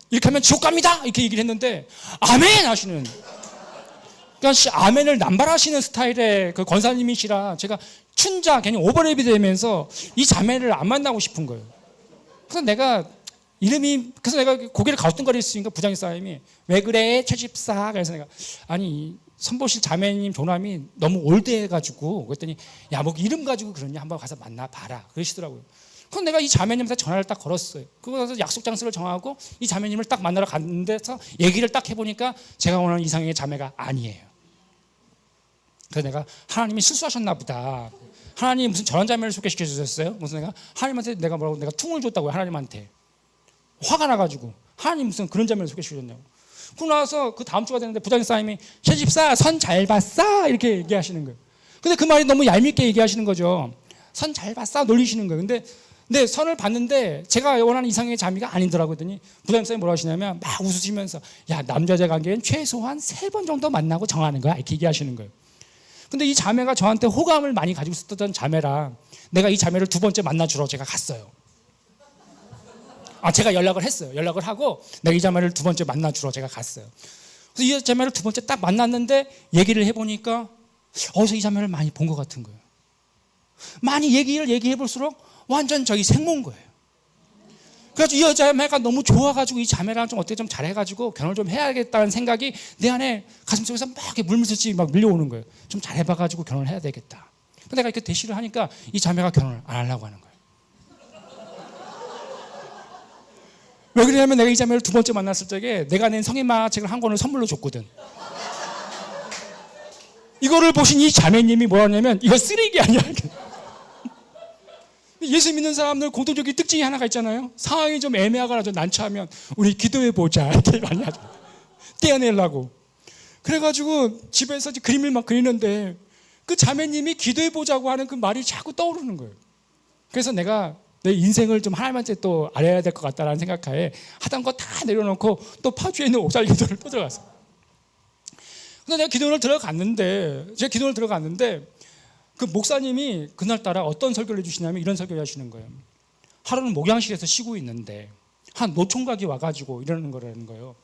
이렇게 하면 지옥 갑니다 이렇게 얘기를 했는데 아멘 하시는, 그러니까 아멘을 남발하시는 스타일의 그 권사님이시라 제가 춘자 괜히 오버랩이 되면서 이 자매를 안 만나고 싶은 거예요. 그래서 내가 고개를 가우뚱거리으니까 부장님이 왜 그래 최 집사, 그래서 내가 아니 선보실 자매님 조남이 너무 올드해가지고, 그랬더니 야 뭐 이름 가지고 그러냐, 한번 가서 만나봐라 그러시더라고요. 그럼 내가 이 자매님한테 전화를 딱 걸었어요. 그래서 약속 장소를 정하고 이 자매님을 딱 만나러 갔는데서 얘기를 딱 해보니까 제가 원하는 이상의 자매가 아니에요. 그래서 내가 하나님이 실수하셨나 보다. 하나님이 무슨 저런 자매를 소개시켜 주셨어요? 무슨 내가 하나님한테 내가 퉁을 줬다고요. 하나님한테 화가 나가지고 하나님 무슨 그런 자매를 소개시켜 줬냐고. 그러고 나서 그 다음 주가 됐는데 부장님이 최 집사 선 잘 봤어 이렇게 얘기하시는 거예요. 근데 그 말이 너무 얄밉게 얘기하시는 거죠. 선 잘 봤어 놀리시는 거예요. 근데 선을 봤는데 제가 원하는 이상의 자매가 아니더라고요. 그랬더니 부장님이 뭐라고 하시냐면 막 웃으시면서 야 남자자 관계는 최소한 3번 정도 만나고 정하는 거야 이렇게 얘기하시는 거예요. 근데 이 자매가 저한테 호감을 많이 가지고 있었던 자매라 내가 이 자매를 2번째 만나주러 제가 갔어요. 제가 연락을 했어요. 연락을 하고 내가 이 자매를 2번째 만나주러 제가 갔어요. 그래서 이 자매를 2번째 딱 만났는데 얘기를 해보니까 어디서 이 자매를 많이 본 것 같은 거예요. 많이 얘기해 볼수록 완전 저희 생모인 거예요. 그래가지고 이 여자매가 너무 좋아가지고 이 자매랑 좀 어떻게 좀 잘해가지고 결혼을 좀 해야겠다는 생각이 내 안에 가슴속에서 막 이렇게 물밀듯이 막 밀려오는 거예요. 좀 잘해봐가지고 결혼을 해야 되겠다. 근데 내가 이렇게 대시를 하니까 이 자매가 결혼을 안 하려고 하는 거예요. 왜 그러냐면 내가 이 자매를 두 번째 만났을 적에 내가 낸 성인 만화책을 한 권을 선물로 줬거든. 이거를 보신 이 자매님이 뭐라 하냐면 이거 쓰레기 아니야. 예수 믿는 사람들 공통적인 특징이 하나가 있잖아요. 상황이 좀 애매하거나 좀 난처하면 우리 기도해보자 이렇게 많이 하죠. 떼어내려고. 그래가지고 집에서 그림을 막 그리는데 그 자매님이 기도해보자고 하는 그 말이 자꾸 떠오르는 거예요. 그래서 내가 내 인생을 좀 하나님한테 또 알아야 될 것 같다라는 생각하에 하던 거 다 내려놓고 또 파주에 있는 옥살 기도를 또 들어갔어요. 근데 내가 제가 기도를 들어갔는데 그 목사님이 그날따라 어떤 설교를 해주시냐면 이런 설교를 하시는 거예요. 하루는 목양실에서 쉬고 있는데 한 노총각이 와가지고 이러는 거라는 거예요.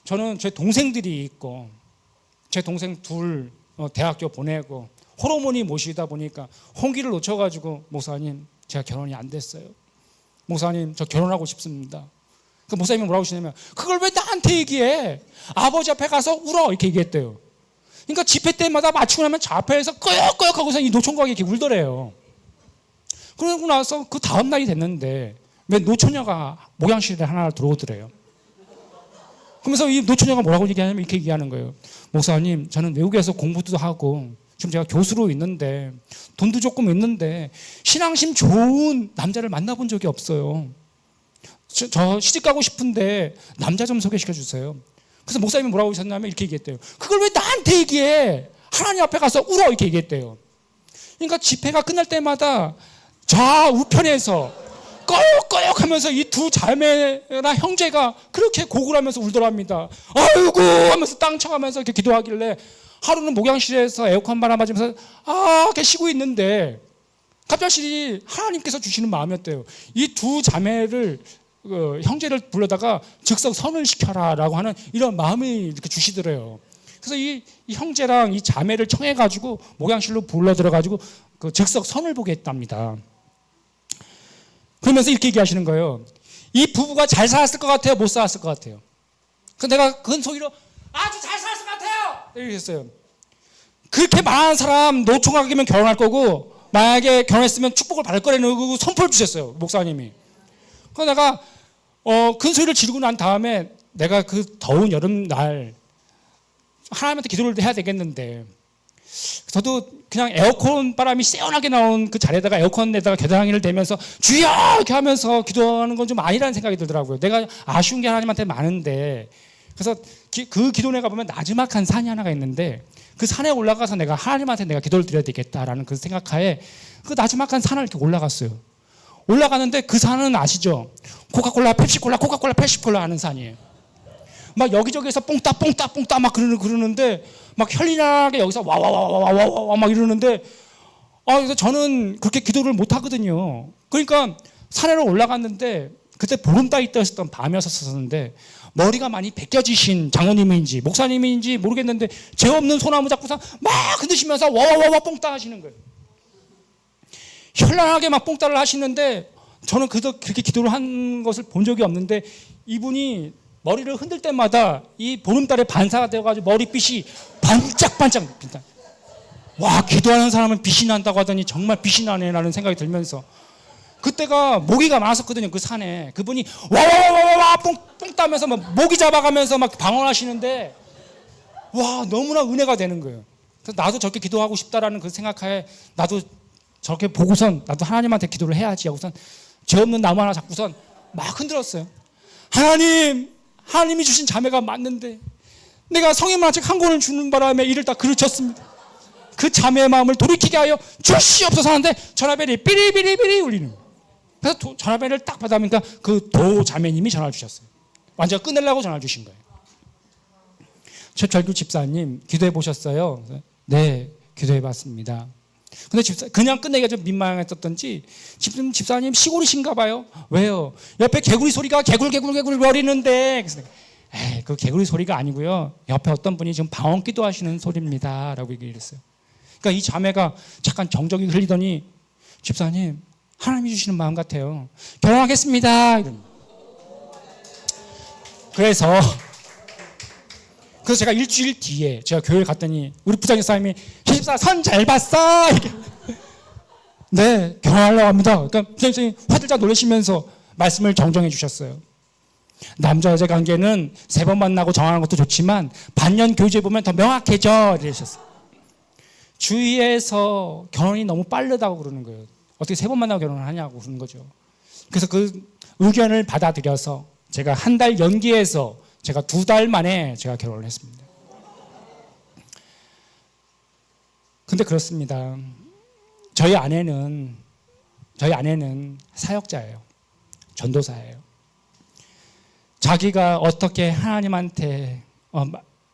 저는 제 동생들이 있고 제 동생 둘 대학교 보내고 호르몬이 모시다 보니까 홍기를 놓쳐가지고 목사님 제가 결혼이 안 됐어요. 목사님 저 결혼하고 싶습니다. 그 목사님이 뭐라고 하시냐면 그걸 왜 나한테 얘기해? 아버지 앞에 가서 울어 이렇게 얘기했대요. 그러니까 집회 때마다 맞추고 나면 저 앞에서 끄역끄역 하고서 이 노총각이 이렇게 울더래요. 그러고 나서 그 다음 날이 됐는데 왜 노처녀가 목양실에 하나 들어오더래요. 그러면서 이 노처녀가 뭐라고 얘기하냐면 이렇게 얘기하는 거예요. 목사님 저는 외국에서 공부도 하고 지금 제가 교수로 있는데 돈도 조금 있는데 신앙심 좋은 남자를 만나본 적이 없어요. 저 시집 가고 싶은데 남자 좀 소개시켜 주세요. 그래서 목사님이 뭐라고 하셨냐면 이렇게 얘기했대요. 그걸 왜 나한테 얘기해? 하나님 앞에 가서 울어 이렇게 얘기했대요. 그러니까 집회가 끝날 때마다 좌우편에서 꺼역꺼역 하면서 이 두 자매나 형제가 그렇게 곡을 하면서 울더랍니다. 아이고 하면서 땅 쳐가면서 이렇게 기도하길래 하루는 목양실에서 에어컨 바람 맞으면서 이렇게 쉬고 있는데 갑자기 하나님께서 주시는 마음이었대요. 이 두 자매를 형제를 불러다가 즉석 선을 시켜라라고 하는 이런 마음이 이렇게 주시더래요. 그래서 이 형제랑 이 자매를 청해가지고 목양실로 불러 들어가지고 그 즉석 선을 보게 했답니다. 그러면서 이렇게 얘기하시는 거예요. 이 부부가 잘 살았을 것 같아요? 못 살았을 것 같아요? 그래서 내가 큰 소리로 아주 잘 살았을 것 같아요! 이렇게 했어요. 그렇게 많은 사람 노총각이면 결혼할 거고 만약에 결혼했으면 축복을 받을 거라는 선포를 주셨어요. 목사님이. 그래서 내가 큰 소리를 지르고 난 다음에 내가 그 더운 여름날 하나님한테 기도를 해야 되겠는데 저도 그냥 에어컨 바람이 시원하게 나온 그 자리에다가 에어컨에다가 겨드랑이를 대면서 주여 이렇게 하면서 기도하는 건 좀 아니라는 생각이 들더라고요. 내가 아쉬운 게 하나님한테 많은데 그래서 그 기도원에 가보면 나지막한 산이 하나가 있는데 그 산에 올라가서 내가 하나님한테 내가 기도를 드려야 되겠다라는 그 생각하에 그 나지막한 산을 이렇게 올라갔어요. 올라가는데 그 산은 아시죠? 코카콜라, 펩시콜라, 코카콜라, 펩시콜라 하는 산이에요. 막 여기저기에서 뽕따 막 그러는데 막 현린하게 여기서 와와와와와와 막 이러는데 그래서 저는 그렇게 기도를 못 하거든요. 그러니까 산에로 올라갔는데 그때 보름달이 떠있었던 밤이었었는데 머리가 많이 벗겨지신 장로님인지 목사님인지 모르겠는데 죄 없는 소나무 잡고서 막 흔드시면서 와와와와 뽕따 하시는 거예요. 현란하게 막 뽕따를 하시는데 저는 그렇게 기도를 한 것을 본 적이 없는데 이분이 머리를 흔들 때마다 이 보름달에 반사가 되어가지고 머리빛이 반짝반짝 빛나. 와, 기도하는 사람은 빛이 난다고 하더니 정말 빛이 나네라는 생각이 들면서 그때가 모기가 많았었거든요. 그 산에 그분이 와와와와와 뽕 따면서 막 모기 잡아가면서 막 방언하시는데 와, 너무나 은혜가 되는 거예요. 그래서 나도 저렇게 기도하고 싶다라는 그 생각하에 나도 저렇게 보고선 나도 하나님한테 기도를 해야지 하고선 죄 없는 나무 하나 잡고선 막 흔들었어요. 하나님이 주신 자매가 맞는데 내가 성인만화책 한 권을 주는 바람에 이를 다 그르쳤습니다. 그 자매의 마음을 돌이키게 하여 주시옵소서 하는데 전화벨이 삐리삐리삐리 울리는 거예요. 그래서 전화벨을 딱 받아보니까 그 도 자매님이 전화를 주셨어요. 완전 끊으려고 전화를 주신 거예요. 최철규 집사님 기도해 보셨어요? 네, 기도해 봤습니다. 근데 그냥 끝내기가 좀 민망했었던지 집사님 시골이신가 봐요. 왜요? 옆에 개구리 소리가 개굴 거리는데 그래서 그 개구리 소리가 아니고요. 옆에 어떤 분이 지금 방언 기도하시는 소리입니다 라고 얘기를 했어요. 그러니까 이 자매가 잠깐 정적이 흘리더니 집사님 하나님이 주시는 마음 같아요. 결혼하겠습니다. 그래서 제가 일주일 뒤에 제가 교회에 갔더니 우리 부장님이 시집사 선 잘 봤어. 이렇게. 네, 결혼하려고 합니다. 그러니까 부장님이 화들짝 놀라시면서 말씀을 정정해 주셨어요. 남자 여자 관계는 3번 만나고 정하는 것도 좋지만 반년 교제 보면 더 명확해져 이러셨어요. 주위에서 결혼이 너무 빠르다고 그러는 거예요. 어떻게 3번 만나고 결혼을 하냐고 그러는 거죠. 그래서 그 의견을 받아들여서 제가 한 달 연기해서 제가 2달 만에 제가 결혼을 했습니다. 근데 그렇습니다. 저희 아내는 사역자예요. 전도사예요. 자기가 어떻게 하나님한테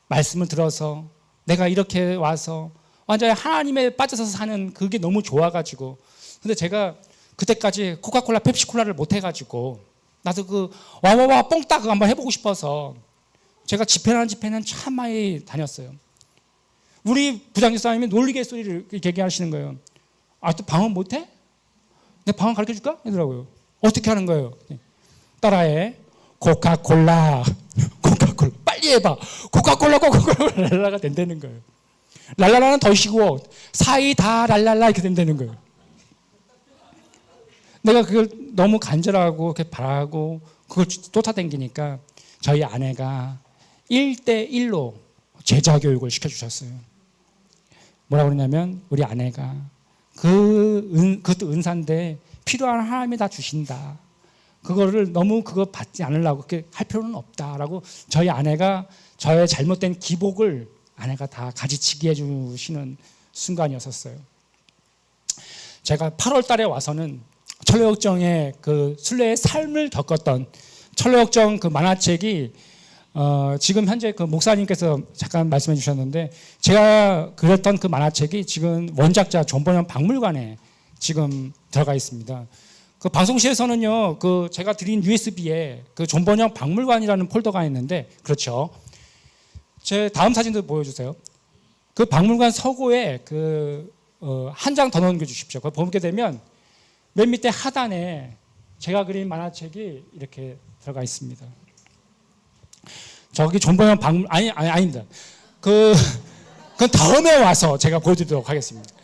말씀을 들어서 내가 이렇게 와서 완전히 하나님에 빠져서 사는 그게 너무 좋아가지고, 근데 제가 그때까지 코카콜라 펩시콜라를 못 해가지고 나도 그 와와와 뽕따 그거 한번 해보고 싶어서 제가 집회는 참 많이 다녔어요. 우리 부장님이 놀리게 소리를 얘기하시는 거예요. 아, 또 방언 못해? 내가 방언 가르쳐줄까? 이러더라고요. 어떻게 하는 거예요? 따라해. 코카콜라 빨리 해봐. 코카콜라 랄라가 된다는 거예요. 랄랄라는 더 쉬고 사이다 랄랄라 이렇게 된다는 거예요. 내가 그걸 너무 간절하고 이렇게 바라고 그걸 쫓아다니니까 저희 아내가 1대1로 제자 교육을 시켜주셨어요. 뭐라고 그러냐면 우리 아내가 그것도 은사인데 필요한 하나님이 다 주신다. 그거를 너무 그거 받지 않으려고 그렇게 할 필요는 없다라고 저희 아내가 저의 잘못된 기복을 아내가 다 가지치기 해주시는 순간이었었어요. 제가 8월 달에 와서는 철로역정의 그 순례의 삶을 겪었던 철로역정 그 만화책이 지금 현재 그 목사님께서 잠깐 말씀해 주셨는데 제가 그렸던 그 만화책이 지금 원작자 존버년 박물관에 지금 들어가 있습니다. 그 방송실에서는요, 그 제가 드린 USB에 그 존버년 박물관이라는 폴더가 있는데, 그렇죠. 제 다음 사진도 보여주세요. 그 박물관 서고에 한 장 더 넘겨 주십시오. 그걸 보게 되면 맨 밑에 하단에 제가 그린 만화책이 이렇게 들어가 있습니다. 저기 존버년 아닙니다. 그건 다음에 와서 제가 보여드리도록 하겠습니다.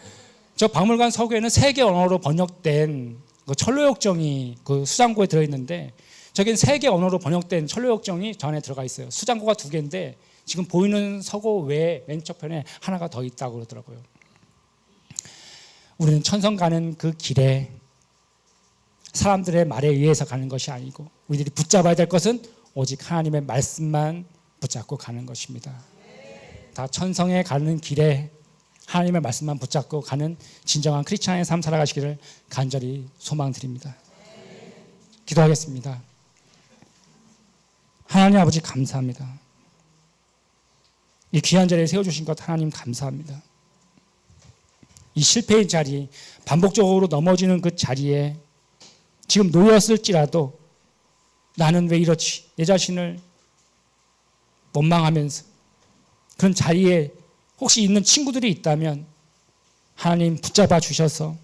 저 박물관 서고에는 3개 언어로 번역된 그 철로역정이 그 수장고에 들어있는데, 저긴 3개 언어로 번역된 철로역정이 저 안에 들어가 있어요. 수장고가 2개인데 지금 보이는 서고 외에 왼쪽 편에 하나가 더 있다고 그러더라고요. 우리는 천성 가는 그 길에 사람들의 말에 의해서 가는 것이 아니고 우리들이 붙잡아야 될 것은 오직 하나님의 말씀만 붙잡고 가는 것입니다. 다 천성에 가는 길에 하나님의 말씀만 붙잡고 가는 진정한 크리스찬의 삶 살아가시기를 간절히 소망드립니다. 기도하겠습니다. 하나님 아버지 감사합니다. 이 귀한 자리에 세워주신 것 하나님 감사합니다. 이 실패의 자리, 반복적으로 넘어지는 그 자리에 지금 놓였을지라도 나는 왜 이렇지? 내 자신을 원망하면서 그런 자리에 혹시 있는 친구들이 있다면 하나님 붙잡아 주셔서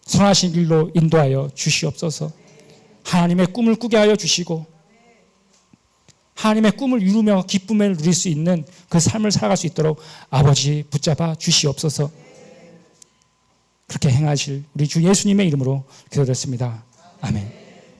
선하신 길로 인도하여 주시옵소서. 하나님의 꿈을 꾸게 하여 주시고 하나님의 꿈을 이루며 기쁨을 누릴 수 있는 그 삶을 살아갈 수 있도록 아버지 붙잡아 주시옵소서. 그렇게 행하실 우리 주 예수님의 이름으로 기도드렸습니다. 아멘.